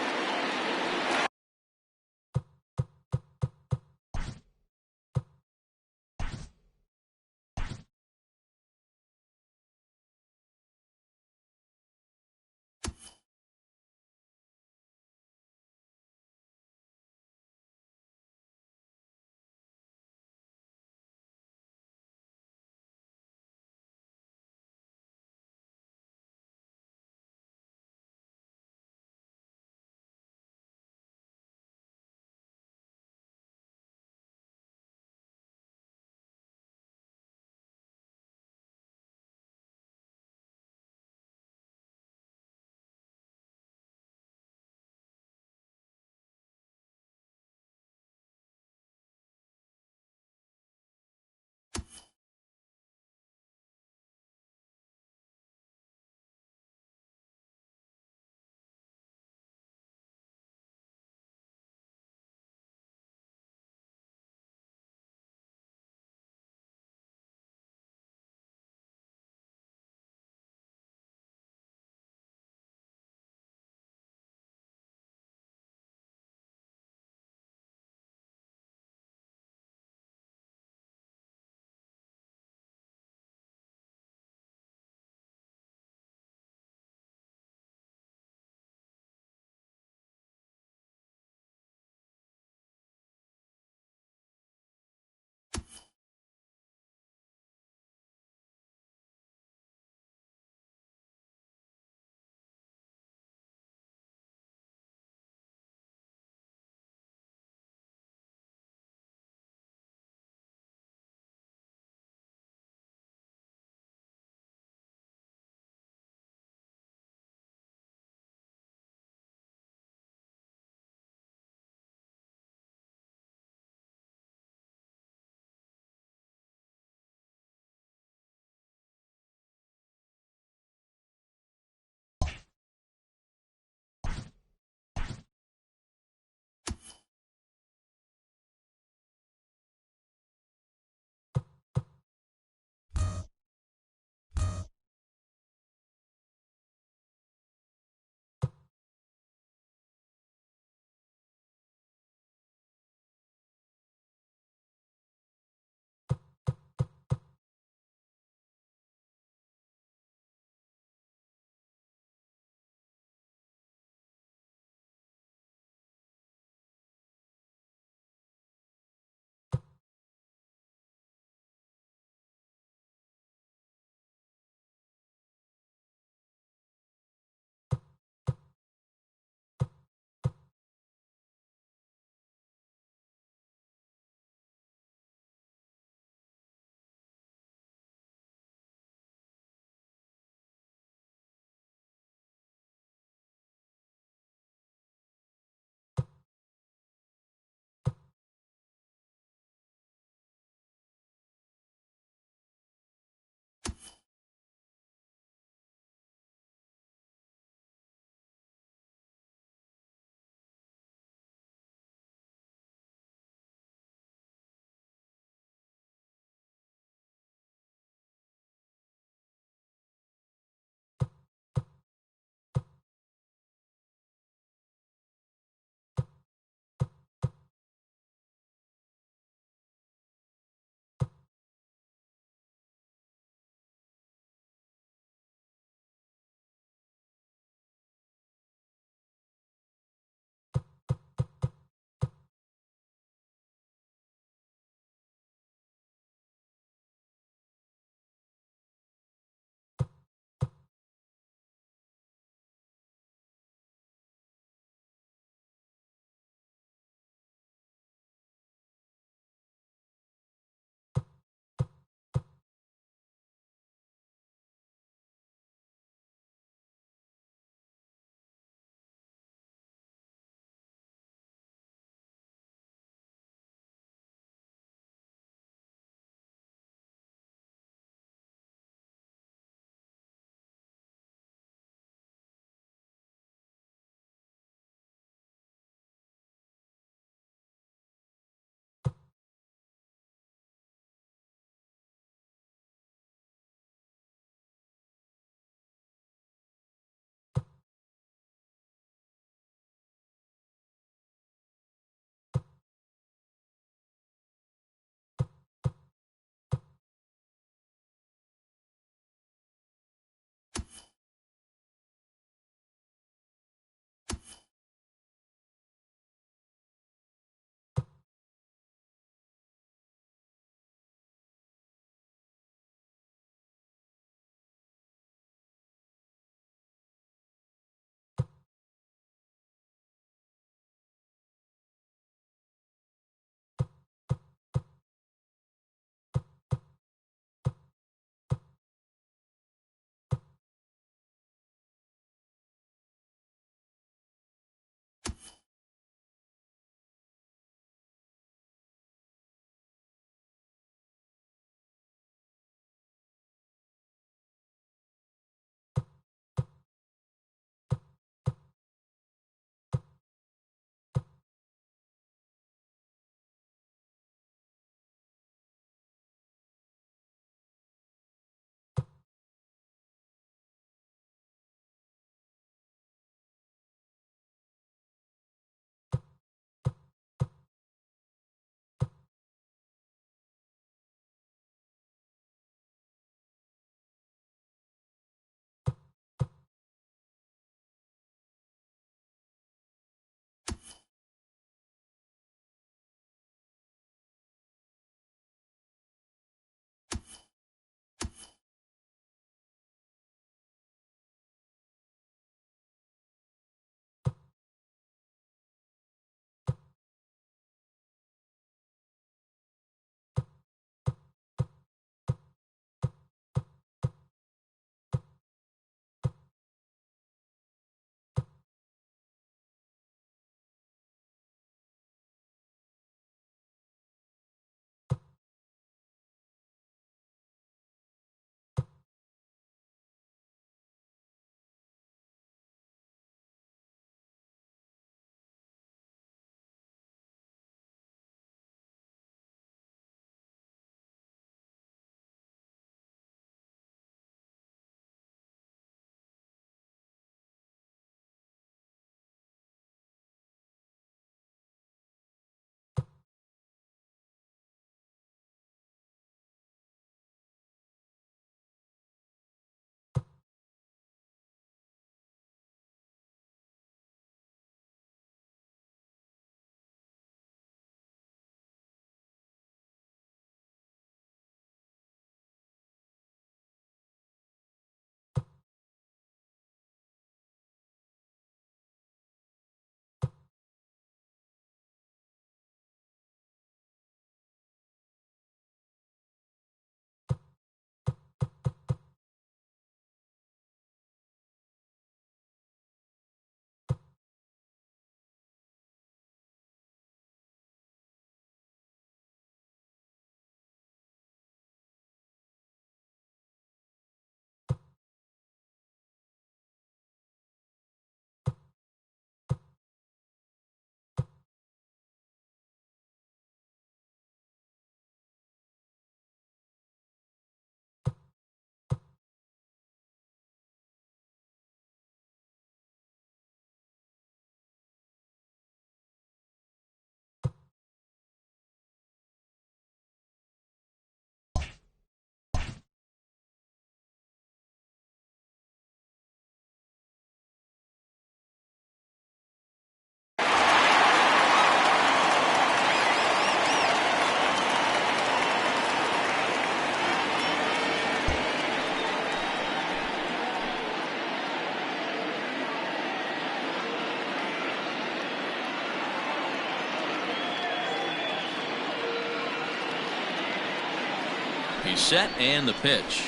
He's set and the pitch.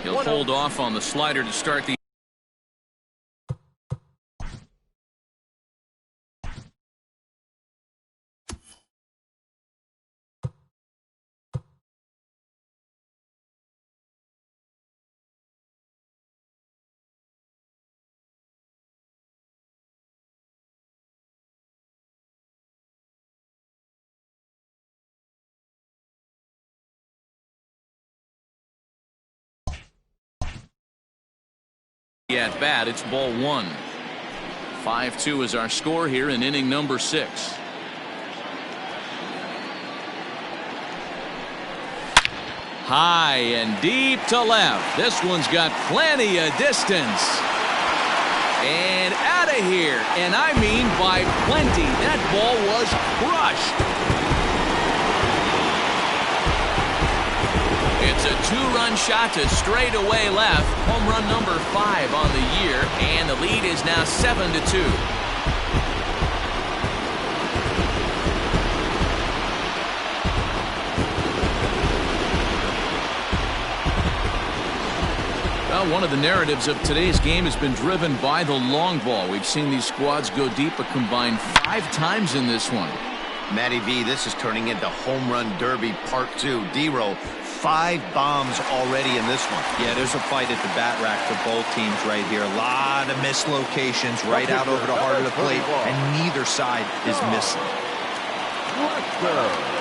He'll hold off on the slider to start the at bat. It's ball one. 5-2 is our score here in inning number 6. High and deep to left. This one's got plenty of distance. And out of here. And I mean by plenty. That ball was crushed. It's a 2-run shot to straightaway left. Home run number 5 on the year. And the lead is now 7-2. Well, one of the narratives of today's game has been driven by the long ball. We've seen these squads go deep a combined 5 times in this one. Matty V, this is turning into Home Run Derby Part 2. D-Row, 5 bombs already in this one. Yeah, there's a fight at the bat rack for both teams right here. A lot of mislocations right out over the heart of the plate, and neither side is missing. Let's go.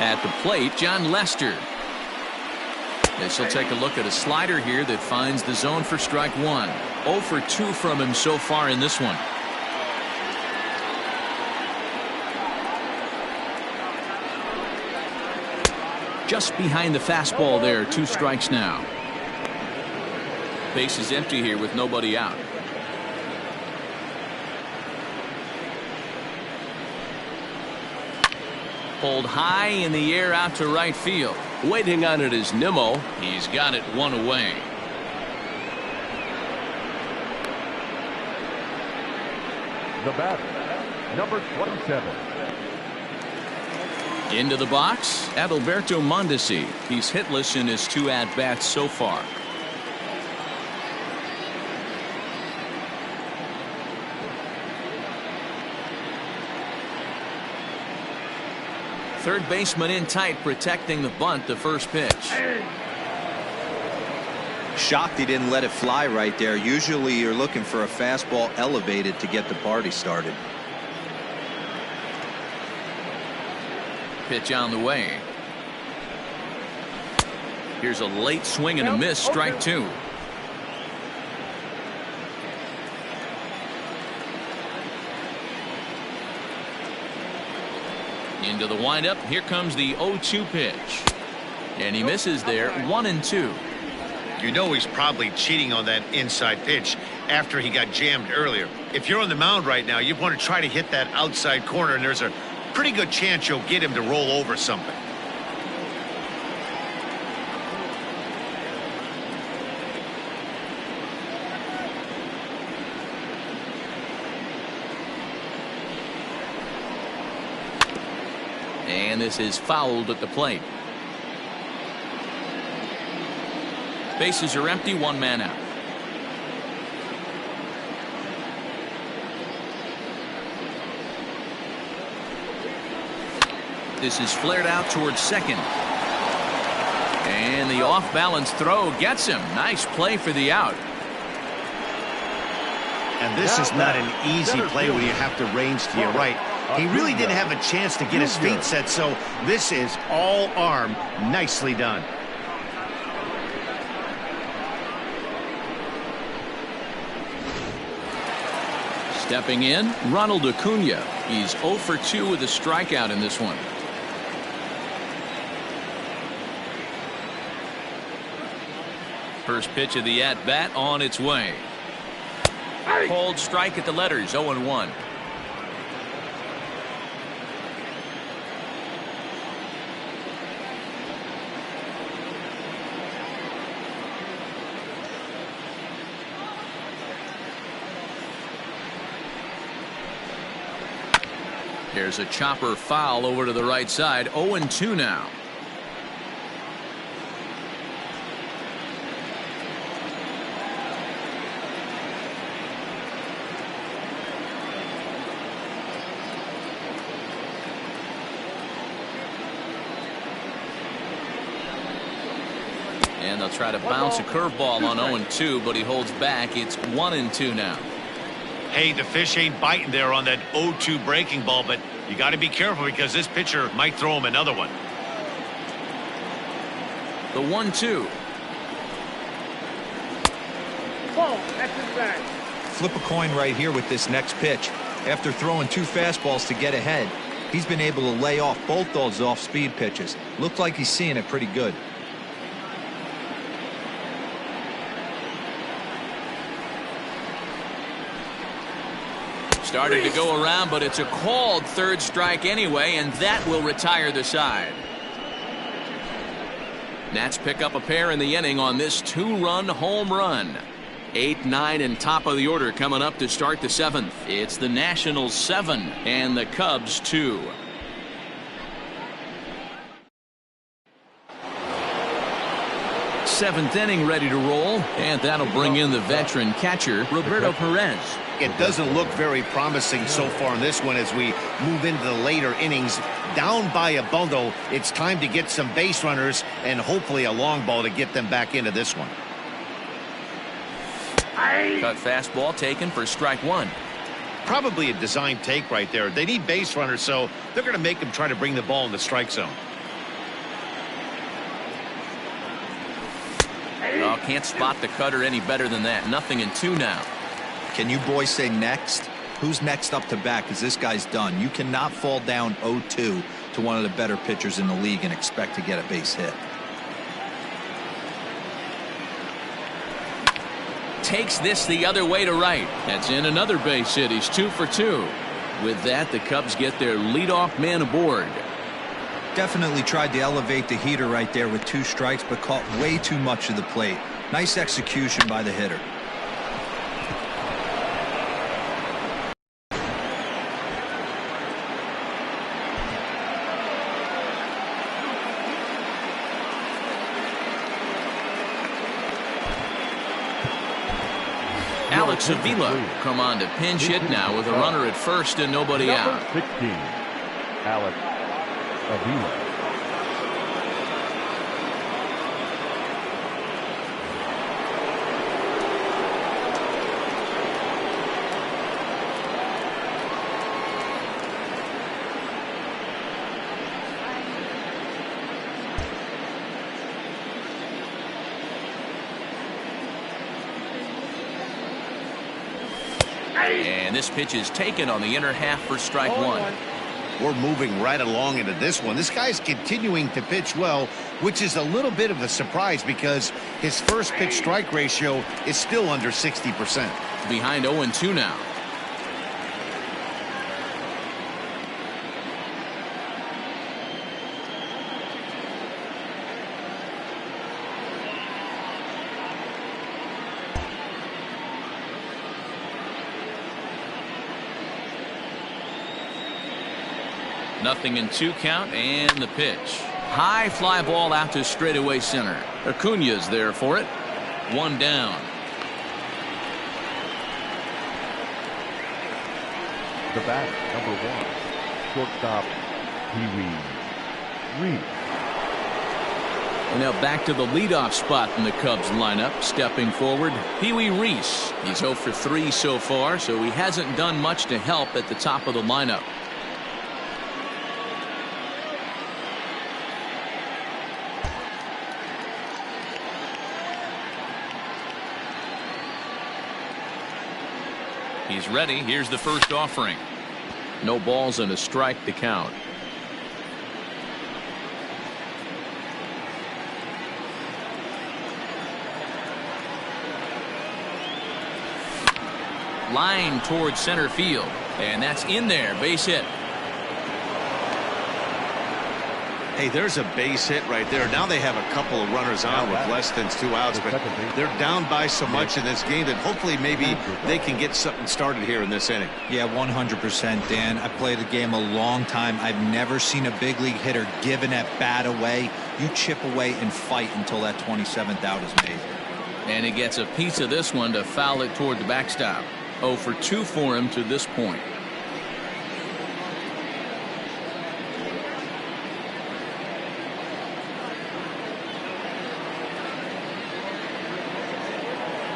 At the plate, John Lester. This will take a look at a slider here that finds the zone for strike 1. 0 for 2 from him so far in this one. Just behind the fastball there. 2 strikes now. Base is empty here with nobody out. Pulled high in the air out to right field. Waiting on it is Nimmo. He's got it 1 away. The batter, number 27. Into the box, Adalberto Mondesi. He's hitless in his 2 at-bats so far. Third baseman in tight, protecting the bunt. The first pitch. Shocked he didn't let it fly right there. Usually you're looking for a fastball elevated to get the party started. Pitch on the way. Here's a late swing and a miss. Strike 2. Into the windup. Here comes the 0-2 pitch. And he misses there. 1-2. You know he's probably cheating on that inside pitch after he got jammed earlier. If you're on the mound right now, you want to try to hit that outside corner, and there's a pretty good chance you'll get him to roll over something. And this is fouled at the plate. Bases are empty. 1 man out. This is flared out towards second. And the off-balance throw gets him. Nice play for the out. And this is not an easy play when you have to range to your right. He really didn't have a chance to get his feet set, so this is all arm. Nicely done. Stepping in, Ronald Acuna. He's 0 for 2 with a strikeout in this one. First pitch of the at-bat on its way. Cold strike at the letters. 0-1. There's a chopper foul over to the right side. 0-2 now. And they'll try to bounce a curveball on 0-2, but he holds back. It's 1-2 now. Hey, the fish ain't biting there on that 0-2 breaking ball, but you got to be careful because this pitcher might throw him another one. The 1-2. Ball, that's inside. Flip a coin right here with this next pitch. After throwing 2 fastballs to get ahead, he's been able to lay off both those off-speed pitches. Looked like he's seeing it pretty good. Started to go around, but it's a called third strike anyway, and that will retire the side. Nats pick up a pair in the inning on this 2-run home run. 8, 9, and top of the order coming up to start the 7th. It's the Nationals 7 and the Cubs 2. Seventh inning ready to roll, and that'll bring in the veteran catcher Roberto Perez. It doesn't look very promising so far in this one as we move into the later innings. Down by a bundle, it's time to get some base runners and hopefully a long ball to get them back into this one. Cut fastball taken for strike 1. Probably a design take right there. They need base runners, so they're going to make them try to bring the ball in the strike zone. Oh, can't spot the cutter any better than that. 0-2 now. Can you boys say next? Who's next up to bat? Because this guy's done. You cannot fall down 0-2 to one of the better pitchers in the league and expect to get a base hit. Takes this the other way to right. That's in another base hit. He's 2 for 2. With that, the Cubs get their leadoff man aboard. Definitely tried to elevate the heater right there with 2 strikes, but caught way too much of the plate. Nice execution by the hitter. Alex Avila come on to pinch hit now with a runner at first and nobody out. 16, Alex Avila. And this pitch is taken on the inner half for strike 1. We're moving right along into this one. This guy's continuing to pitch well, which is a little bit of a surprise because his first pitch strike ratio is still under 60%. Behind 0-2 now. Nothing in 2 count, and the pitch. High fly ball out to straightaway center. Acuna's there for it. 1 down. The bat, number 1, shortstop, Pee-wee Reese. And now back to the leadoff spot in the Cubs lineup. Stepping forward, Pee-wee Reese. He's 0 for 3 so far, so he hasn't done much to help at the top of the lineup. He's ready. Here's the first offering. No balls and a strike to count. Line towards center field. And that's in there. Base hit. Hey, there's a base hit right there. Now they have a couple of runners on with less than 2 outs, but they're down by so much in this game that hopefully maybe they can get something started here in this inning. Yeah, 100%, Dan. I played the game a long time. I've never seen a big league hitter give an at-bat away. You chip away and fight until that 27th out is made. And he gets a piece of this one to foul it toward the backstop. 0 for 2 for him to this point.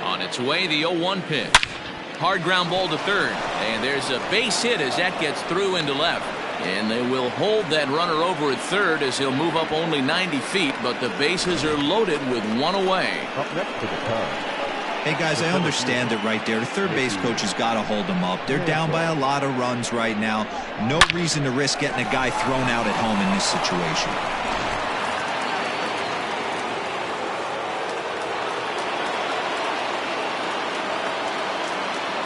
On its way, the 0-1 pitch. Hard ground ball to third. And there's a base hit as that gets through into left. And they will hold that runner over at third as he'll move up only 90 feet, but the bases are loaded with one away. Up next to the Cubs. Hey, guys, I understand it right there. The third base coach has got to hold them up. They're down by a lot of runs right now. No reason to risk getting a guy thrown out at home in this situation.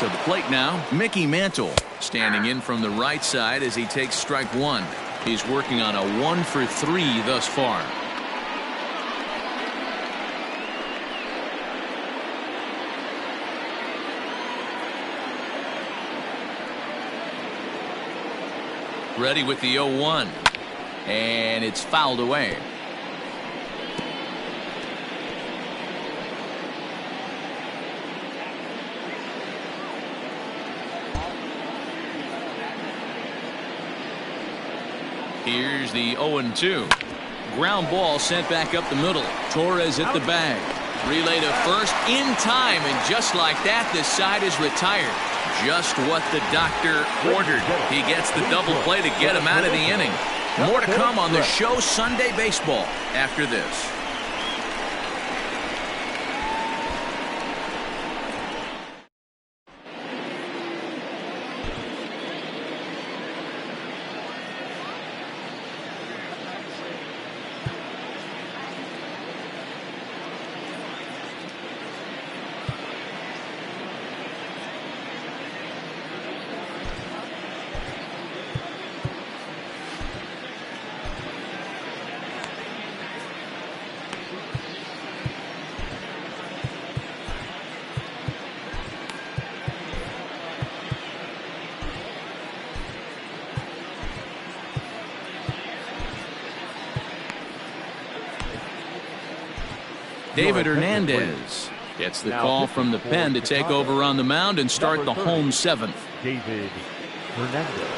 To the plate now, Mickey Mantle standing in from the right side as he takes strike one. He's working on a 1 for 3 thus far. Ready with the 0-1. And it's fouled away. Here's the 0-2. Ground ball sent back up the middle. Torres at the bag. Relay to first in time, and just like that, this side is retired. Just what the doctor ordered. He gets the double play to get him out of the inning. More to come on the show Sunday Baseball after this. David Hernandez gets the call from the pen to take over on the mound and start the home 7th. David Hernandez.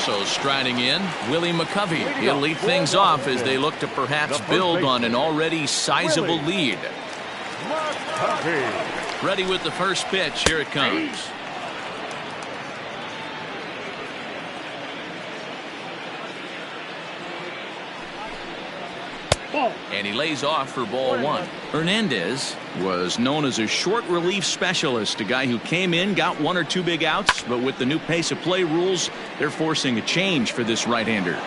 So striding in, Willie McCovey. He'll lead things off as they look to perhaps build on an already sizable lead. Ready with the first pitch. Here it comes. And he lays off for ball 1. Hernandez was known as a short relief specialist, a guy who came in, got 1 or 2 big outs, but with the new pace of play rules, they're forcing a change for this right-hander.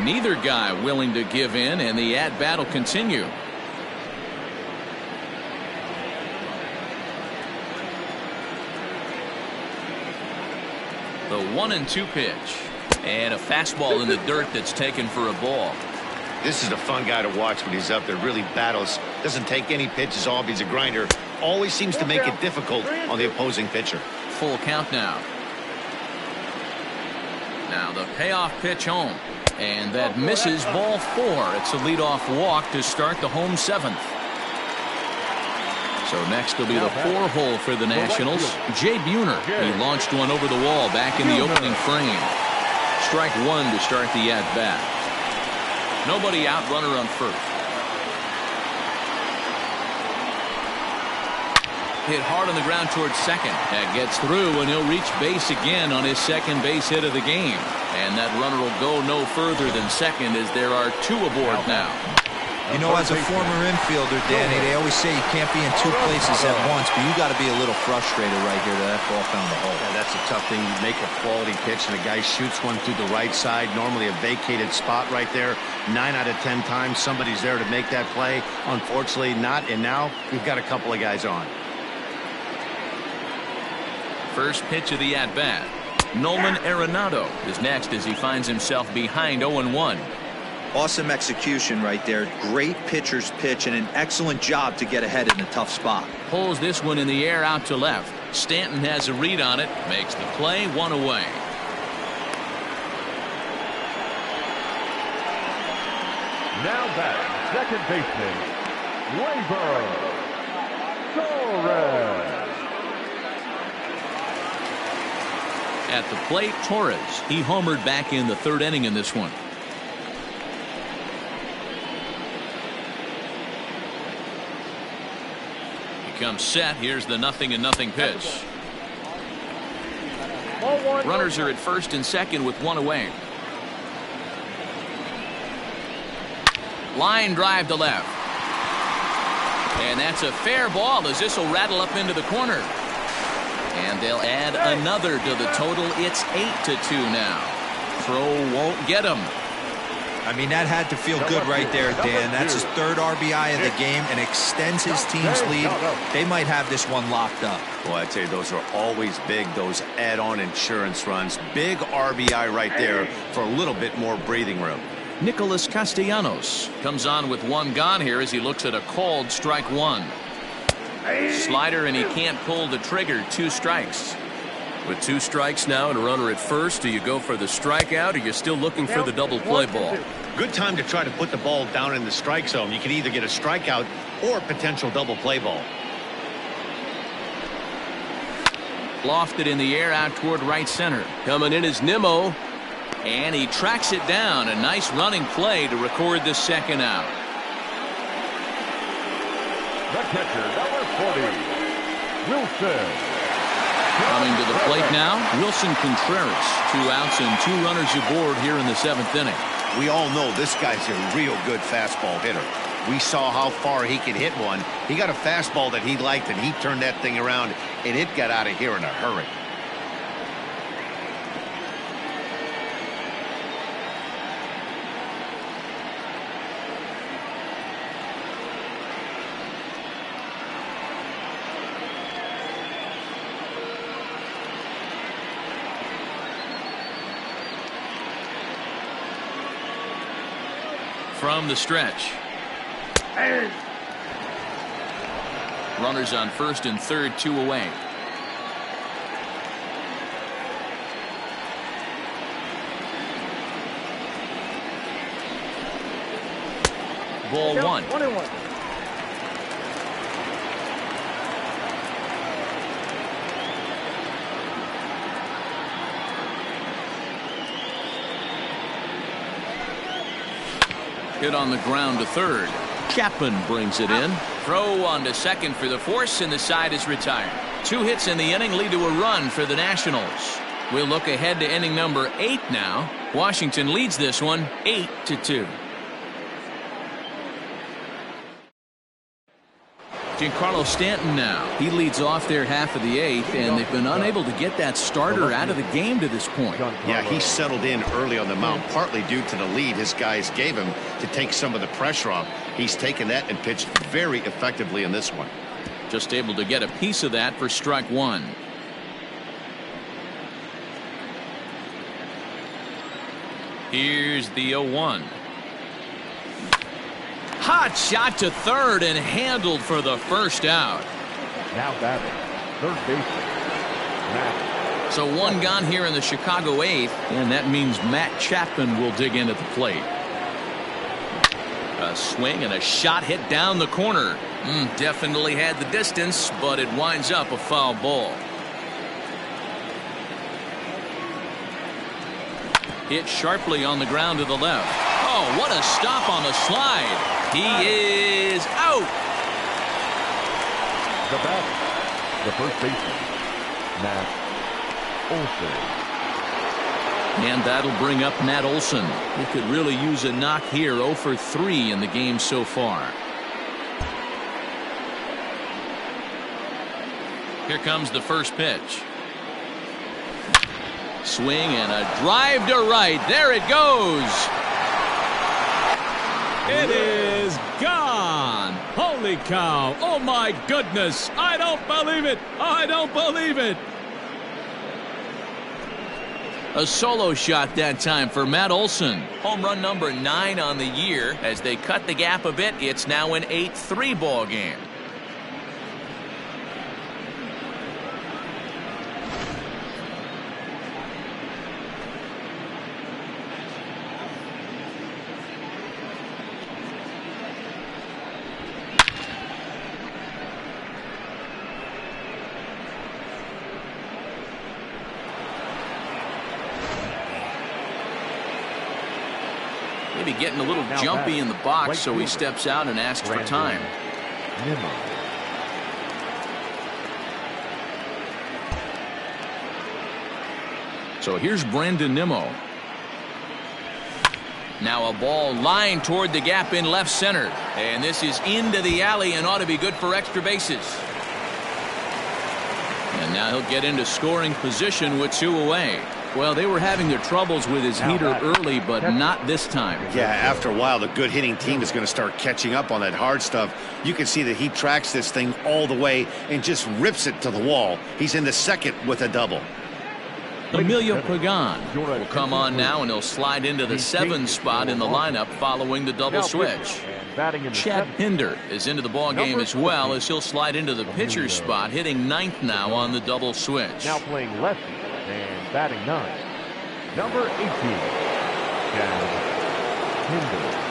Neither guy willing to give in, and the at-bat will continue. The 1-2 pitch, and a fastball in the dirt that's taken for a ball. This is a fun guy to watch when he's up there. Really battles, doesn't take any pitches off. He's a grinder. Always seems to make it difficult on the opposing pitcher. Full count now. Now the payoff pitch home, and that misses ball 4. It's a leadoff walk to start the home 7th. So next will be the 4-hole for the Nationals. Jay Buhner. He launched one over the wall back in the opening frame. Strike 1 to start the at-bat. Nobody out, runner on first. Hit hard on the ground towards second. That gets through, and he'll reach base again on his second base hit of the game. And that runner will go no further than second as there are 2 aboard now. You know, as a former infielder, Danny, they always say you can't be in two places at once, but you got to be a little frustrated right here that ball found the hole. Yeah, that's a tough thing. You make a quality pitch, and a guy shoots one through the right side, normally a vacated spot right there. 9 out of 10 times, somebody's there to make that play. Unfortunately, not, and now you've got a couple of guys on. First pitch of the at-bat. Nolan Arenado is next as he finds himself behind 0-1. Awesome execution right there. Great pitcher's pitch and an excellent job to get ahead in a tough spot. Pulls this one in the air out to left. Stanton has a read on it. Makes the play, 1 away. Now back, second baseman, Torres. At the plate, Torres. He homered back in the 3rd inning in this one. Comes set. Here's the 0-0 pitch. Runners are at first and second with 1 away. Line drive to left. And that's a fair ball as this will rattle up into the corner. And they'll add another to the total. It's 8-2 now. Throw won't get him. I mean, that had to feel good right there, Dan. That's his 3rd RBI of the game and extends his team's lead. They might have this one locked up. Well, I'd say those are always big, those add-on insurance runs. Big RBI right there for a little bit more breathing room. Nicholas Castellanos comes on with 1 gone here as he looks at a called strike 1. Slider, and he can't pull the trigger. 2 strikes. With 2 strikes now and a runner at first, do you go for the strikeout or are you still looking for the double play ball? Good time to try to put the ball down in the strike zone. You can either get a strikeout or a potential double play ball. Lofted in the air out toward right center. Coming in is Nimmo, and he tracks it down. A nice running play to record the 2nd out. The catcher, number 40, Wilson. Coming to the plate now, Wilson Contreras. 2 outs and 2 runners aboard here in the 7th inning. We all know this guy's a real good fastball hitter. We saw how far he could hit one. He got a fastball that he liked, and he turned that thing around, and it got out of here in a hurry. From the stretch. Runners on first and third, 2 away. Ball 1. 1-1. Hit on the ground to third. Chapman brings it in. Throw on to second for the force, and the side is retired. 2 hits in the inning lead to a run for the Nationals. We'll look ahead to inning number 8 now. Washington leads this one 8-2. Giancarlo Stanton now. He leads off their half of the 8th, and they've been unable to get that starter out of the game to this point. Yeah, he settled in early on the mound, partly due to the lead his guys gave him to take some of the pressure off. He's taken that and pitched very effectively in this one. Just able to get a piece of that for strike 1. Here's the 0-1. Hot shot to third and handled for the first out. Now batting, third baseman, Matt. So 1 gone here in the Chicago 8th, and that means Matt Chapman will dig in at the plate. A swing and a shot hit down the corner. Definitely had the distance, but it winds up a foul ball. Hit sharply on the ground to the left. Oh, what a stop on the slide. He is out. The batter, the first baseman, Matt Olson. And that'll bring up Matt Olson. He could really use a knock here. 0 for 3 in the game so far. Here comes the first pitch. Swing and a drive to right. There it goes. It is gone. Holy cow. Oh, my goodness. I don't believe it. I don't believe it. A solo shot that time for Matt Olson. Home run number 9 on the year. As they cut the gap a bit, it's now an 8-3 ball game. Maybe getting a little jumpy in the box, so he steps out and asks for time. So here's Brandon Nimmo. Now a ball lined toward the gap in left center. And this is into the alley and ought to be good for extra bases. And now he'll get into scoring position with 2 away. Well, they were having their troubles with his heater early, but not this time. Yeah, after a while, the good hitting team is going to start catching up on that hard stuff. You can see that he tracks this thing all the way and just rips it to the wall. He's in the second with a double. Emilio Pagan will come on now, and he'll slide into the 7 spot in the lineup following the double switch. Chad Pinder is into the ball game as well, as he'll slide into the pitcher's spot, hitting 9th now on the double switch. Now playing lefty and batting 9, number 18, Chad Pinder.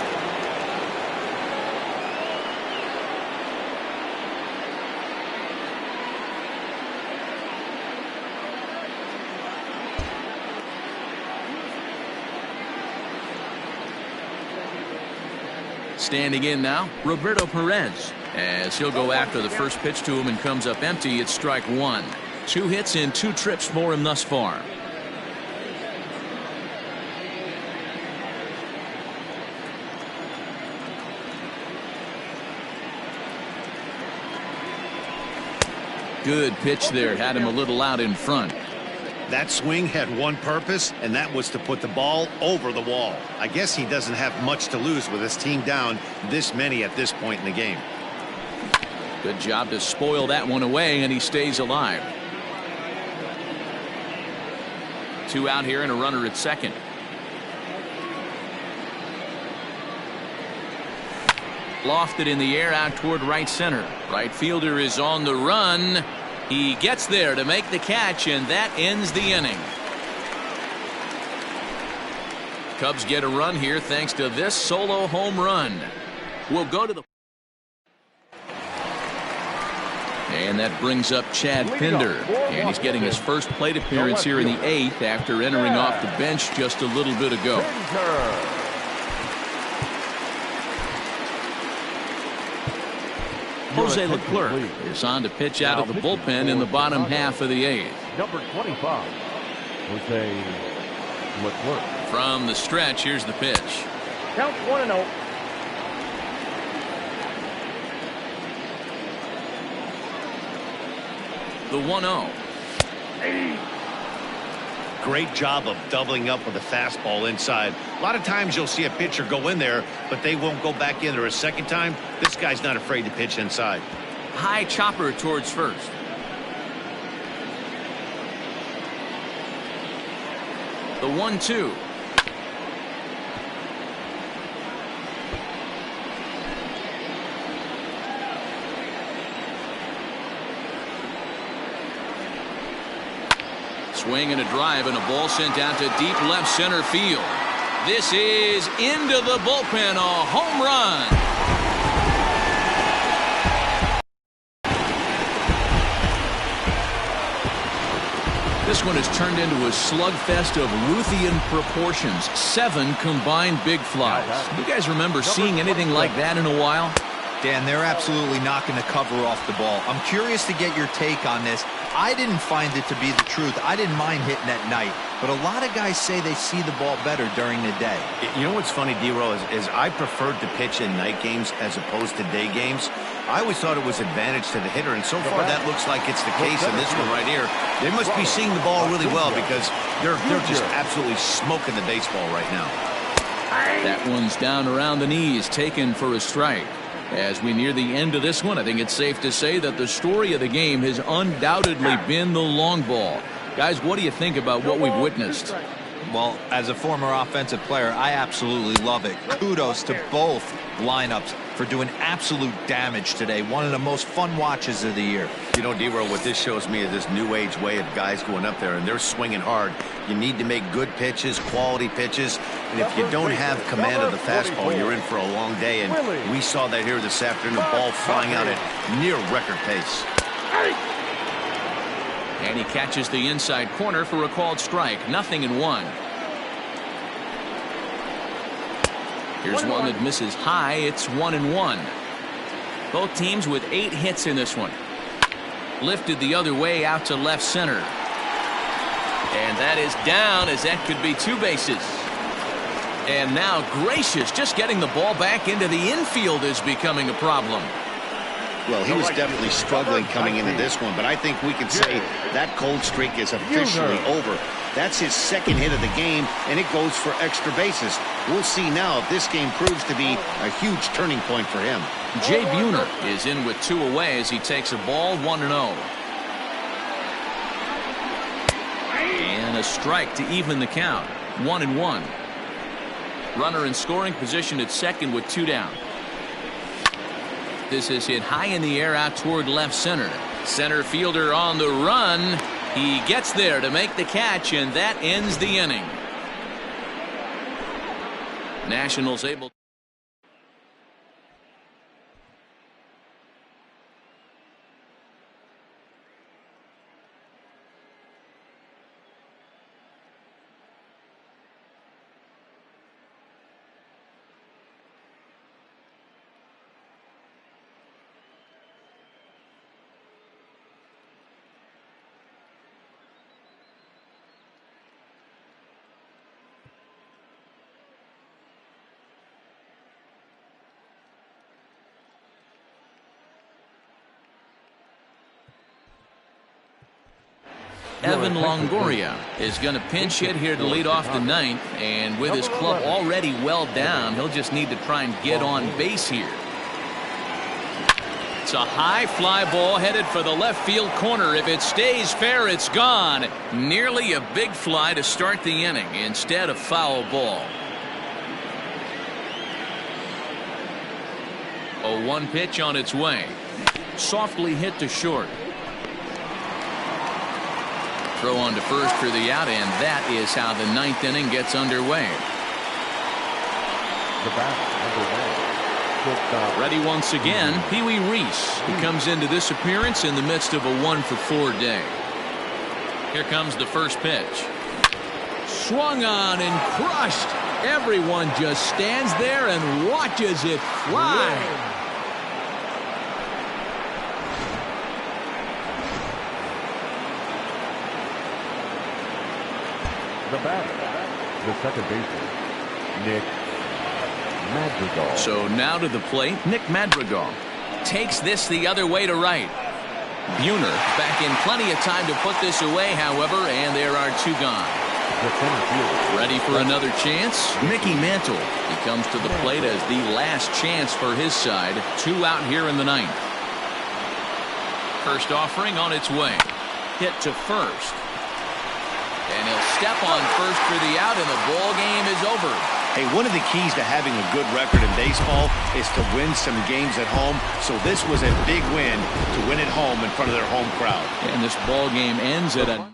Standing in now, Roberto Perez, as he'll go after the first pitch to him and comes up empty. It's strike 1. 2 hits in 2 trips for him thus far. Good pitch there, had him a little out in front. That swing had one purpose, and that was to put the ball over the wall. I guess he doesn't have much to lose with his team down this many at this point in the game. Good job to spoil that one away, and he stays alive. 2 out here and a runner at second. Lofted in the air out toward right center. Right fielder is on the run. He gets there to make the catch, and that ends the inning. Cubs get a run here thanks to this solo home run. We'll go to the... And that brings up Chad Pinder. And he's getting his first plate appearance here in the 8th after entering off the bench just a little bit ago. Jose Leclerc is on to pitch out of the bullpen in the bottom half of the 8th. Number 25, Jose Leclerc. From the stretch, here's the pitch. Count 1-0. The 1-0. Great job of doubling up with a fastball inside. A lot of times you'll see a pitcher go in there, but they won't go back in there a second time. This guy's not afraid to pitch inside. High chopper towards first. The 1-2. Swing and a drive, and a ball sent out to deep left center field. This is into the bullpen, a home run. This one has turned into a slugfest of Ruthian proportions. 7 combined big flies. You guys remember seeing anything like that in a while? Dan, they're absolutely knocking the cover off the ball. I'm curious to get your take on this. I didn't find it to be the truth. I didn't mind hitting at night. but a lot of guys say they see the ball better during the day. You know what's funny, D-Row, is I preferred to pitch in night games as opposed to day games. I always thought it was advantage to the hitter, and so far that looks like it's the case in this one right here. They must be seeing the ball really well because they're just absolutely smoking the baseball right now. That one's down around the knees, taken for a strike. As we near the end of this one, I think it's safe to say that the story of the game has undoubtedly been the long ball. Guys, what do you think about what we've witnessed? Well, as a former offensive player, I absolutely love it. Kudos to both lineups for doing absolute damage today. One of the most fun watches of the year. You know, D-Row, what this shows me is this new age way of guys going up there, and they're swinging hard. You need to make good pitches, quality pitches, and if you don't have command of the fastball, you're in for a long day, and we saw that here this afternoon, the ball flying out at near record pace. And he catches the inside corner for a called strike. 0-1. Here's one that misses high. It's 1-1. Both teams with 8 hits in this one. Lifted the other way out to left center. And that is down, as that could be 2 bases. And now Gracious, just getting the ball back into the infield is becoming a problem. Well, he was definitely struggling coming into this one, but I think we can say that cold streak is officially over. That's his 2nd hit of the game, and it goes for extra bases. We'll see now if this game proves to be a huge turning point for him. Jay Buhner is in with 2 away as he takes a ball, 1-0. And a strike to even the count, 1-1. Runner in scoring position at second with 2 down. This is hit high in the air out toward left center. Center fielder on the run. He gets there to make the catch, and that ends the inning. Nationals able. Evan Longoria is going to pinch hit here to lead off the 9th, and with his club already well down, he'll just need to try and get on base here. It's a high fly ball headed for the left field corner. If it stays fair, it's gone. Nearly a big fly to start the inning instead of foul ball. 0-1 pitch on its way. Softly hit to short. Throw on to first for the out, and that is how the 9th inning gets underway. The batter, ready once again, Pee Wee Reese. He comes into this appearance in the midst of a 1-for-4 day. Here comes the first pitch. Swung on and crushed. Everyone just stands there and watches it fly. the batter, the second baseman, Nick Madrigal. So now to the plate, Nick Madrigal takes this the other way to right. Buhner back in plenty of time to put this away, however, and there are two gone. Ready for another chance? Mickey Mantle. He comes to the plate as the last chance for his side. Two out here in the ninth. First offering on its way. Hit to first. And he'll step on first for the out, and the ball game is over. Hey, one of the keys to having a good record in baseball is to win some games at home. So this was a big win to win at home in front of their home crowd. And this ball game ends at a